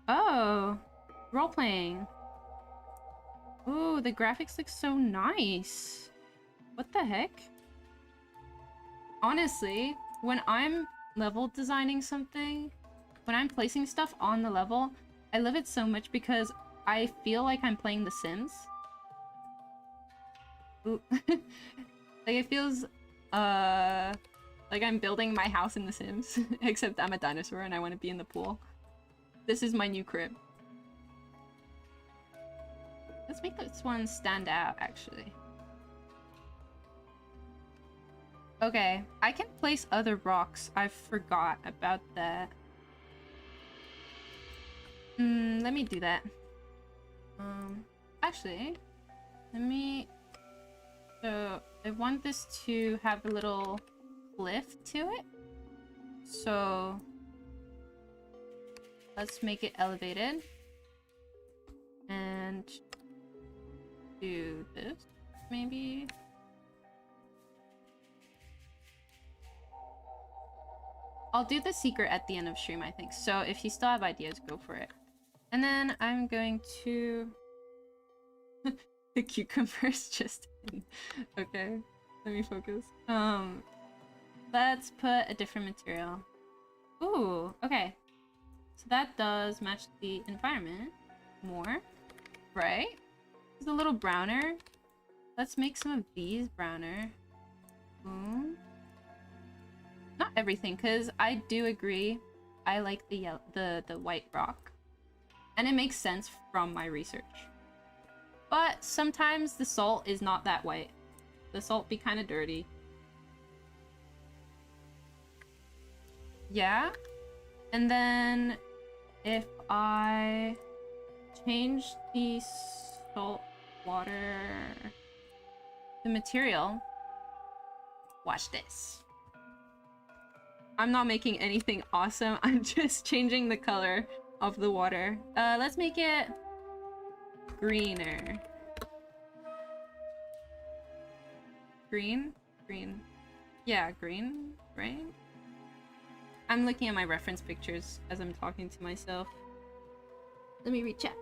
Oh, role-playing. Ooh, the graphics look so nice. What the heck? Honestly, when I'm level designing something, when I'm placing stuff on the level, I love it so much because I feel like I'm playing The Sims. Ooh. Like it feels like I'm building my house in The Sims, except I'm a dinosaur and I want to be in the pool. This is my new crib. Let's make this one stand out, actually. Okay, I can place other rocks. I forgot about that. Let me do that. Actually, let me... So, I want this to have a little cliff to it. So, let's make it elevated. And do this, maybe. I'll do the secret at the end of stream, I think. So if you still have ideas, go for it. And then I'm going to... The cucumber's just in. Okay, let me focus. Let's put a different material. Ooh, okay. So that does match the environment more, right? It's a little browner. Let's make some of these browner. Not everything, because I do agree. I like the white rock. And it makes sense from my research. But sometimes the salt is not that white. The salt be kind of dirty. Yeah. And then if I change the salt water, the material, watch this. I'm not making anything awesome. I'm just changing the color of the water. Let's make it greener. Green? Green. Yeah, green, right? I'm looking at my reference pictures as I'm talking to myself. Let me read chat.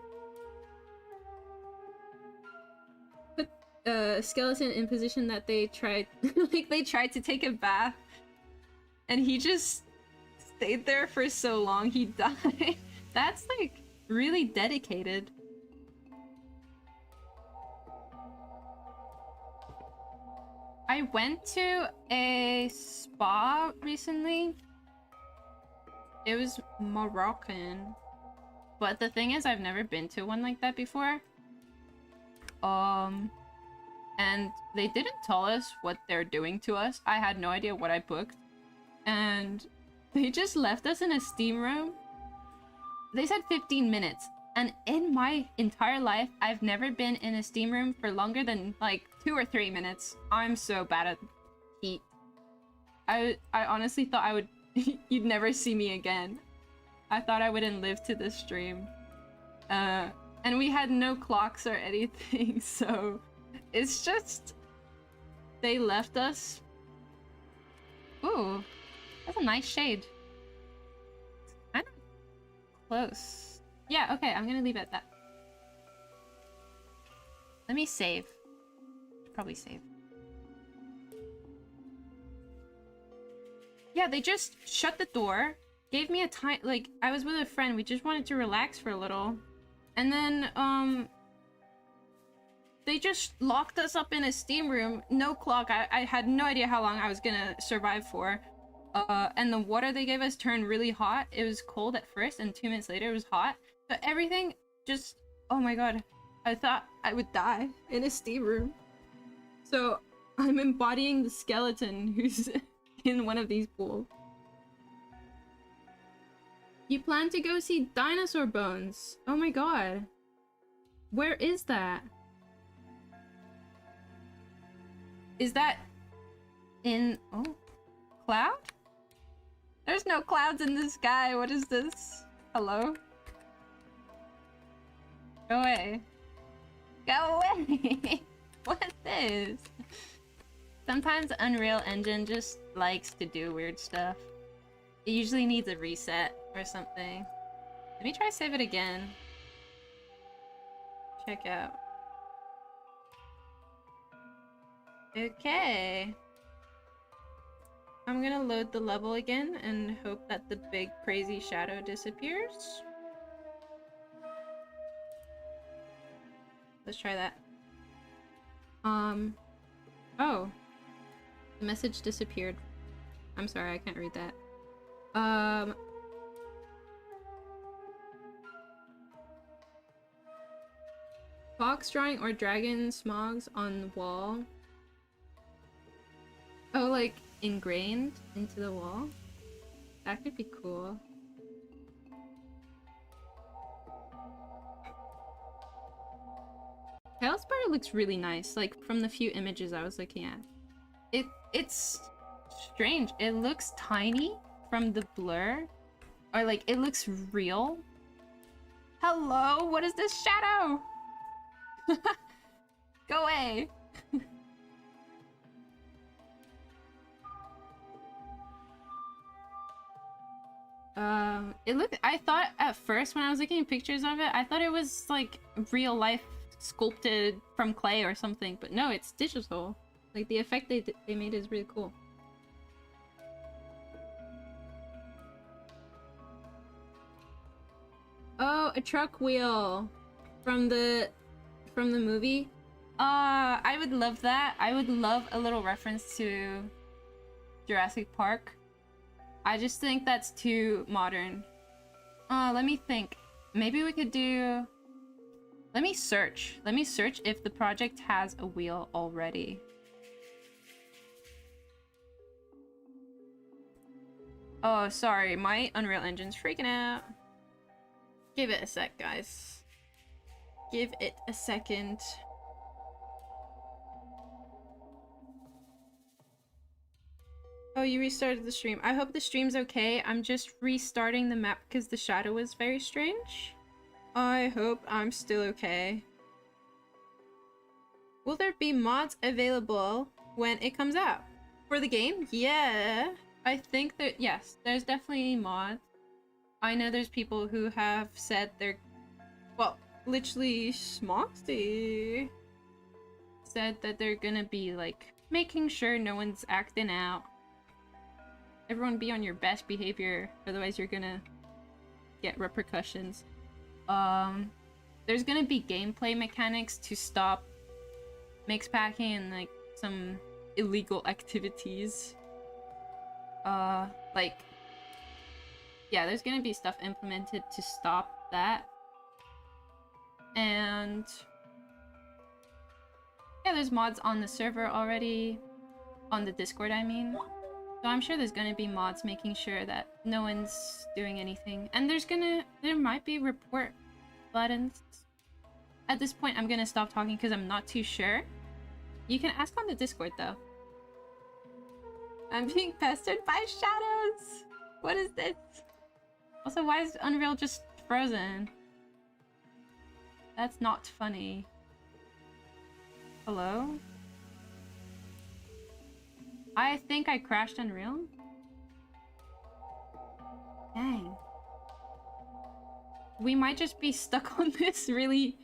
Put skeleton in position that they tried like they tried to take a bath and he just stayed there for so long he died. That's like really dedicated. I went to a spa recently. It was Moroccan. But the thing is, I've never been to one like that before. And they didn't tell us what they're doing to us. I had no idea what I booked. And they just left us in a steam room. They said 15 minutes. And in my entire life, I've never been in a steam room for longer than like 2 or 3 minutes. I'm so bad at heat. I honestly thought I would you'd never see me again. I thought I wouldn't live to this stream. And we had no clocks or anything, so it's just they left us Ooh, that's a nice shade. Kind of close. Yeah, okay, I'm gonna leave it at that. Let me save. Probably save. Yeah, they just shut the door, gave me a time, like, I was with a friend, we just wanted to relax for a little, and then, they just locked us up in a steam room, no clock. I had no idea how long I was gonna survive for. And the water they gave us turned really hot. It was cold at first, and 2 minutes later it was hot. But everything just... Oh my god. I thought I would die in a steam room. So, I'm embodying the skeleton who's in one of these pools. You plan to go see dinosaur bones? Oh my god. Where is that? Is that in... Oh, cloud? There's no clouds in the sky. What is this? Hello? Go away. Go away! What is this? Sometimes Unreal Engine just likes to do weird stuff. It usually needs a reset or something. Let me try save it again. Check out. Okay. I'm gonna load the level again and hope that the big crazy shadow disappears. Let's try that. Oh. The message disappeared. I'm sorry, I can't read that. Fox drawing or dragon smogs on the wall. Oh, like ingrained into the wall? That could be cool. Tailspire looks really nice, like from the few images I was looking at. It's strange. It looks tiny from the blur. Or like, it looks real. Hello? What is this shadow? Go away! It looked- I thought at first when I was looking at pictures of it, I thought it was like real life sculpted from clay or something, but no, it's digital. Like the effect they made is really cool. Oh, a truck wheel from the movie. I would love that. I would love a little reference to Jurassic Park. I just think that's too modern. Let me think. Maybe we could do... Let me search. Let me search if the project has a wheel already. Oh, sorry. My Unreal Engine's freaking out. Give it a sec, guys. Give it a second. Oh, you restarted the stream. I hope the stream's okay. I'm just restarting the map because the shadow was very strange. I hope I'm still okay. Will there be mods available when it comes out? For the game? Yeah. I think that, yes, there's definitely mods. I know there's people who have said they're, well, literally Schmoxy said that they're gonna be like making sure no one's acting out. Everyone be on your best behavior, otherwise you're gonna get repercussions. There's gonna be gameplay mechanics to stop mix packing and like some illegal activities. Like, yeah, there's gonna be stuff implemented to stop that. And yeah, there's mods on the server already. On the Discord, I mean. So I'm sure there's gonna be mods making sure that no one's doing anything. And there might be report buttons. At this point, I'm gonna stop talking because I'm not too sure. You can ask on the Discord though. I'm being pestered by shadows! What is this? Also, why is Unreal just frozen? That's not funny. Hello? I think I crashed Unreal. Dang. We might just be stuck on this really...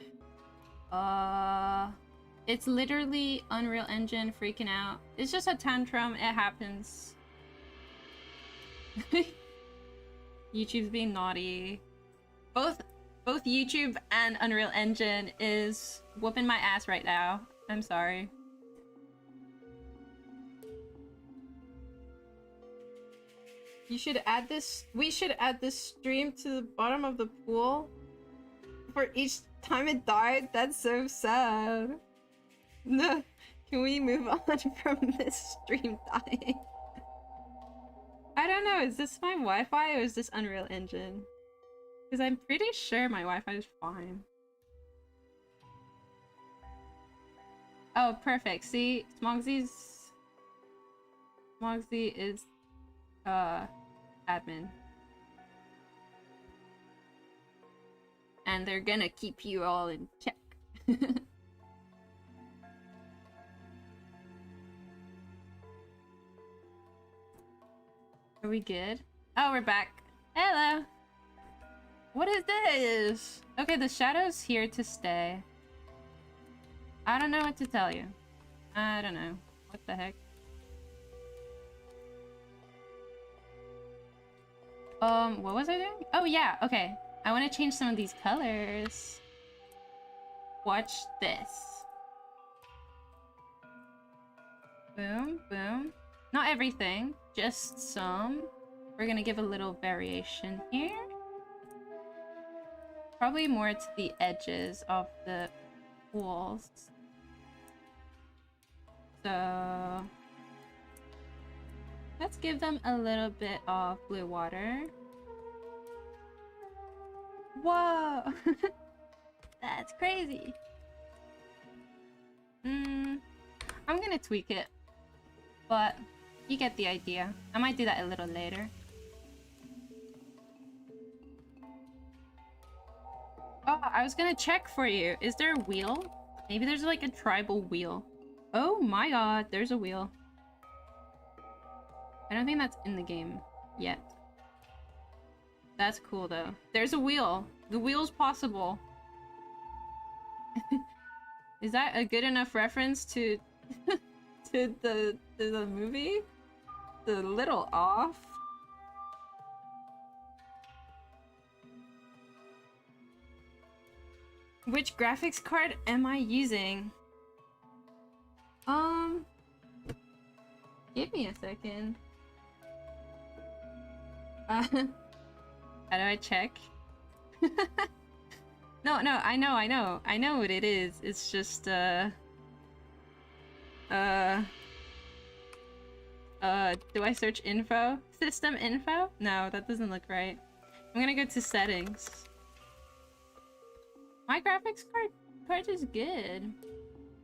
It's literally Unreal Engine freaking out. It's just a tantrum, it happens. YouTube's being naughty. Both YouTube and Unreal Engine is whooping my ass right now. I'm sorry. You should add this. We should add this stream to the bottom of the pool for each time it died. That's so sad. No, can we move on from this stream dying? I don't know. Is this my Wi-Fi or is this Unreal Engine? Because I'm pretty sure my Wi-Fi is fine. Oh, perfect. See, Smogsy is admin. And they're gonna keep you all in check. Are we good? Oh, we're back. Hello. What is this? Okay, the shadow's here to stay. I don't know what to tell you. I don't know. What the heck? What was I doing? Oh yeah, okay. I want to change some of these colors. Watch this. Boom, boom. Not everything, just some. We're gonna give a little variation here. Probably more to the edges of the walls. So let's give them a little bit of blue water. Whoa! That's crazy. I'm gonna tweak it, but you get the idea. I might do that a little later. Oh, I was gonna check for you. Is there a wheel? Maybe there's like a tribal wheel. Oh my god, there's a wheel. I don't think that's in the game yet. That's cool though. There's a wheel. The wheel's possible. Is that a good enough reference to to the movie? It's a little off. Which graphics card am I using? Give me a second. How do I check? No, I know what it is. It's just, do I search info? System info? No, that doesn't look right. I'm gonna go to settings. My graphics card is good.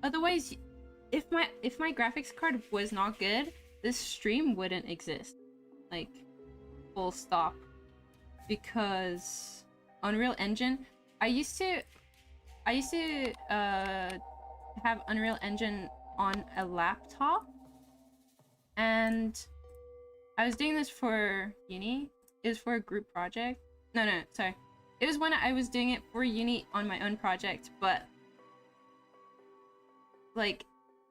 Otherwise, if my graphics card was not good, this stream wouldn't exist. Like, full stop. Because Unreal Engine, I used to have Unreal Engine on a laptop, and I was doing this for uni. It was for a group project. No, sorry. It was when I was doing it for uni on my own project, but like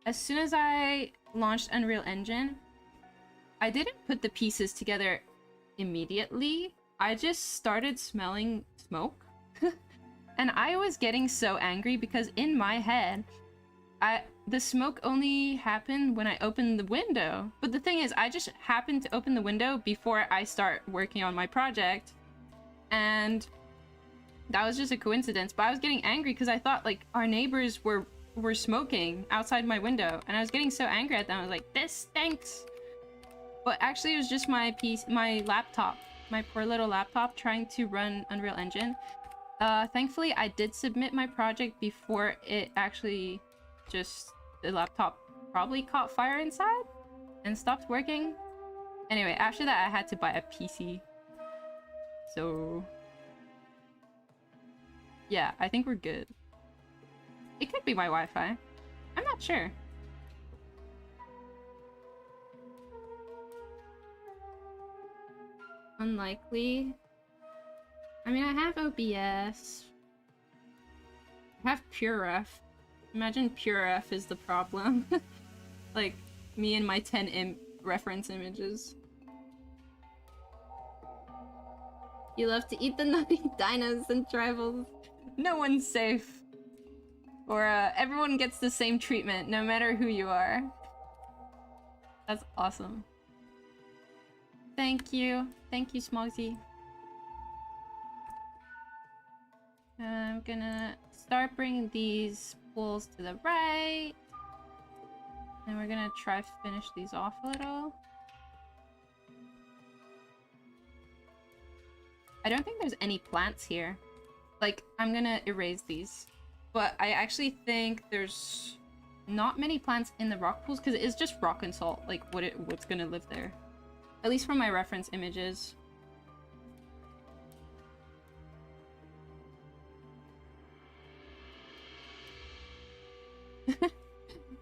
as soon as I launched Unreal Engine, I didn't put the pieces together immediately. I just started smelling smoke. And I was getting so angry because in my head, the smoke only happened when I opened the window. But the thing is, I just happened to open the window before I start working on my project. And that was just a coincidence. But I was getting angry because I thought like our neighbors were smoking outside my window. And I was getting so angry at them. I was like, this stinks. But actually it was just my laptop. My poor little laptop trying to run Unreal Engine. Thankfully, I did submit my project before it actually the laptop probably caught fire inside and stopped working. Anyway, after that, I had to buy a PC. So, yeah, I think we're good. It could be my Wi-Fi. I'm not sure. unlikely. I mean, I have OBS. I have PureRef. Imagine PureRef is the problem. Like, me and my 10 reference images. You love to eat the nutty dinos and tribals. No one's safe. Or, everyone gets the same treatment, no matter who you are. That's awesome. Thank you. Thank you, Smogsy. I'm gonna start bringing these pools to the right. And we're gonna try finish these off a little. I don't think there's any plants here. Like, I'm gonna erase these. But I actually think there's not many plants in the rock pools because it is just rock and salt. Like, what's gonna live there? At least from my reference images.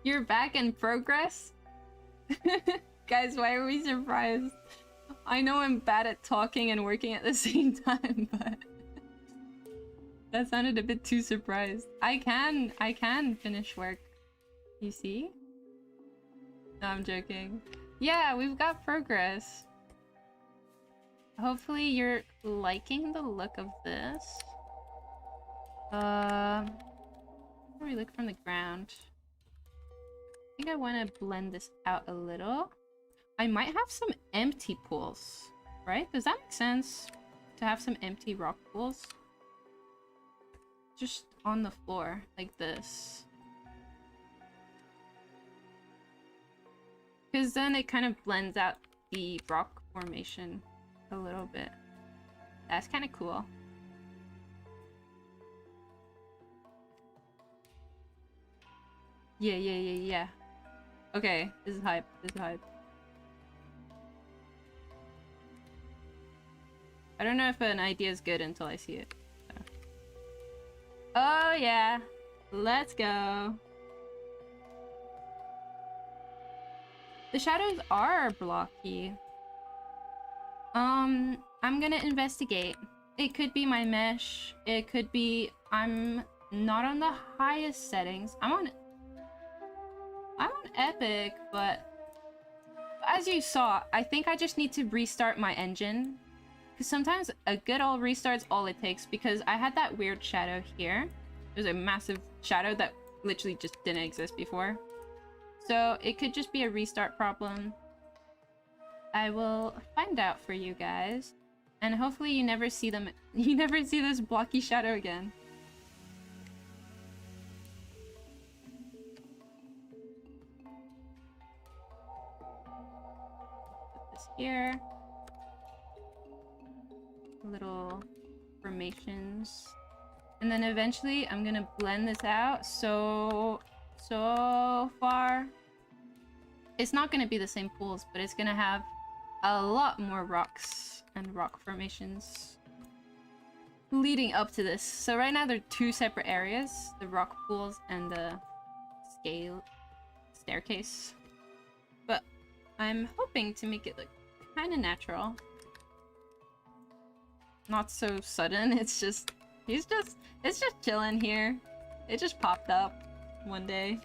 You're back in progress? Guys, why are we surprised? I know I'm bad at talking and working at the same time, but that sounded a bit too surprised. I can finish work. You see? No, I'm joking. Yeah, we've got progress. Hopefully you're liking the look of this. How do we look from the ground? I think I want to blend this out a little. I might have some empty pools, right? Does that make sense? To have some empty rock pools? Just on the floor, like this. Because then it kind of blends out the rock formation a little bit. That's kind of cool. Yeah. Okay, this is hype. This is hype. I don't know if an idea is good until I see it. So. Oh yeah, let's go. The shadows are blocky. I'm gonna investigate. It could be my mesh. It could be I'm not on the highest settings. I'm on epic, but as you saw, I think I just need to restart my engine. Because sometimes a good old restart's all it takes, because I had that weird shadow here. There's a massive shadow that literally just didn't exist before. So it could just be a restart problem. I will find out for you guys. And hopefully you never see them. You never see this blocky shadow again. Put this here. Little formations. And then eventually I'm gonna blend this out. So far it's not gonna be the same pools, but it's gonna have a lot more rocks and rock formations leading up to this. So right now they're two separate areas, the rock pools and the staircase, but I'm hoping to make it look kind of natural, not so sudden. It's just it's just chilling here. It just popped up one day.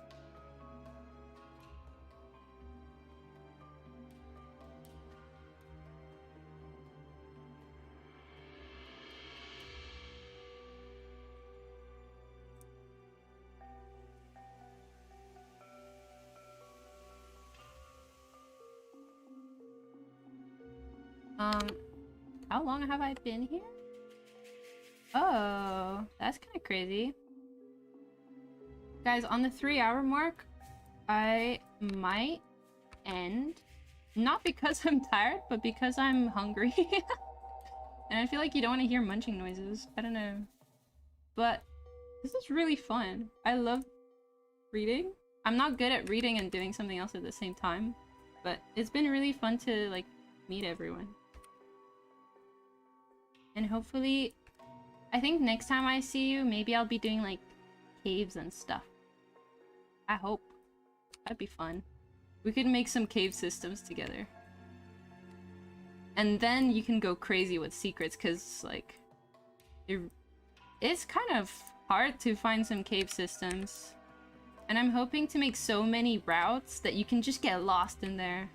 How long have I been here? Oh, that's kind of crazy. Guys, on the 3-hour mark, I might end. Not because I'm tired, but because I'm hungry. And I feel like you don't want to hear munching noises. I don't know. But this is really fun. I love reading. I'm not good at reading and doing something else at the same time. But it's been really fun to, like, meet everyone. And hopefully, I think next time I see you, maybe I'll be doing, like, caves and stuff. I hope. That'd be fun. We could make some cave systems together. And then you can go crazy with secrets, because, like, it's kind of hard to find some cave systems. And I'm hoping to make so many routes that you can just get lost in there.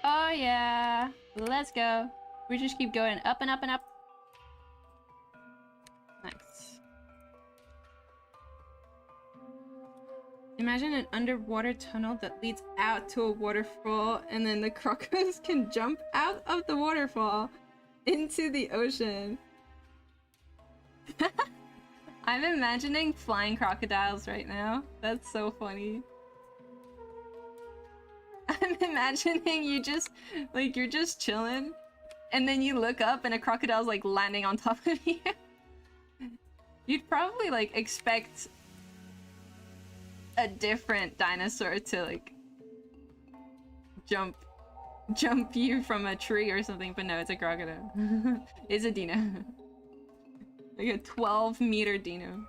Oh yeah, let's go. We just keep going up and up and up. Nice. Imagine an underwater tunnel that leads out to a waterfall, and then the crocodiles can jump out of the waterfall into the ocean. I'm imagining flying crocodiles right now. That's so funny. I'm imagining you just, like, you're just chilling, and then you look up and a crocodile's, like, landing on top of you. You'd probably, like, expect a different dinosaur to, like, jump you from a tree or something, but no, it's a crocodile. It's a dino. Like a 12-meter dino.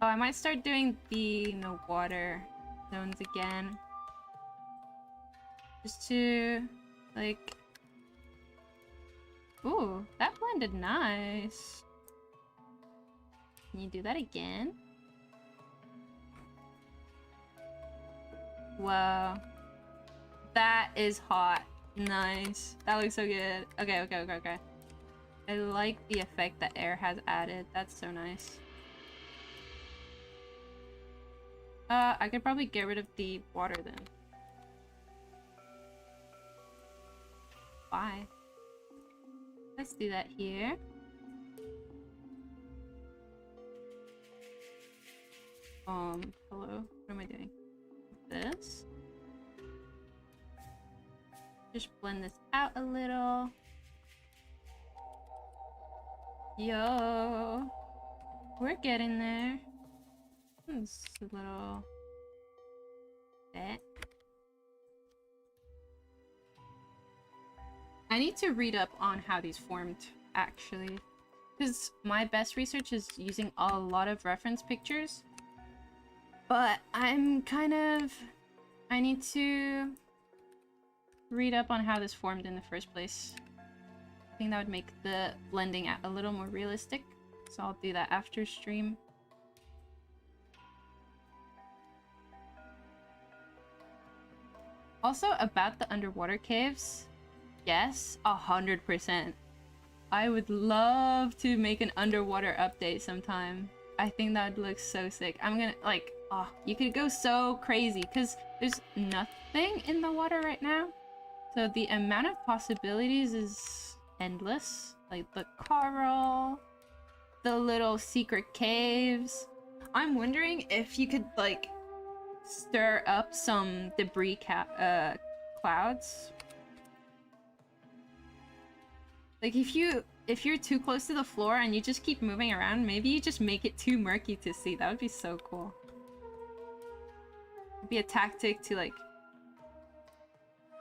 Oh, I might start doing the water zones again. Just to, like... Ooh, that blended nice. Can you do that again? Whoa. That is hot. Nice. That looks so good. Okay. I like the effect that air has added. That's so nice. I could probably get rid of the water then. Why? Let's do that here. Hello? What am I doing? This? Just blend this out a little. Yo! We're getting there. It's a little bit. I need to read up on how these formed, actually. Because my best research is using a lot of reference pictures. But I'm kind of... I need to read up on how this formed in the first place. I think that would make the blending a little more realistic. So I'll do that after stream. Also, about the underwater caves, yes, 100%. I would love to make an underwater update sometime. I think that would look so sick. I'm gonna, like, oh, you could go so crazy, because there's nothing in the water right now. So the amount of possibilities is endless. Like the coral, the little secret caves. I'm wondering if you could, like, stir up some debris clouds. Like if you're too close to the floor and you just keep moving around, maybe you just make it too murky to see. That would be so cool. It'd be a tactic to, like,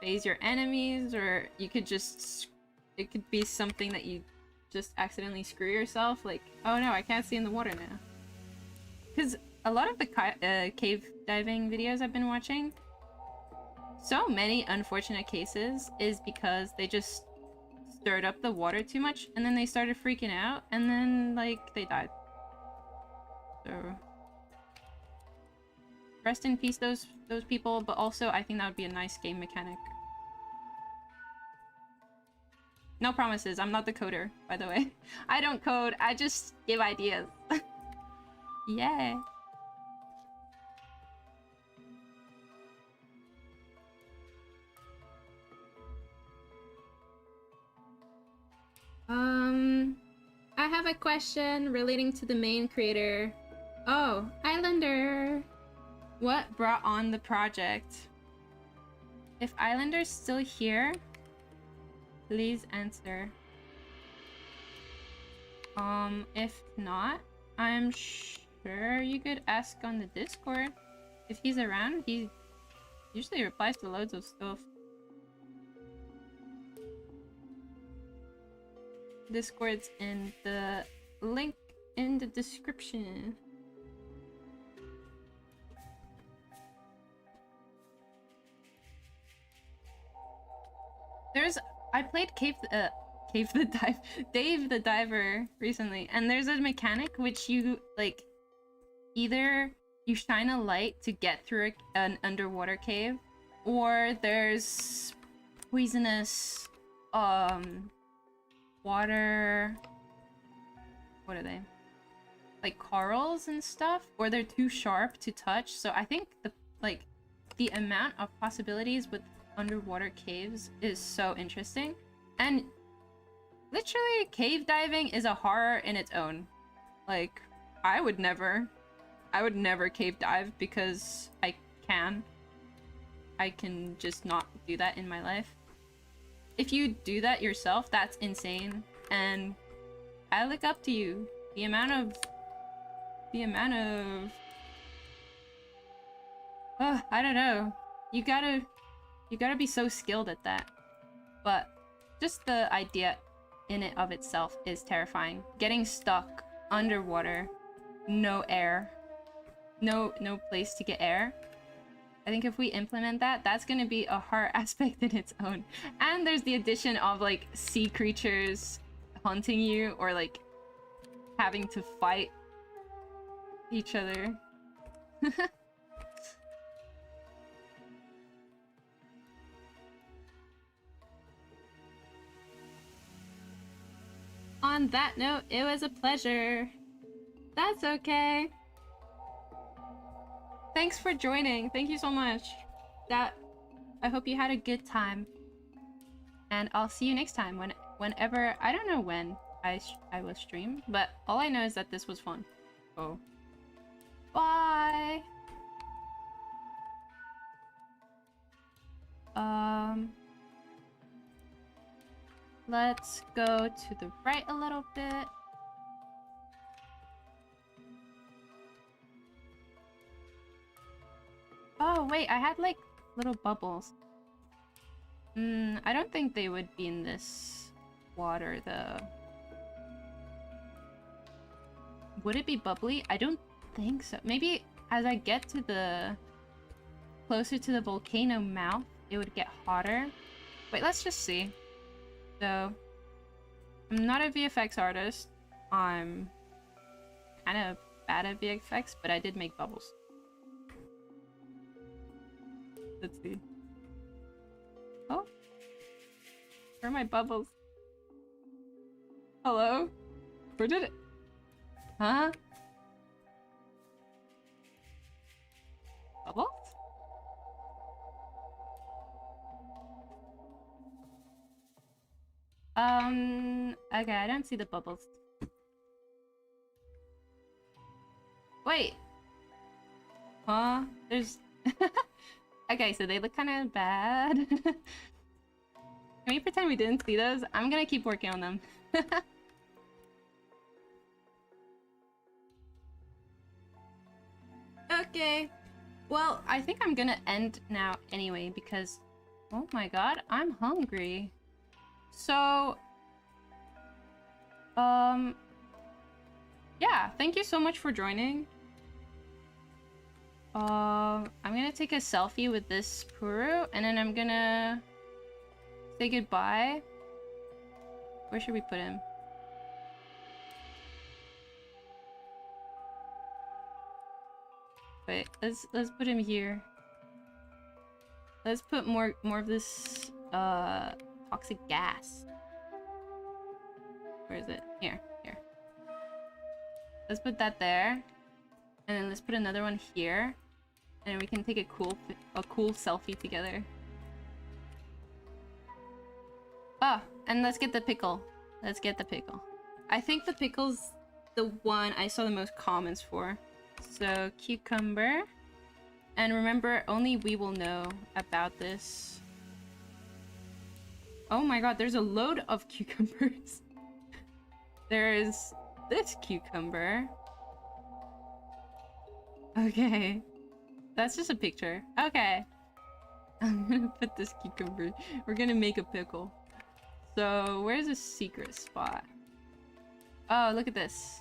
phase your enemies, or you could just... It could be something that you just accidentally screw yourself. Like, oh no, I can't see in the water now. Because a lot of the cave diving videos I've been watching, so many unfortunate cases is because they just stirred up the water too much, and then they started freaking out, and then, like, they died. So rest in peace those people, but also I think that would be a nice game mechanic. No promises, I'm not the coder, by the way. I don't code, I just give ideas. Yeah. I have a question relating to the main creator. Oh, Islander! What brought on the project? If Islander's still here, please answer. If not, I'm sure Sure, you could ask on the Discord. If he's around, he usually replies to loads of stuff. Discord's in the link in the description. I played Dave the Diver recently, and there's a mechanic which you like either you shine a light to get through an underwater cave, or there's poisonous water, what are they, like corals and stuff, or they're too sharp to touch. So I think the amount of possibilities with underwater caves is so interesting, and literally cave diving is a horror in its own. Like I would never cave dive because I can just not do that in my life. If you do that yourself, that's insane, and I look up to you. The amount of I don't know. You gotta be so skilled at that. But just the idea in it of itself is terrifying. Getting stuck underwater, no air, no place to get air. I think if we implement that, that's gonna be a hard aspect in its own. And there's the addition of like sea creatures hunting you, or like having to fight each other. On that note, it was a pleasure. That's okay. Thanks for joining. Thank you so much. I hope you had a good time. And I'll see you next time whenever, I don't know when I will stream, but all I know is that this was fun. Oh. Bye. Let's go to the right a little bit. Oh, wait, I had like little bubbles. I don't think they would be in this water though. Would it be bubbly? I don't think so. Maybe as I get to the closer to the volcano mouth, it would get hotter. Wait, let's just see. So, I'm not a VFX artist. I'm kind of bad at VFX, but I did make bubbles. Let's see. Oh, where are my bubbles? Hello? Where did it? Huh? Bubbles? Okay, I don't see the bubbles. Wait. Huh? There's... Okay, so they look kind of bad. Can we pretend we didn't see those? I'm gonna keep working on them. Okay. Well, I think I'm gonna end now anyway because... Oh my god, I'm hungry. So... Yeah, thank you so much for joining. I'm gonna take a selfie with this Puru, and then I'm gonna say goodbye. Where should we put him? Wait, let's put him here. Let's put more of this toxic gas. Where is it? Here. Let's put that there, and then let's put another one here, and then we can take a cool selfie together. Oh, and let's get the pickle. Let's get the pickle. I think the pickle's the one I saw the most comments for. So cucumber, and remember, only we will know about this. Oh my god, there's a load of cucumbers. There's this cucumber. Okay. That's just a picture. Okay. I'm gonna put this cucumber. We're gonna make a pickle. So, where's a secret spot? Oh, look at this.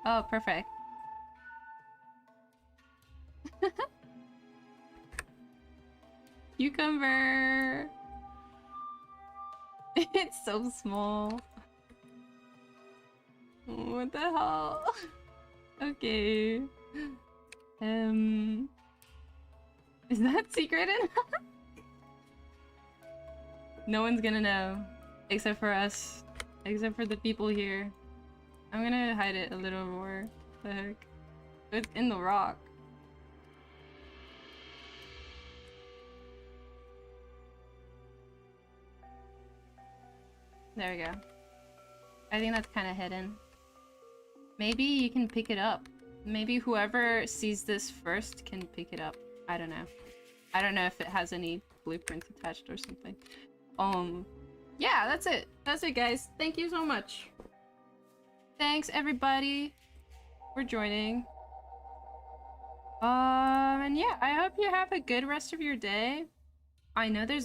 Oh, perfect. Cucumber! It's so small. What the hell? Okay. Is that secreted? No one's gonna know. Except for us. Except for the people here. I'm gonna hide it a little more. The heck? It's in the rock. There we go. I think that's kind of hidden. Maybe you can pick it up. Maybe whoever sees this first can pick it up. I don't know. I don't know if it has any blueprints attached or something. Yeah, that's it. That's it, guys. Thank you so much. Thanks, everybody, for joining. And yeah, I hope you have a good rest of your day. I know there's